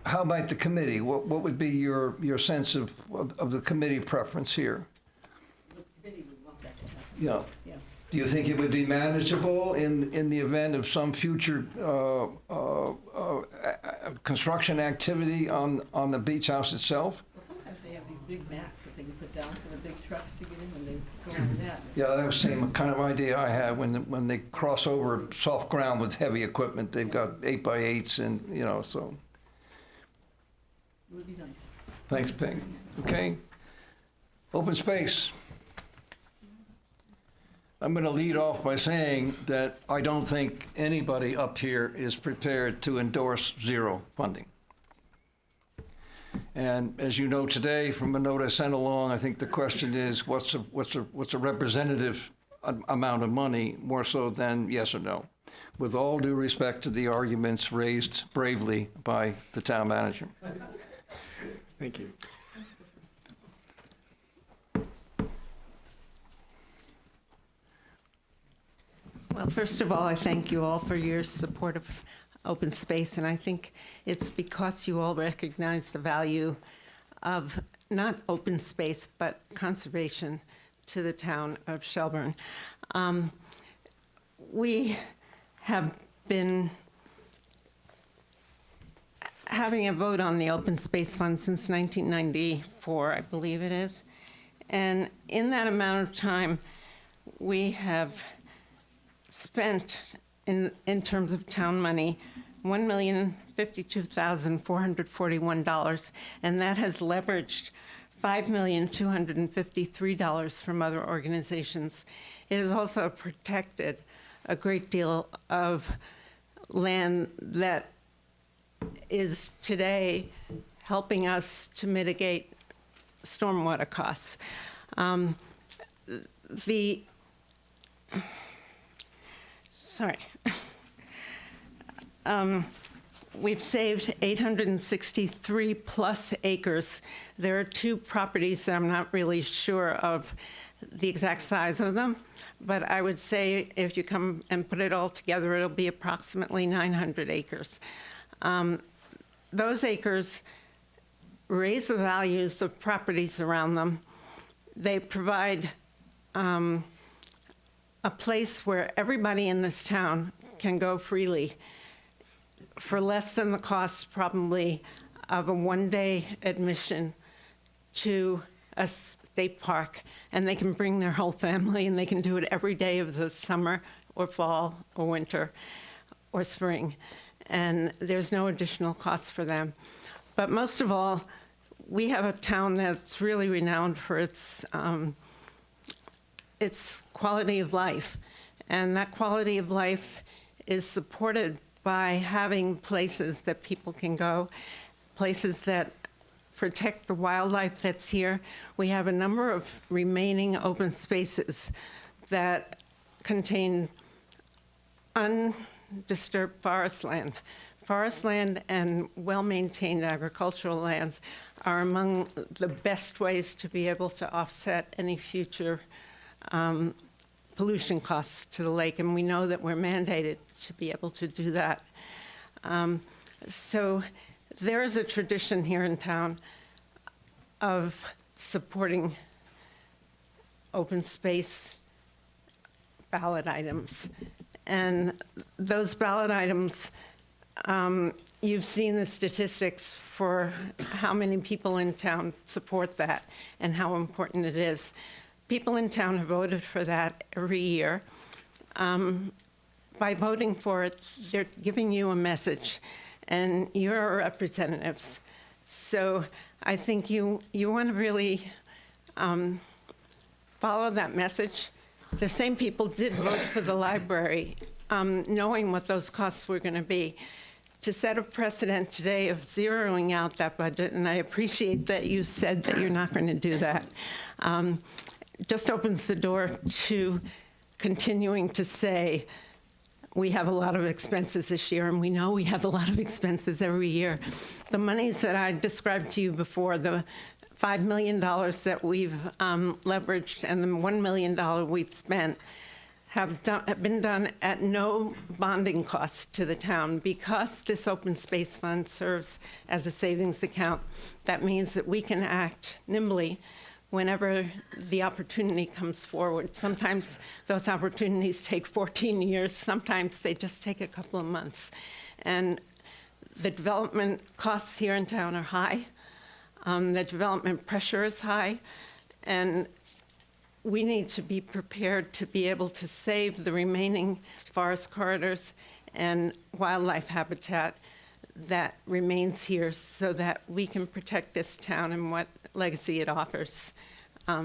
A: how about the committee? What would be your sense of the committee preference here?
S: The committee would want that to happen.
A: Yeah.
S: Yeah.
A: Do you think it would be manageable in the event of some future construction activity on the beach house itself?
S: Well, sometimes they have these big mats that they can put down for the big trucks to get in, and they go over that.
A: Yeah, that was the same kind of idea I had when they cross over soft ground with heavy equipment. They've got 8x8s and, you know, so.
S: It would be nice.
A: Thanks, Peg. Okay. Open space. I'm going to lead off by saying that I don't think anybody up here is prepared to endorse zero funding. And as you know today, from a note I sent along, I think the question is, what's a representative amount of money, more so than yes or no? With all due respect to the arguments raised bravely by the town manager.
G: Thank you.
T: Well, first of all, I thank you all for your support of open space, and I think it's because you all recognize the value of not open space, but conservation to the town of Shelburne. We have been having a vote on the open space fund since 1994, I believe it is. And in that amount of time, we have spent, in terms of town money, $1,052,441, and that has leveraged $5,253,000 from other organizations. It has also protected a great deal of land that is today helping us to mitigate stormwater costs. We've saved 863 plus acres. There are two properties that I'm not really sure of the exact size of them, but I would say if you come and put it all together, it'll be approximately 900 acres. Those acres raise the values of properties around them. They provide a place where everybody in this town can go freely for less than the cost probably of a one-day admission to a state park, and they can bring their whole family, and they can do it every day of the summer or fall or winter or spring, and there's no additional cost for them. But most of all, we have a town that's really renowned for its quality of life, and that quality of life is supported by having places that people can go, places that protect the wildlife that's here. We have a number of remaining open spaces that contain undisturbed forest land. Forest land and well-maintained agricultural lands are among the best ways to be able to offset any future pollution costs to the lake, and we know that we're mandated to be able to do that. So there is a tradition here in town of supporting open space ballot items. And those ballot items, you've seen the statistics for how many people in town support that and how important it is. People in town have voted for that every year. By voting for it, they're giving you a message, and you're our representatives. So I think you want to really follow that message. The same people did vote for the library, knowing what those costs were going to be. To set a precedent today of zeroing out that budget, and I appreciate that you said that you're not going to do that, just opens the door to continuing to say, we have a lot of expenses this year, and we know we have a lot of expenses every year. The monies that I described to you before, the $5 million that we've leveraged and the $1 million we've spent, have been done at no bonding cost to the town. Because this open space fund serves as a savings account, that means that we can act nimbly whenever the opportunity comes forward. Sometimes those opportunities take 14 years, sometimes they just take a couple of months. And the development costs here in town are high. The development pressure is high, and we need to be prepared to be able to save the remaining forest corridors and wildlife habitat that remains here so that we can protect this town and what legacy it offers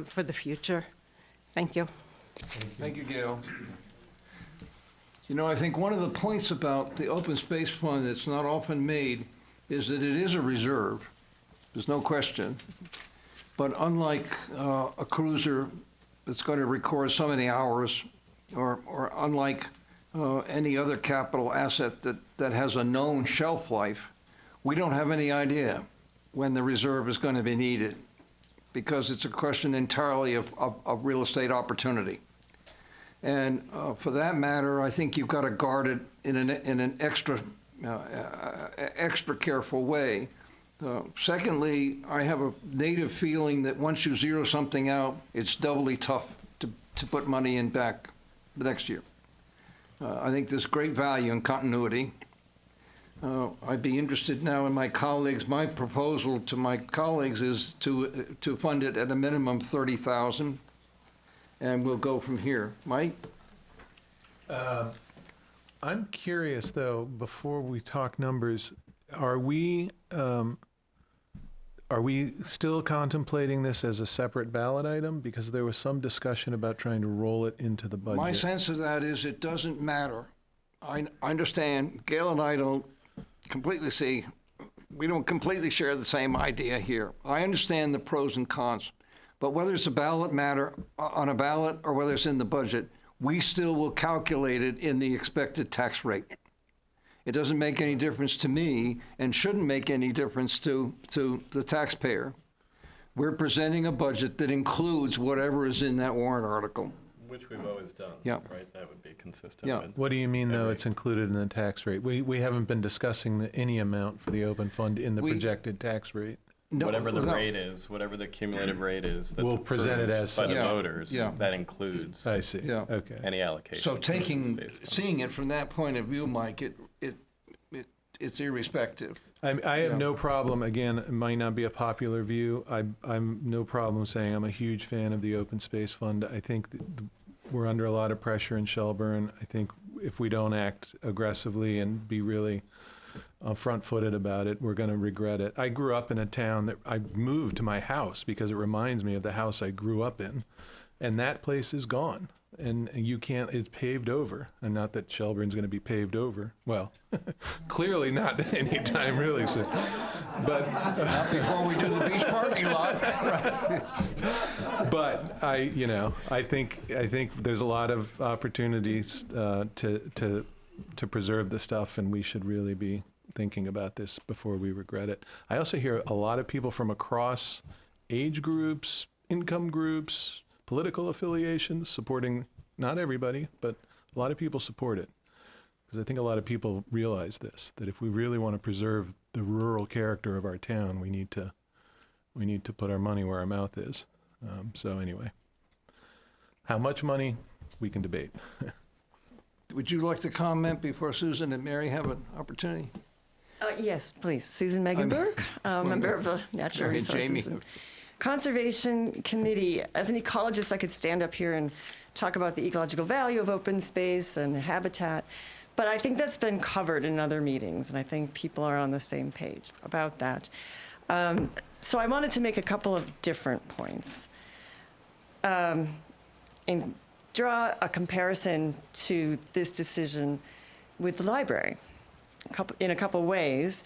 T: for the future. Thank you.
A: Thank you, Gail. You know, I think one of the points about the open space fund that's not often made is that it is a reserve. There's no question. But unlike a cruiser that's going to record so many hours, or unlike any other capital asset that has a known shelf life, we don't have any idea when the reserve is going to be needed, because it's a question entirely of real estate opportunity. And for that matter, I think you've got to guard it in an extra careful way. Secondly, I have a native feeling that once you zero something out, it's doubly tough to put money in back the next year. I think there's great value in continuity. I'd be interested now in my colleagues. My proposal to my colleagues is to fund it at a minimum 30,000, and we'll go from here. Mike?
B: I'm curious, though, before we talk numbers, are we still contemplating this as a separate ballot item? Because there was some discussion about trying to roll it into the budget.
A: My sense of that is it doesn't matter. I understand, Gail and I don't completely we don't completely share the same idea here. I understand the pros and cons, but whether it's a ballot matter on a ballot or whether it's in the budget, we still will calculate it in the expected tax rate. It doesn't make any difference to me and shouldn't make any difference to the taxpayer. We're presenting a budget that includes whatever is in that warrant article.
F: Which we've always done,
A: Yeah.
F: right? That would be consistent
A: Yeah.
F: with.
B: What do you mean, though, it's included in the tax rate? We haven't been discussing any amount for the open fund in the projected tax rate.
A: No,
F: whatever the
A: no.
F: rate is, whatever the cumulative rate is that's
B: We'll present it
F: approved
B: as
F: by the
B: such.
F: voters,
A: Yeah.
F: that includes
B: I see.
A: Yeah.
B: Okay.
F: any allocation.
A: So
F: to the
A: taking,
F: space fund.
A: seeing it from that point of view, Mike, it's irrespective.
B: I have no problem, again, it might not be a popular view. I'm no problem saying I'm a huge fan of the open space fund. I think that we're under a lot of pressure in Shelburne. I think if we don't act aggressively and be really front-footed about it, we're going to regret it. I grew up in a town that I moved to my house because it reminds me of the house I grew up in, and that place is gone. And you can't, it's paved over. And not that Shelburne's going to be paved over. Well, clearly not anytime really soon. But
A: Not before we do the beach parking lot.
B: but I think there's a lot of opportunities to preserve the stuff, and we should really be thinking about this before we regret it. I also hear a lot of people from across age groups, income groups, political affiliations supporting, not everybody, but a lot of people support it. Because I think a lot of people realize this, that if we really want to preserve the rural character of our town, we need to put our money where our mouth is. So anyway, how much money, we can debate.
A: Would you like to comment before Susan and Mary have an opportunity?
J: Yes, please. Susan Megenberg, member of the Natural
A: Go ahead,
J: Resources
A: Jamie.
J: and Conservation Committee. As an ecologist, I could stand up here and talk about the ecological value of open space and habitat, but I think that's been covered in other meetings, and I think people are on the same page about that. So I wanted to make a couple of different points and draw a comparison to this decision with the library in a couple ways.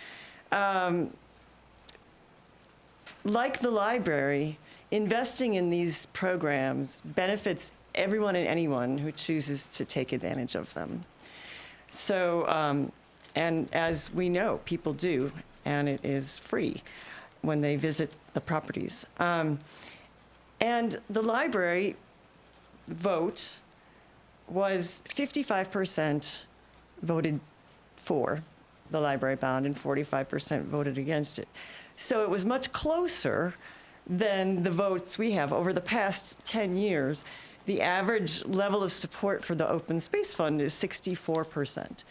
J: Like the library, investing in these programs benefits everyone and anyone who chooses to take advantage of them. So, and as we know, people do, and it is free when they visit the properties. And the library vote was 55% voted for the library bond and 45% voted against it. So it was much closer than the votes we have. Over the past 10 years, the average level of support for the open space fund is 64%.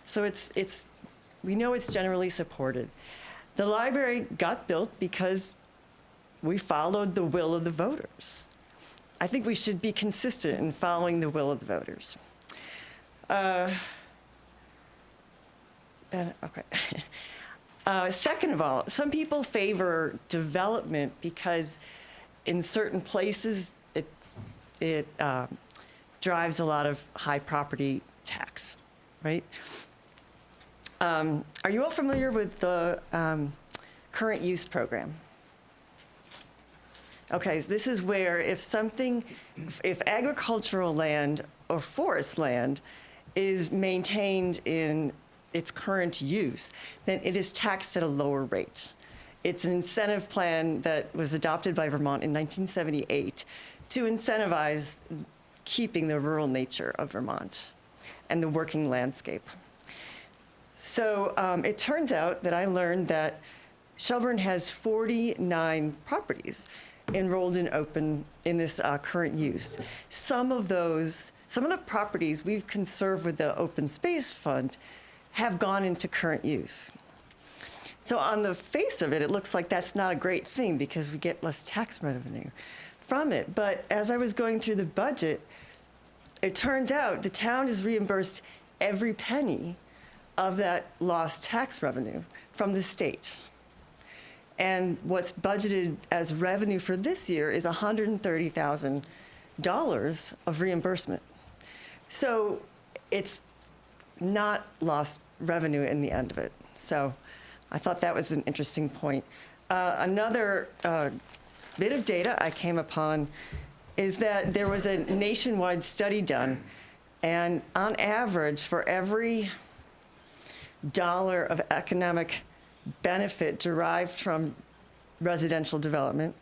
J: So we know it's generally supported. The library got built because we followed the will of the voters. I think we should be consistent in following the will of the voters. Second of all, some people favor development because in certain places it drives a lot of high property tax, right? Are you all familiar with the current use program? Okay, so this is where if agricultural land or forest land is maintained in its current use, then it is taxed at a lower rate. It's an incentive plan that was adopted by Vermont in 1978 to incentivize keeping the rural nature of Vermont and the working landscape. So it turns out that I learned that Shelburne has 49 properties enrolled in this current use. Some of the properties we've conserved with the Open Space Fund have gone into current use. So on the face of it, it looks like that's not a great thing because we get less tax revenue from it. But as I was going through the budget, it turns out the town has reimbursed every penny of that lost tax revenue from the state. And what's budgeted as revenue for this year is $130,000 of reimbursement. So it's not lost revenue in the end of it. So I thought that was an interesting point. Another bit of data I came upon is that there was a nationwide study done, and on average, for every dollar of economic benefit derived from residential development,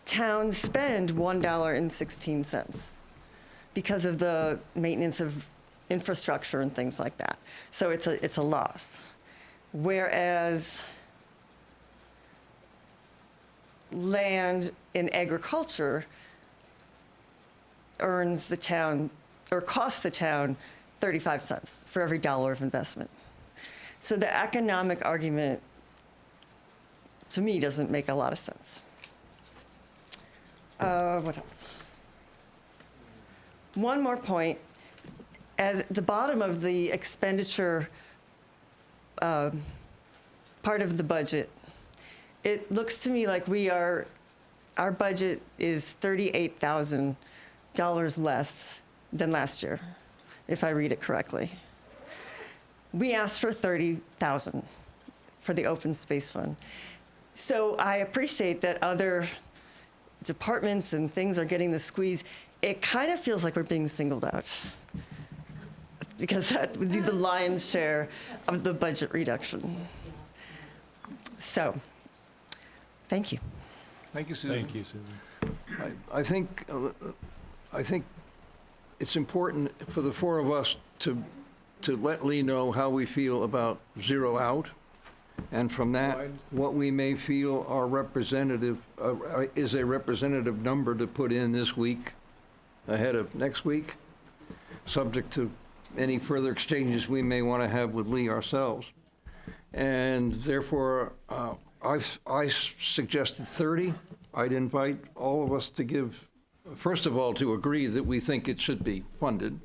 J: towns spend $1.16 because of the maintenance of infrastructure and things like that. So it's a loss. Whereas land in agriculture earns the town, or costs the town 35 cents for every dollar of investment. So the economic argument, to me, doesn't make a lot of sense. What else? One more point. At the bottom of the expenditure part of the budget, it looks to me like our budget is $38,000 less than last year, if I read it correctly. We asked for $30,000 for the Open Space Fund. So I appreciate that other departments and things are getting the squeeze. It kind of feels like we're being singled out, because that would be the lion's share of the budget reduction. So, thank you.
A: Thank you, Susan.
B: Thank you, Susan.
A: I think it's important for the four of us to let Lee know how we feel about zero out, and from that, what we may feel are representative, is a representative number to put in this week ahead of next week, subject to any further exchanges we may want to have with Lee ourselves. And therefore, I suggested 30. I'd invite all of us to give, first of all, to agree that we think it should be funded,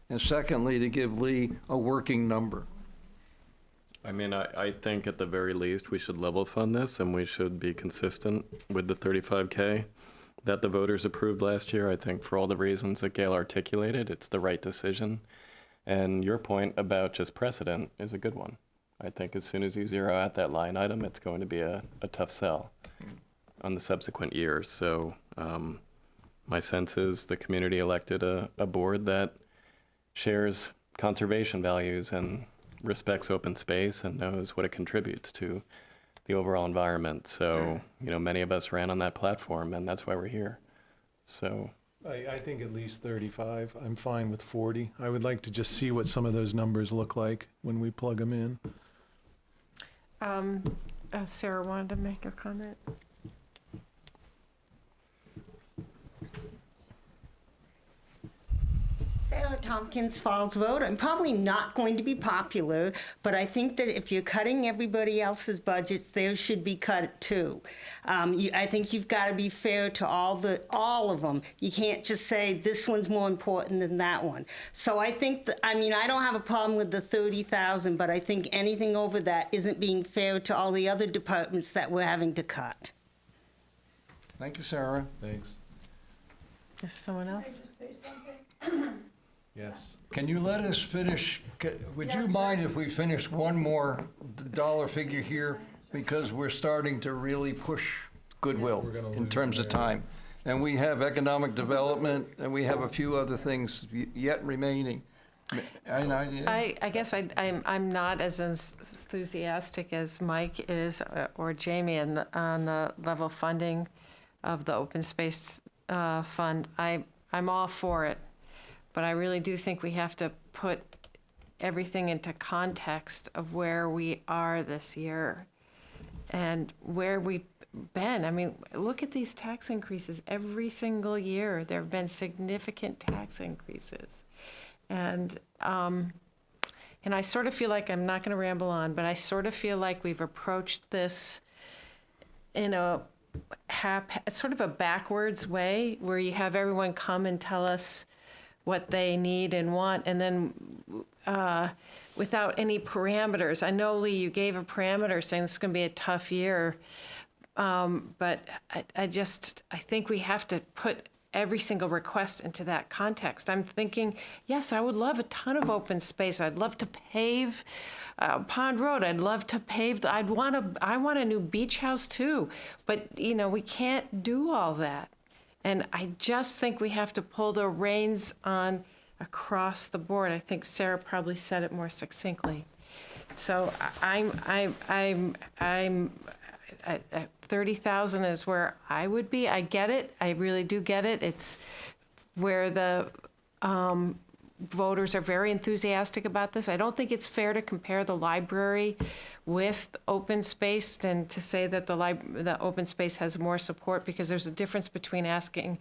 A: and secondly, to give Lee a working number.
F: I mean, I think at the very least, we should level fund this, and we should be consistent with the 35K that the voters approved last year. I think for all the reasons that Gail articulated, it's the right decision. And your point about just precedent is a good one. I think as soon as you zero out that line item, it's going to be a tough sell on the subsequent years. So my sense is the community elected a board that shares conservation values and respects open space and knows what it contributes to the overall environment. So, you know, many of us ran on that platform, and that's why we're here. So
B: I think at least 35. I'm fine with 40. I would like to just see what some of those numbers look like when we plug them in.
C: Sarah wanted to make a comment.
P: Sarah Tompkins, Falls Road. I'm probably not going to be popular, but I think that if you're cutting everybody else's budgets, theirs should be cut too. I think you've got to be fair to all of them. You can't just say this one's more important than that one. So I think I don't have a problem with the 30,000, but I think anything over that isn't being fair to all the other departments that we're having to cut.
A: Thank you, Sarah.
B: Thanks.
C: Is someone else?
U: Say something?
B: Yes.
A: Can you let us finish? Would you mind if we finish one more dollar figure here? Because we're starting to really push goodwill in terms of time. And we have economic development, and we have a few other things yet remaining.
C: I guess I'm not as enthusiastic as Mike is or Jamie on the level funding of the open space fund. I'm all for it. But I really do think we have to put everything into context of where we are this year and where we've been. I mean, look at these tax increases. Every single year, there have been significant tax increases. And I sort of feel like, I'm not going to ramble on, but I sort of feel like we've approached this in a sort of a backwards way, where you have everyone come and tell us what they need and want, and then without any parameters. I know, Lee, you gave a parameter saying this is going to be a tough year, but I think we have to put every single request into that context. I'm thinking, yes, I would love a ton of open space. I'd love to pave Pond Road. I'd love to pave. I want a new beach house too. But we can't do all that. And I just think we have to pull the reins on across the board. I think Sarah probably said it more succinctly. So I'm 30,000 is where I would be. I get it. I really do get it. It's where the voters are very enthusiastic about this. I don't think it's fair to compare the library with open space and to say that the open space has more support, because there's a difference between asking,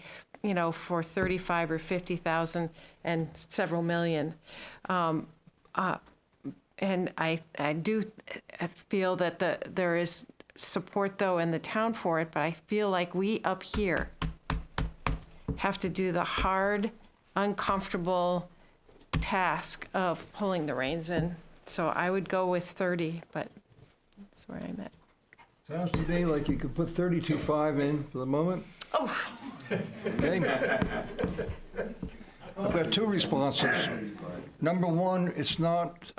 C: for 35 or 50,000 and several million. And I do feel that there is support, though, in the town for it, but I feel like we up here have to do the hard, uncomfortable task of pulling the reins in. So I would go with 30, but that's where I'm at.
A: Sounds to me like you could put 32.5 in for the moment.
C: Oh.
A: Okay. I've got two responses. Number one, it's not,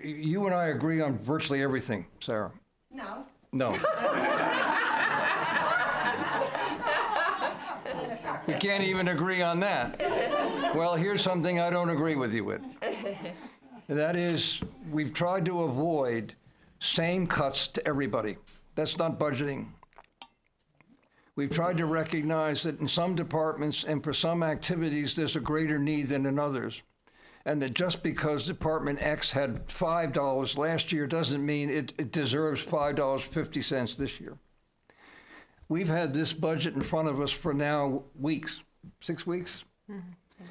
A: you and I agree on virtually everything, Sarah.
P: No.
A: No. We can't even agree on that. Well, here's something I don't agree with you with. And that is, we've tried to avoid same cuts to everybody. That's not budgeting. We've tried to recognize that in some departments and for some activities, there's a greater need than in others. And that just because Department X had $5 last year doesn't mean it deserves $5.50 this year. We've had this budget in front of us for now weeks, 6 weeks. Mm-hmm.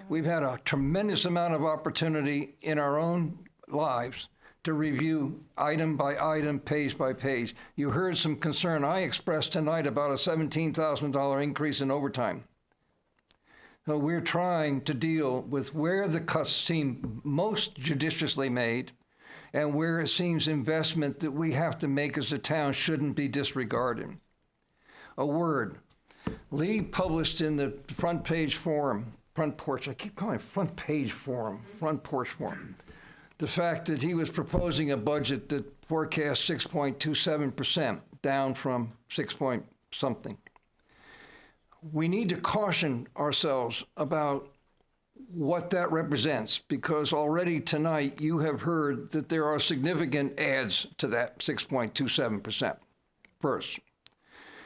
A: We've had a tremendous amount of opportunity in our own lives to review item by item, page by page. You heard some concern I expressed tonight about a $17,000 increase in overtime. So we're trying to deal with where the cuts seem most judiciously made and where it seems investment that we have to make as a town shouldn't be disregarded. A word. Lee published in the front page forum, front porch, I keep calling it front page forum, front porch forum, the fact that he was proposing a budget that forecast 6.27%, down from 6 point something. We need to caution ourselves about what that represents, because already tonight you have heard that there are significant adds to that 6.27%. First,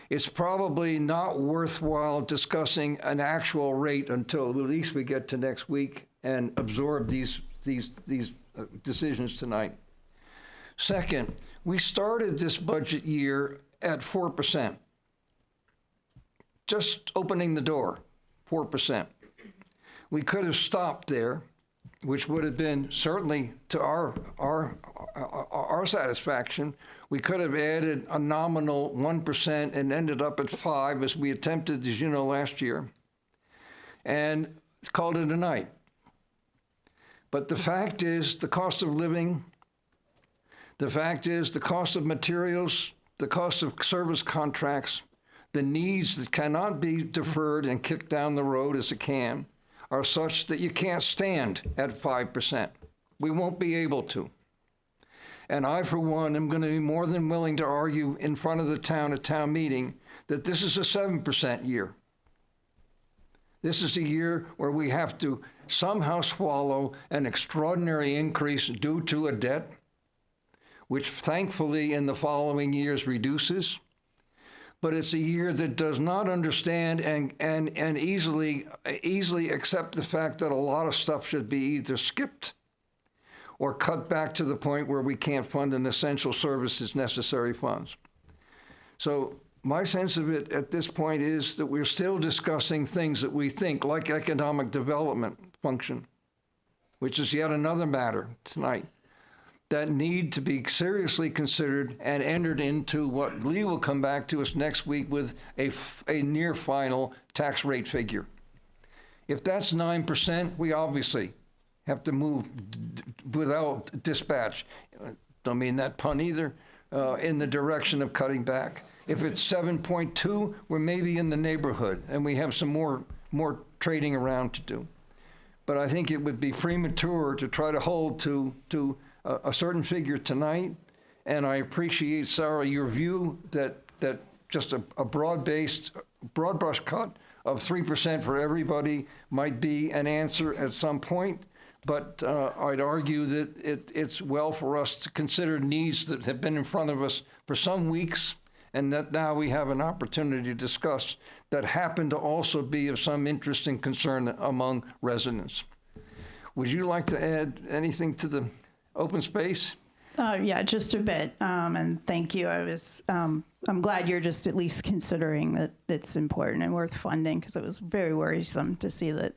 A: it's probably not worthwhile discussing an actual rate until at least we get to next week and absorb these decisions tonight. Second, we started this budget year at 4%. Just opening the door, 4%. We could have stopped there, which would have been certainly to our satisfaction. We could have added a nominal 1% and ended up at 5%, as we attempted, as you know, last year, and called it a night. But the fact is, the cost of living, the fact is, the cost of materials, the cost of service contracts, the needs that cannot be deferred and kicked down the road as it can, are such that you can't stand at 5%. We won't be able to. And I, for one, am going to be more than willing to argue in front of the town at town meeting that this is a 7% year. This is a year where we have to somehow swallow an extraordinary increase due to a debt, which thankfully in the following years reduces. but it's a year that does not understand and easily accept the fact that a lot of stuff should be either skipped or cut back to the point where we can't fund an essential services necessary funds. So my sense of it at this point is that we're still discussing things that we think, like economic development function, which is yet another matter tonight, that need to be seriously considered and entered into what Lee will come back to us next week with a near final tax rate figure. If that's 9%, we obviously have to move without dispatch, don't mean that pun either, in the direction of cutting back. If it's 7.2, we're maybe in the neighborhood, and we have some more trading around to do. But I think it would be premature to try to hold to a certain figure tonight, and I appreciate, Sarah, your view that just a broad-based, broad brush cut of 3% for everybody might be an answer at some point. But I'd argue that it's well for us to consider needs that have been in front of us for some weeks, and that now we have an opportunity to discuss that happen to also be of some interest and concern among residents. Would you like to add anything to the open space?
U: Yeah, just a bit. And thank you. I'm glad you're just at least considering that it's important and worth funding, because it was very worrisome to see that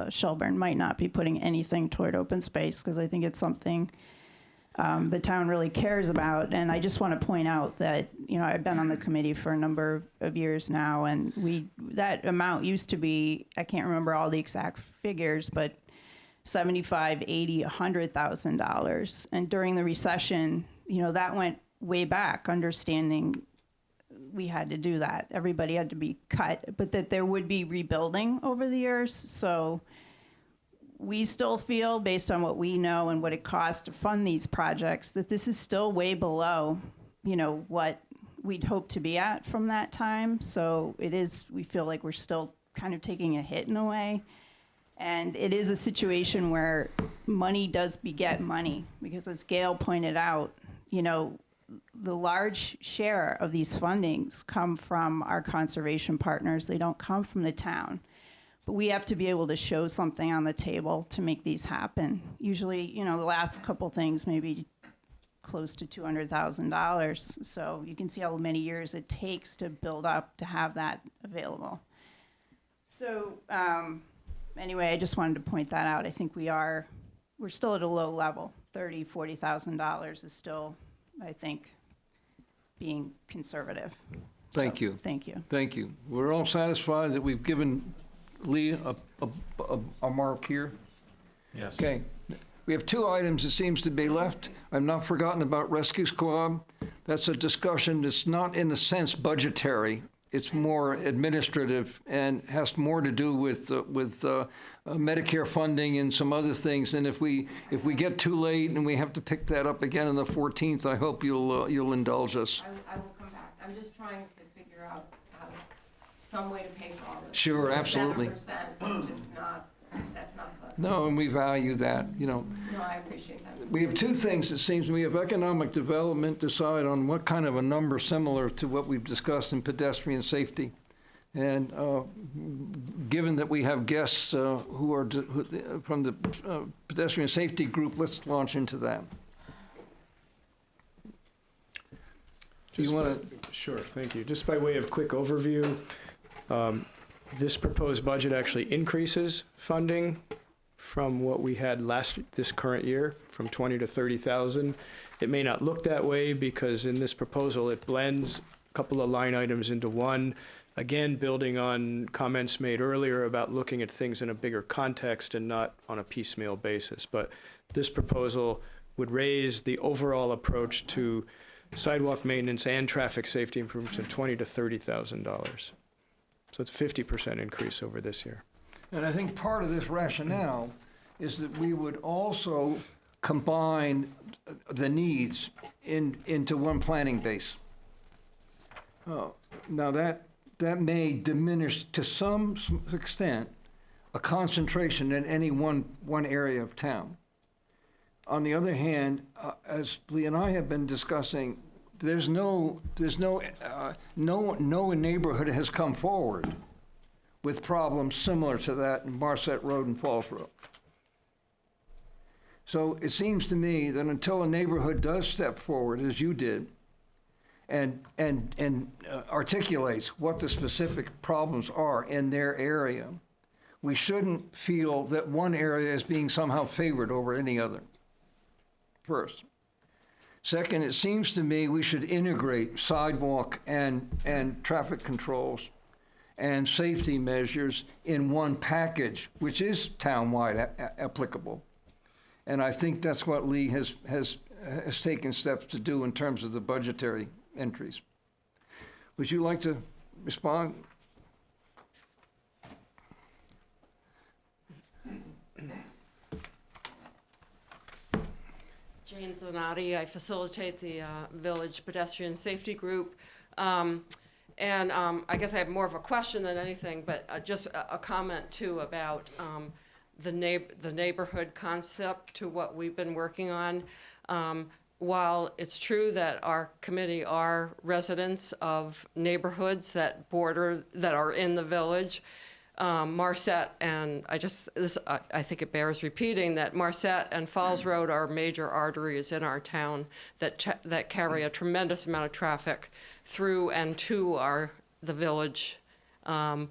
U: Shelburne might not be putting anything toward open space, because I think it's something the town really cares about. And I just want to point out that, I've been on the committee for a number of years now, and that amount used to be, I can't remember all the exact figures, but $75,000, $80,000, $100,000. And during the recession, that went way back, understanding we had to do that. Everybody had to be cut, but that there would be rebuilding over the years. So we still feel, based on what we know and what it costs to fund these projects, that this is still way below, what we'd hope to be at from that time. So we feel like we're still kind of taking a hit in a way. And it is a situation where money does beget money, because as Gail pointed out, the large share of these fundings come from our conservation partners. They don't come from the town. But we have to be able to show something on the table to make these happen. Usually, the last couple things, maybe close to $200,000. So you can see how many years it takes to build up to have that available. So anyway, I just wanted to point that out. I think we're still at a low level. $30,000, $40,000 is still, I think, being conservative.
A: Thank you.
U: Thank you.
A: Thank you. We're all satisfied that we've given Lee a mark here?
F: Yes.
A: Okay. We have two items that seems to be left. I've not forgotten about Rescue Squad. That's a discussion that's not, in a sense, budgetary. It's more administrative and has more to do with Medicare funding and some other things. And if we get too late and we have to pick that up again on the 14th, I hope you'll indulge us.
C: I will come back. I'm just trying to figure out some way to pay for all this.
A: Sure, absolutely.
C: 7% is just not, that's not pleasant.
A: No, and we value that,
C: No, I appreciate that.
A: We have two things, it seems. We have economic development, decide on what kind of a number similar to what we've discussed in pedestrian safety. And given that we have guests who are from the pedestrian safety group, let's launch into that. Do you want to?
G: Sure, thank you. Just by way of quick overview, this proposed budget actually increases funding from what we had this current year, from 20 to 30,000. It may not look that way because in this proposal it blends a couple of line items into one. Again, building on comments made earlier about looking at things in a bigger context and not on a piecemeal basis. But this proposal would raise the overall approach to sidewalk maintenance and traffic safety improvements from $20,000 to $30,000. So it's a 50% increase over this year.
A: And I think part of this rationale is that we would also combine the needs into one planning base. Now that may diminish to some extent a concentration in any one area of town. On the other hand, as Lee and I have been discussing, there's no neighborhood has come forward with problems similar to that in Marset Road and Falls Road. So it seems to me that until a neighborhood does step forward, as you did, and articulates what the specific problems are in their area, we shouldn't feel that one area is being somehow favored over any other, first. Second, it seems to me we should integrate sidewalk and traffic controls and safety measures in one package, which is townwide applicable. And I think that's what Lee has taken steps to do in terms of the budgetary entries. Would you like to respond?
D: Jane Zanatti, I facilitate the Village Pedestrian Safety Group. I guess I have more of a question than anything, but just a comment too about the neighborhood concept to what we've been working on. While it's true that our committee are residents of neighborhoods that are in the village, Marset and I think it bears repeating that Marset and Falls Road are major arteries in our town that carry a tremendous amount of traffic through and to the village, and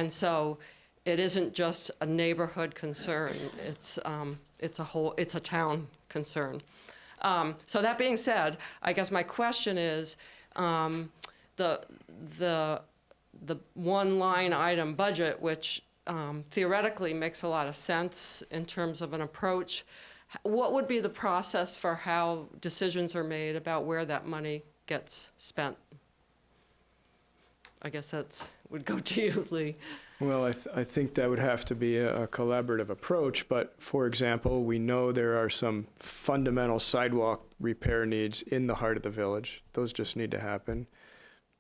D: so it isn't just a neighborhood concern. It's a town concern. So that being said, I guess my question is, the one line item budget, which theoretically makes a lot of sense in terms of an approach, what would be the process for how decisions are made about where that money gets spent? I guess would go to you, Lee.
G: Well, I think that would have to be a collaborative approach, but for example, we know there are some fundamental sidewalk repair needs in the heart of the village. Those just need to happen.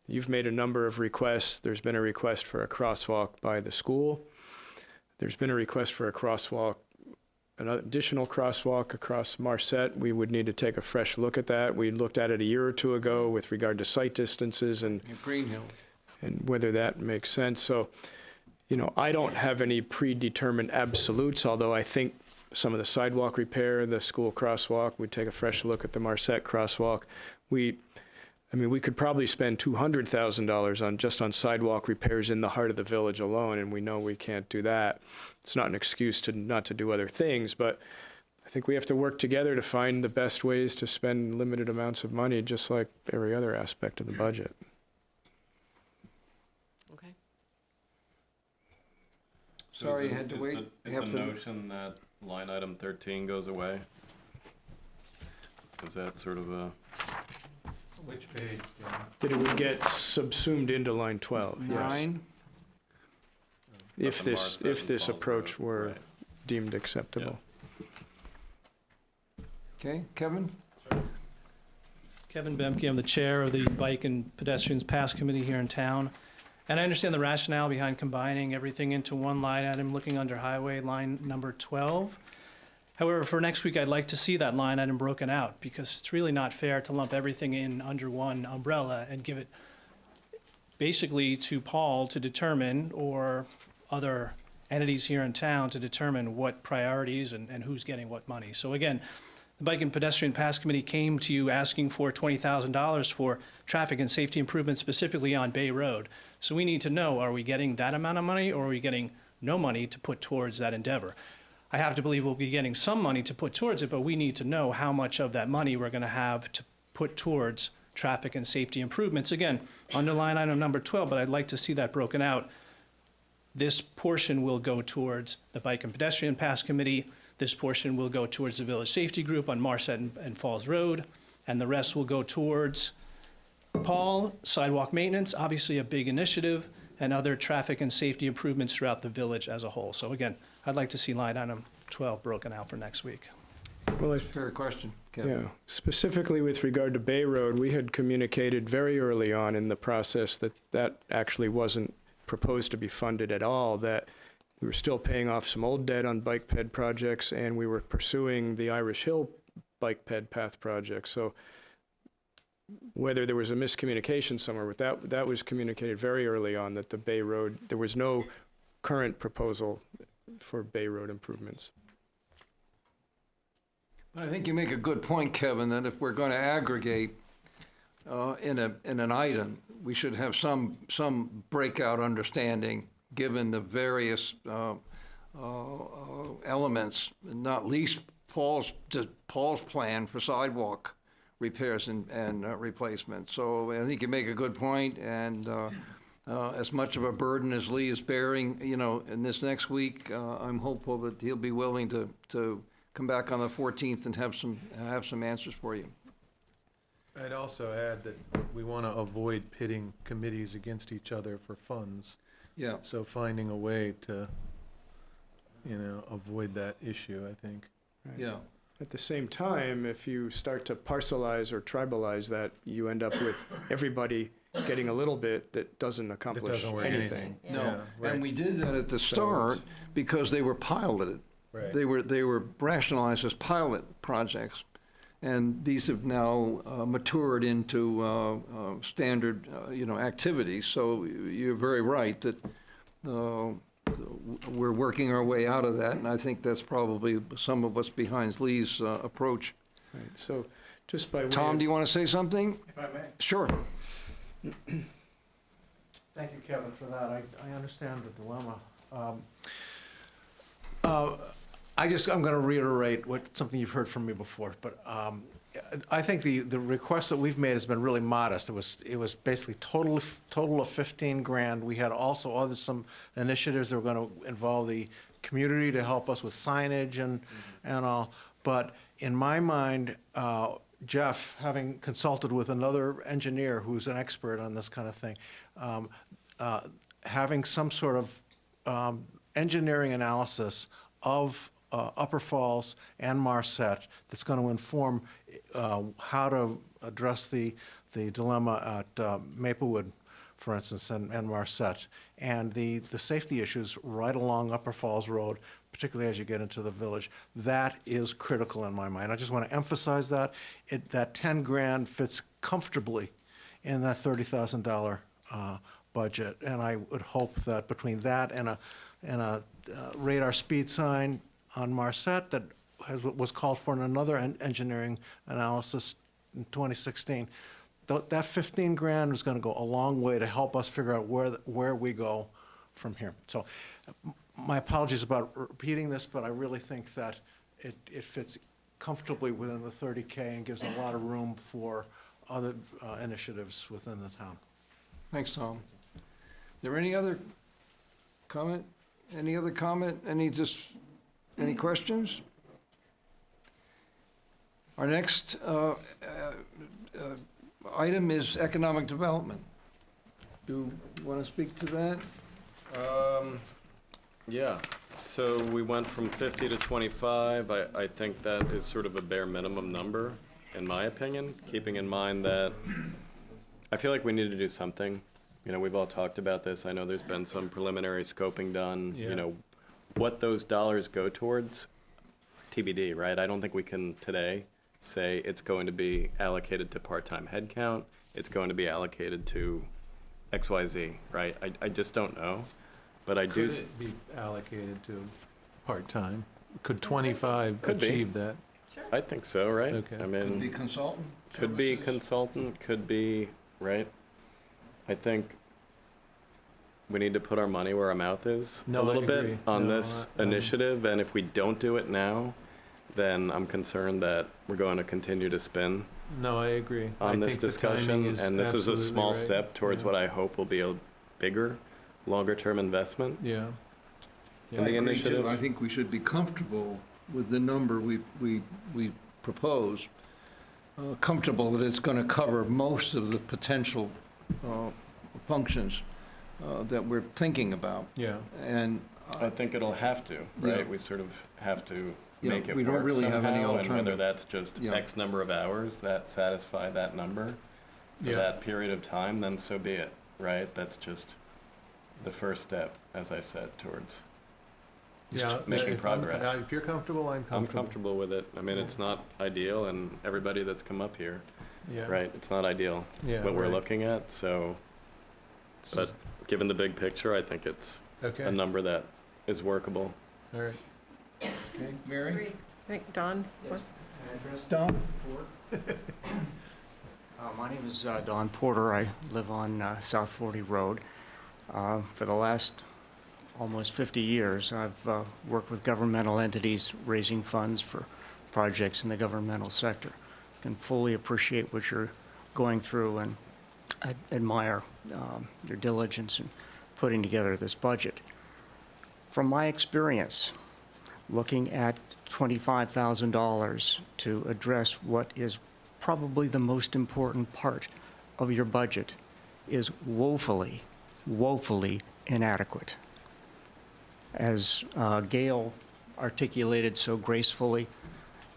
G: You've made a number of requests. There's been a request for a crosswalk by the school. There's been a request for a crosswalk, an additional crosswalk across Marset. We would need to take a fresh look at that. We looked at it a year or two ago with regard to site distances and
A: Green Hill.
G: And whether that makes sense. So, I don't have any predetermined absolutes, although I think some of the sidewalk repair, the school crosswalk, we'd take a fresh look at the Marset crosswalk. We could probably spend $200,000 just on sidewalk repairs in the heart of the village alone, and we know we can't do that. It's not an excuse not to do other things, but I think we have to work together to find the best ways to spend limited amounts of money, just like every other aspect of the budget.
D: Okay.
A: Sorry, you had to wait.
F: Is the notion that line item 13 goes away? Is that sort of a...
B: Which page?
G: That it would get subsumed into line 12, yes.
A: 9.
G: If this approach were deemed acceptable.
A: Okay, Kevin?
I: Kevin Bemke, I'm the chair of the Bike and Pedestrians Pass Committee here in town. And I understand the rationale behind combining everything into one line item, looking under highway line number 12. However, for next week, I'd like to see that line item broken out because it's really not fair to lump everything in under one umbrella and give it basically to Paul to determine, or other entities here in town to determine what priorities and who's getting what money. So again, the Bike and Pedestrian Pass Committee came to you asking for $20,000 for traffic and safety improvements specifically on Bay Road. So we need to know, are we getting that amount of money or are we getting no money to put towards that endeavor? I have to believe we'll be getting some money to put towards it, but we need to know how much of that money we're going to have to put towards traffic and safety improvements. Again, under line item number 12, but I'd like to see that broken out. This portion will go towards the Bike and Pedestrian Pass Committee. This portion will go towards the Village Safety Group on Marset and Falls Road, and the rest will go towards Paul, sidewalk maintenance, obviously a big initiative, and other traffic and safety improvements throughout the village as a whole. So again, I'd like to see line item 12 broken out for next week.
G: Well,
A: Fair question, Kevin.
G: Yeah, specifically with regard to Bay Road, we had communicated very early on in the process that actually wasn't proposed to be funded at all, that we were still paying off some old debt on bike ped projects, and we were pursuing the Irish Hill bike ped path project. So whether there was a miscommunication somewhere, but that was communicated very early on, that the Bay Road, there was no current proposal for Bay Road improvements.
A: I think you make a good point, Kevin, that if we're going to aggregate in an item, we should have some breakout understanding, given the various elements, not least Paul's plan for sidewalk repairs and replacement. So I think you make a good point, and as much of a burden as Lee is bearing, in this next week, I'm hopeful that he'll be willing to come back on the 14th and have some answers for you.
B: I'd also add that we want to avoid pitting committees against each other for funds.
A: Yeah.
B: So finding a way to, avoid that issue, I think.
G: Right.
A: Yeah.
G: At the same time, if you start to parcelize or tribalize that, you end up with everybody getting a little bit that doesn't accomplish
B: work
G: anything.
A: No,
B: Yeah, right.
A: and we did that at the
G: So
A: start
G: it's-
A: because they were piloted.
B: Right.
A: They were rationalized as pilot projects, and these have now matured into standard, activities. So you're very right that we're working our way out of that, and I think that's probably some of what's behind Lee's approach.
G: Right. So just by way
A: Tom,
G: of-
A: do you want to say something?
R: If I may.
A: Sure.
R: Thank you, Kevin, for that. I understand the dilemma. I'm going to reiterate something you've heard from me before, but I think the request that we've made has been really modest. It was basically total of 15 grand. We had also some initiatives that were going to involve the community to help us with signage and all. But in my mind, Jeff, having consulted with another engineer who's an expert on this kind of thing, having some sort of engineering analysis of Upper Falls and Marset that's going to inform how to address the dilemma at Maplewood, for instance, and Marset, and the safety issues right along Upper Falls Road, particularly as you get into the village. That is critical in my mind. I just want to emphasize that. That 10 grand fits comfortably in that $30,000 budget, and I would hope that between that and a radar speed sign on Marset that was called for in another engineering analysis in 2016, that 15 grand is going to go a long way to help us figure out where we go from here. So my apologies about repeating this, but I really think that it fits comfortably within the 30K and gives a lot of room for other initiatives within the town.
A: Thanks, Tom. Is there any other comment? Any other comment? Any questions? Our next item is economic development. Do you want to speak to that?
F: Yeah, so we went from 50 to 25. I think that is sort of a bare minimum number, in my opinion, keeping in mind that I feel like we need to do something. We've all talked about this. I know there's been some preliminary scoping done.
B: Yeah.
F: What those dollars go towards, TBD, right? I don't think we can today say it's going to be allocated to part-time headcount. It's going to be allocated to XYZ, right? I just don't know. But I do.
B: Could it be allocated to part-time? Could 25
F: Could be.
B: achieve that?
F: I think so, right?
B: Okay.
F: I mean,
A: Could be consultant?
F: could be
A: services?
F: consultant, could be, right? I think we need to put our money where our mouth is
B: No,
F: a
B: I
F: little
B: agree.
F: bit on
B: No,
F: this
B: I-
F: initiative, and if we don't do it now, then I'm concerned that we're going to continue to spin
B: No, I agree. I
F: on this
B: think the timing
F: discussion,
B: is
F: and this is a
B: absolutely
F: small
B: right.
F: step towards
B: Yeah.
F: what I hope will be a bigger, longer-term investment
B: Yeah.
F: in
A: I
F: the
A: agree, too.
F: initiative.
A: I think we should be comfortable with the number we propose, comfortable that it's going to cover most of the potential functions that we're thinking about.
B: Yeah.
A: And
F: I think it'll have to, right?
A: Yeah.
F: We sort of have to
A: Yeah,
F: make it
A: we don't
F: work
A: really have any
F: somehow, and whether
A: alternative.
F: that's just
A: Yeah.
F: X number of hours that satisfy that number for
B: Yeah.
F: that period of time, then so be it, right? That's just the first step, as I said, towards just making progress.
B: If you're comfortable, I'm comfortable.
F: I'm comfortable with it. I mean, it's not ideal, and everybody that's come up here
B: Yeah.
F: right? It's not ideal,
B: Yeah,
F: what we're
B: right.
F: looking at, so, but given the big picture, I think it's
B: Okay.
F: a number that is workable.
B: All right.
A: Okay, Mary?
C: Agreed. I think Don was.
A: Don?
H: My name is Don Porter. I live on South 40 Road. For the last almost 50 years, I've worked with governmental entities raising funds for projects in the governmental sector. I can fully appreciate what you're going through, and I admire your diligence in putting together this budget. From my experience, looking at $25,000 to address what is probably the most important part of your budget is woefully, woefully inadequate. As Gail articulated so gracefully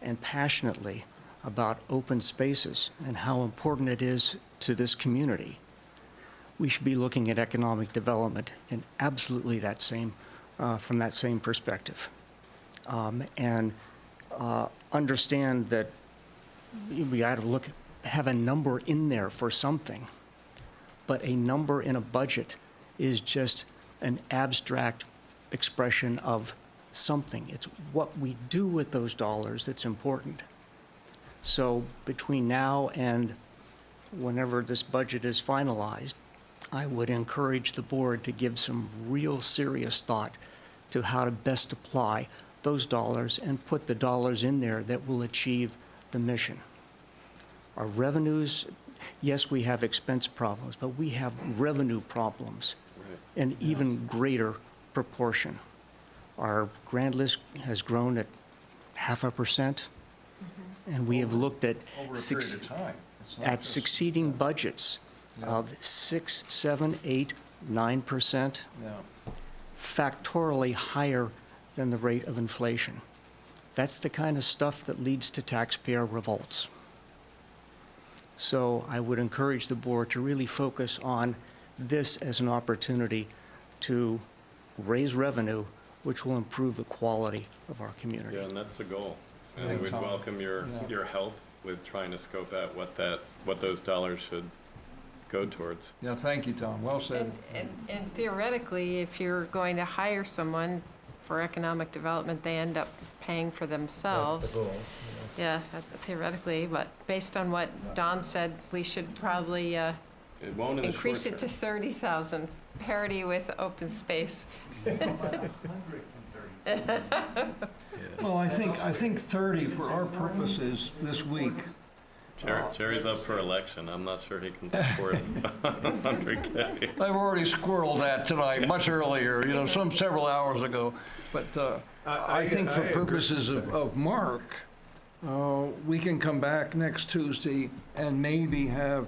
H: and passionately about open spaces and how important it is to this community, we should be looking at economic development in absolutely that same, from that same perspective. And understand that we got to have a number in there for something, but a number in a budget is just an abstract expression of something. It's what we do with those dollars that's important. So between now and whenever this budget is finalized, I would encourage the board to give some real serious thought to how to best apply those dollars and put the dollars in there that will achieve the mission. Our revenues, yes, we have expense problems, but we have revenue problems in even greater proportion. Our grant list has grown at 0.5%, and we have looked at
A: Over a period of time. It's not
H: at
A: just-
H: succeeding budgets of 6, 7, 8, 9%,
A: Yeah.
H: factorially higher than the rate of inflation. That's the kind of stuff that leads to taxpayer revolts. So I would encourage the board to really focus on this as an opportunity to raise revenue, which will improve the quality of our community.
F: Yeah, and that's the goal. And
A: Thanks,
F: we'd
A: Tom.
F: welcome your help with trying to scope out what those dollars should go towards.
A: Yeah, thank you, Tom. Well said.
C: And theoretically, if you're going to hire someone for economic development, they end up paying for themselves.
B: That's the goal.
C: Yeah, that's theoretically, but based on what Don said, we should probably
F: It won't in the
C: increase
F: short
C: it to
F: term.
C: 30,000, parity with open space.
A: Well, I think 30 for our purposes this week.
F: Jerry's up for election. I'm not sure he can support 100K.
A: I've already squirreled that tonight, much earlier, several hours ago. But I think for purposes of Mark, we can come back next Tuesday and maybe have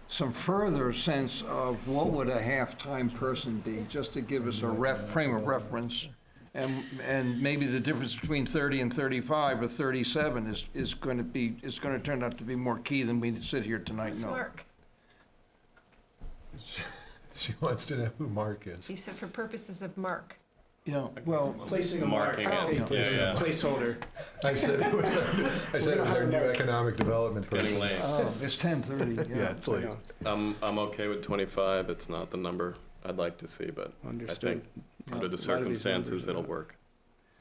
A: some further sense of what would a half-time person be, just to give us a frame of reference. And maybe the difference between 30 and 35 or 37 is going to turn out to be more key than we sit here tonight.
C: Who's
A: No.
C: Mark?
B: She wants to know who Mark is.
C: You said for purposes of Mark.
A: Yeah, well,
G: Placing a mark,
F: Marking
G: I
F: it.
G: think,
F: Yeah.
G: placeholder.
B: I said it was our new economic development
F: Getting
B: person.
F: late.
A: it's 10:30.
B: Yeah, it's late.
F: I'm okay with 25. It's not the number I'd like to see, but I
G: Understood.
F: think under the
G: A lot of these
F: circumstances,
G: numbers are
F: it'll
G: not-
F: work.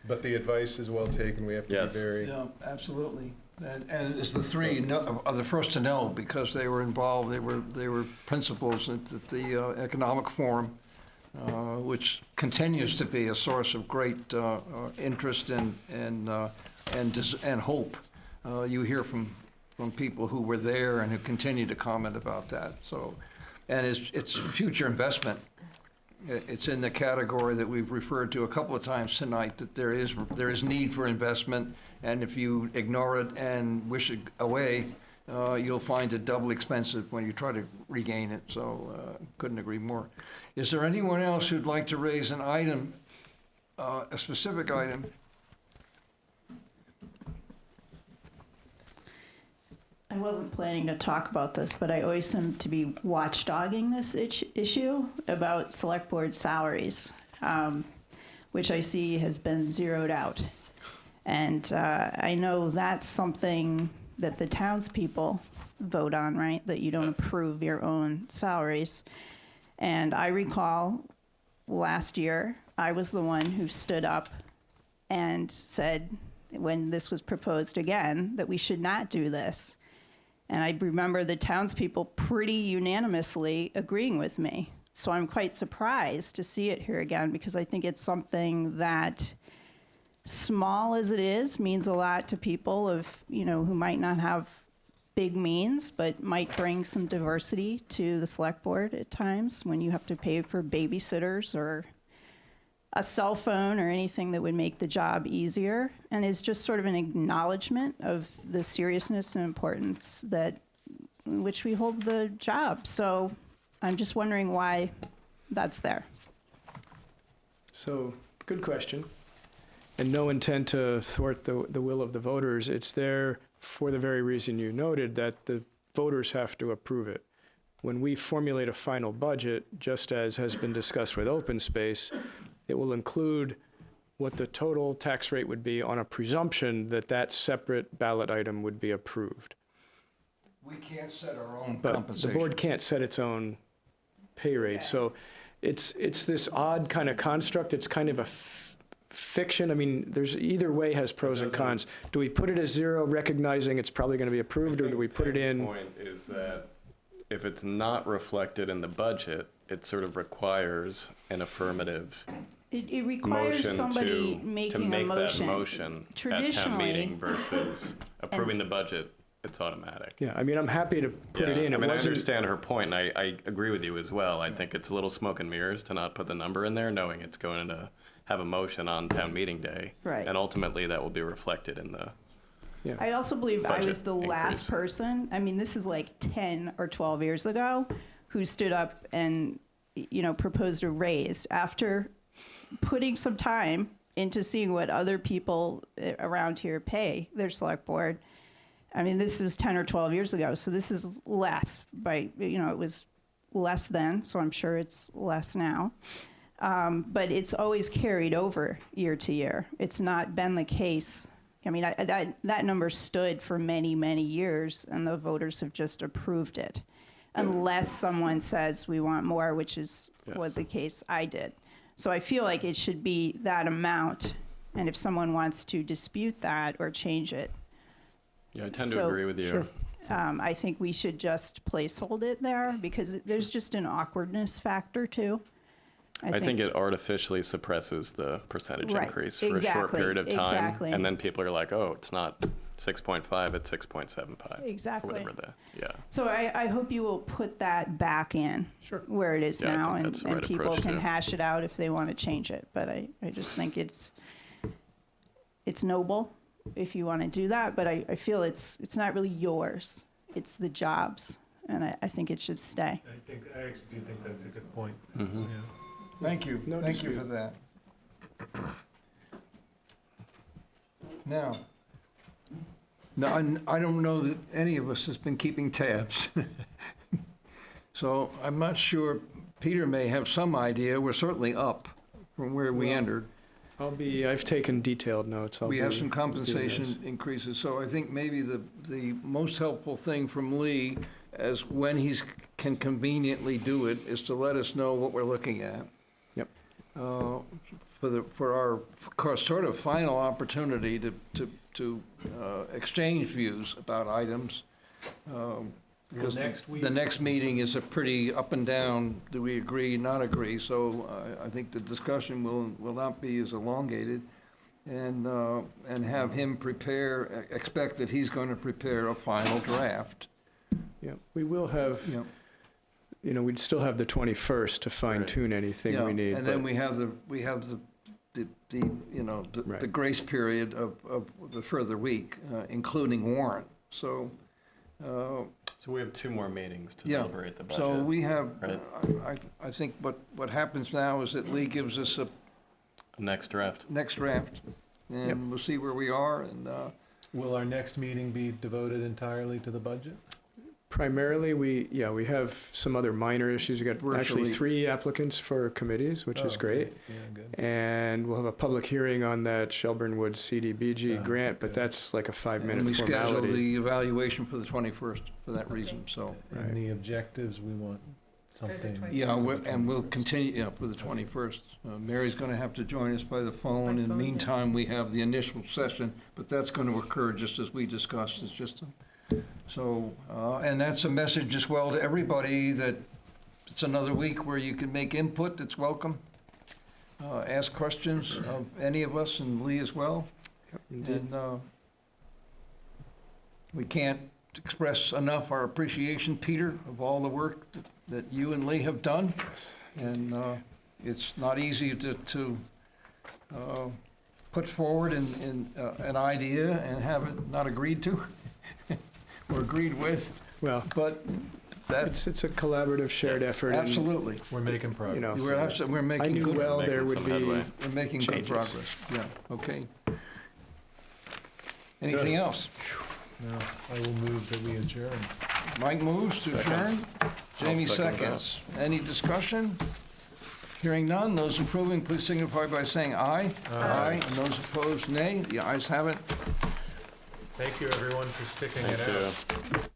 B: But the advice is well taken. We have to
F: Yes.
B: be very.
A: Yeah, absolutely. And it's the three are the first to know because they were involved. They were principals at the Economic Forum, which continues to be a source of great interest and hope. You hear from people who were there and who continue to comment about that. So, and it's future investment. It's in the category that we've referred to a couple of times tonight, that there is need for investment, and if you ignore it and wish it away, you'll find it double expensive when you try to regain it. So couldn't agree more. Is there anyone else who'd like to raise an item, a specific item?
U: I wasn't planning to talk about this, but I always seem to be watchdogging this issue about select board salaries, which I see has been zeroed out. And I know that's something that the townspeople vote on, right? That you don't approve your own salaries. And I recall last year, I was the one who stood up and said, when this was proposed again, that we should not do this. And I remember the townspeople pretty unanimously agreeing with me. So I'm quite surprised to see it here again, because I think it's something that, small as it is, means a lot to people who might not have big means, but might bring some diversity to the select board at times when you have to pay for babysitters or a cell phone or anything that would make the job easier, and is just sort of an acknowledgement of the seriousness and importance in which we hold the job. So I'm just wondering why that's there.
G: So, good question. And no intent to thwart the will of the voters. It's there for the very reason you noted, that the voters have to approve it. When we formulate a final budget, just as has been discussed with open space, it will include what the total tax rate would be on a presumption that that separate ballot item would be approved.
A: We can't set our own
G: But
A: compensation.
G: the board can't set its own pay rate. So it's this odd kind of construct. It's kind of a fiction. I mean, there's either way has pros and cons. Do we put it as 0, recognizing it's probably going to be approved, or do we put it in?
F: The point is that if it's not reflected in the budget, it sort of requires an affirmative
U: It requires
F: motion
U: somebody
F: to
U: making
F: make
U: a motion.
F: that motion at
U: Traditionally,
F: town meeting versus approving the budget. It's automatic.
G: Yeah, I mean, I'm happy to put it in.
F: I mean, I
G: wasn't-
F: understand her point, and I agree with you as well. I think it's a little smoke and mirrors to not put the number in there, knowing it's going to have a motion on town meeting day.
U: Right.
F: And ultimately, that will be reflected in the
U: I also believe I was
F: budget
U: the last
F: increase.
U: person, I mean, this is like 10 or 12 years ago, who stood up and, proposed a raise after putting some time into seeing what other people around here pay their select board. I mean, this was 10 or 12 years ago, so this is less it was less then, so I'm sure it's less now. But it's always carried over year to year. It's not been the case. I mean, that number stood for many, many years, and the voters have just approved it, unless someone says we want more, which was the case I did. So I feel like it should be that amount, and if someone wants to dispute that or change it.
F: Yeah, I tend to agree with you.
G: Sure.
U: I think we should just placehold it there, because there's just an awkwardness factor too.
F: I think it artificially suppresses the percentage
U: Right,
F: increase for a short
U: exactly,
F: period of time.
U: exactly.
F: And then people are like, oh, it's not 6.5, it's 6.75.
U: Exactly.
F: Or whatever yeah.
U: So I hope you will put that back in where it is
F: Yeah, I
U: now,
F: think
U: and,
F: that's the right
U: people
F: approach,
U: can
F: too.
U: hash it out if they want to change it. But I just think it's noble if you want to do that, but I feel it's not really yours. It's the jobs, and I think it should stay.
B: I actually do think that's a good point.
F: Mm-hmm.
B: Yeah.
A: Thank you.
G: No
A: Thank you
G: dispute.
A: for that. Now, I don't know that any of us has been keeping tabs. So I'm not sure, Peter may have some idea. We're certainly up from where we
G: Well,
A: entered.
G: I've taken detailed notes.
A: We have some
G: doing this.
A: compensation increases, so I think maybe the most helpful thing from Lee, as when he's can conveniently do it, is to let us know what we're looking at.
G: Yep.
A: For our sort of final opportunity to exchange views about items. Because the next meeting is a pretty up and down, do we agree, not agree? So I think the discussion will not be as elongated, and have him expect that he's going to prepare a final draft.
G: Yeah, we will have, we'd still have the 21st to fine tune anything
A: Yeah,
G: we need.
A: and then we have the grace period of the further week, including warrant. So.
F: So we have 2 more meetings to deliberate the budget.
A: So we have,
F: right?
A: I think what happens now is that Lee gives us a
F: next draft.
A: And we'll see where we are, and
B: Will our next meeting be devoted entirely to the budget?
G: Primarily, we have some other minor issues. We got actually
A: Virtually.
G: 3 applicants for committees, which is great.
B: Yeah, good.
G: And we'll have a public hearing on that Shelburne Wood CDBG grant, but that's like a 5-minute
A: And we scheduled
G: formality.
A: the evaluation for the 21st for that reason, so.
B: And the objectives, we want something.
A: Yeah, and we'll continue, for the 21st. Mary's going to have to join us by the phone. In the meantime, we have the initial session, but that's going to occur just as we discussed. It's just, so, and that's a message as well to everybody that it's another week where you can make input that's welcome. Ask questions of any of us and Lee as well. And we can't express enough our appreciation, Peter, of all the work that you and Lee have done. And it's not easy to put forward an idea and have it not agreed to or agreed with.
G: Well,
A: but that's
G: it's a collaborative, shared effort. and,
A: absolutely.
B: We're making progress.
G: You know,
A: We're making
G: I knew
A: good.
G: well there would be
A: We're making good
G: changes.
A: progress. Yeah. Okay. Anything else?
B: No, I will move that we adjourn.
A: Mike moves to adjourn. Jamie
F: second
A: seconds. Any discussion? Hearing none, those approving, please signify by saying aye. Aye. And those opposed, nay. The ayes have it.
B: Thank you, everyone, for sticking
F: Thank
B: it out.
F: you.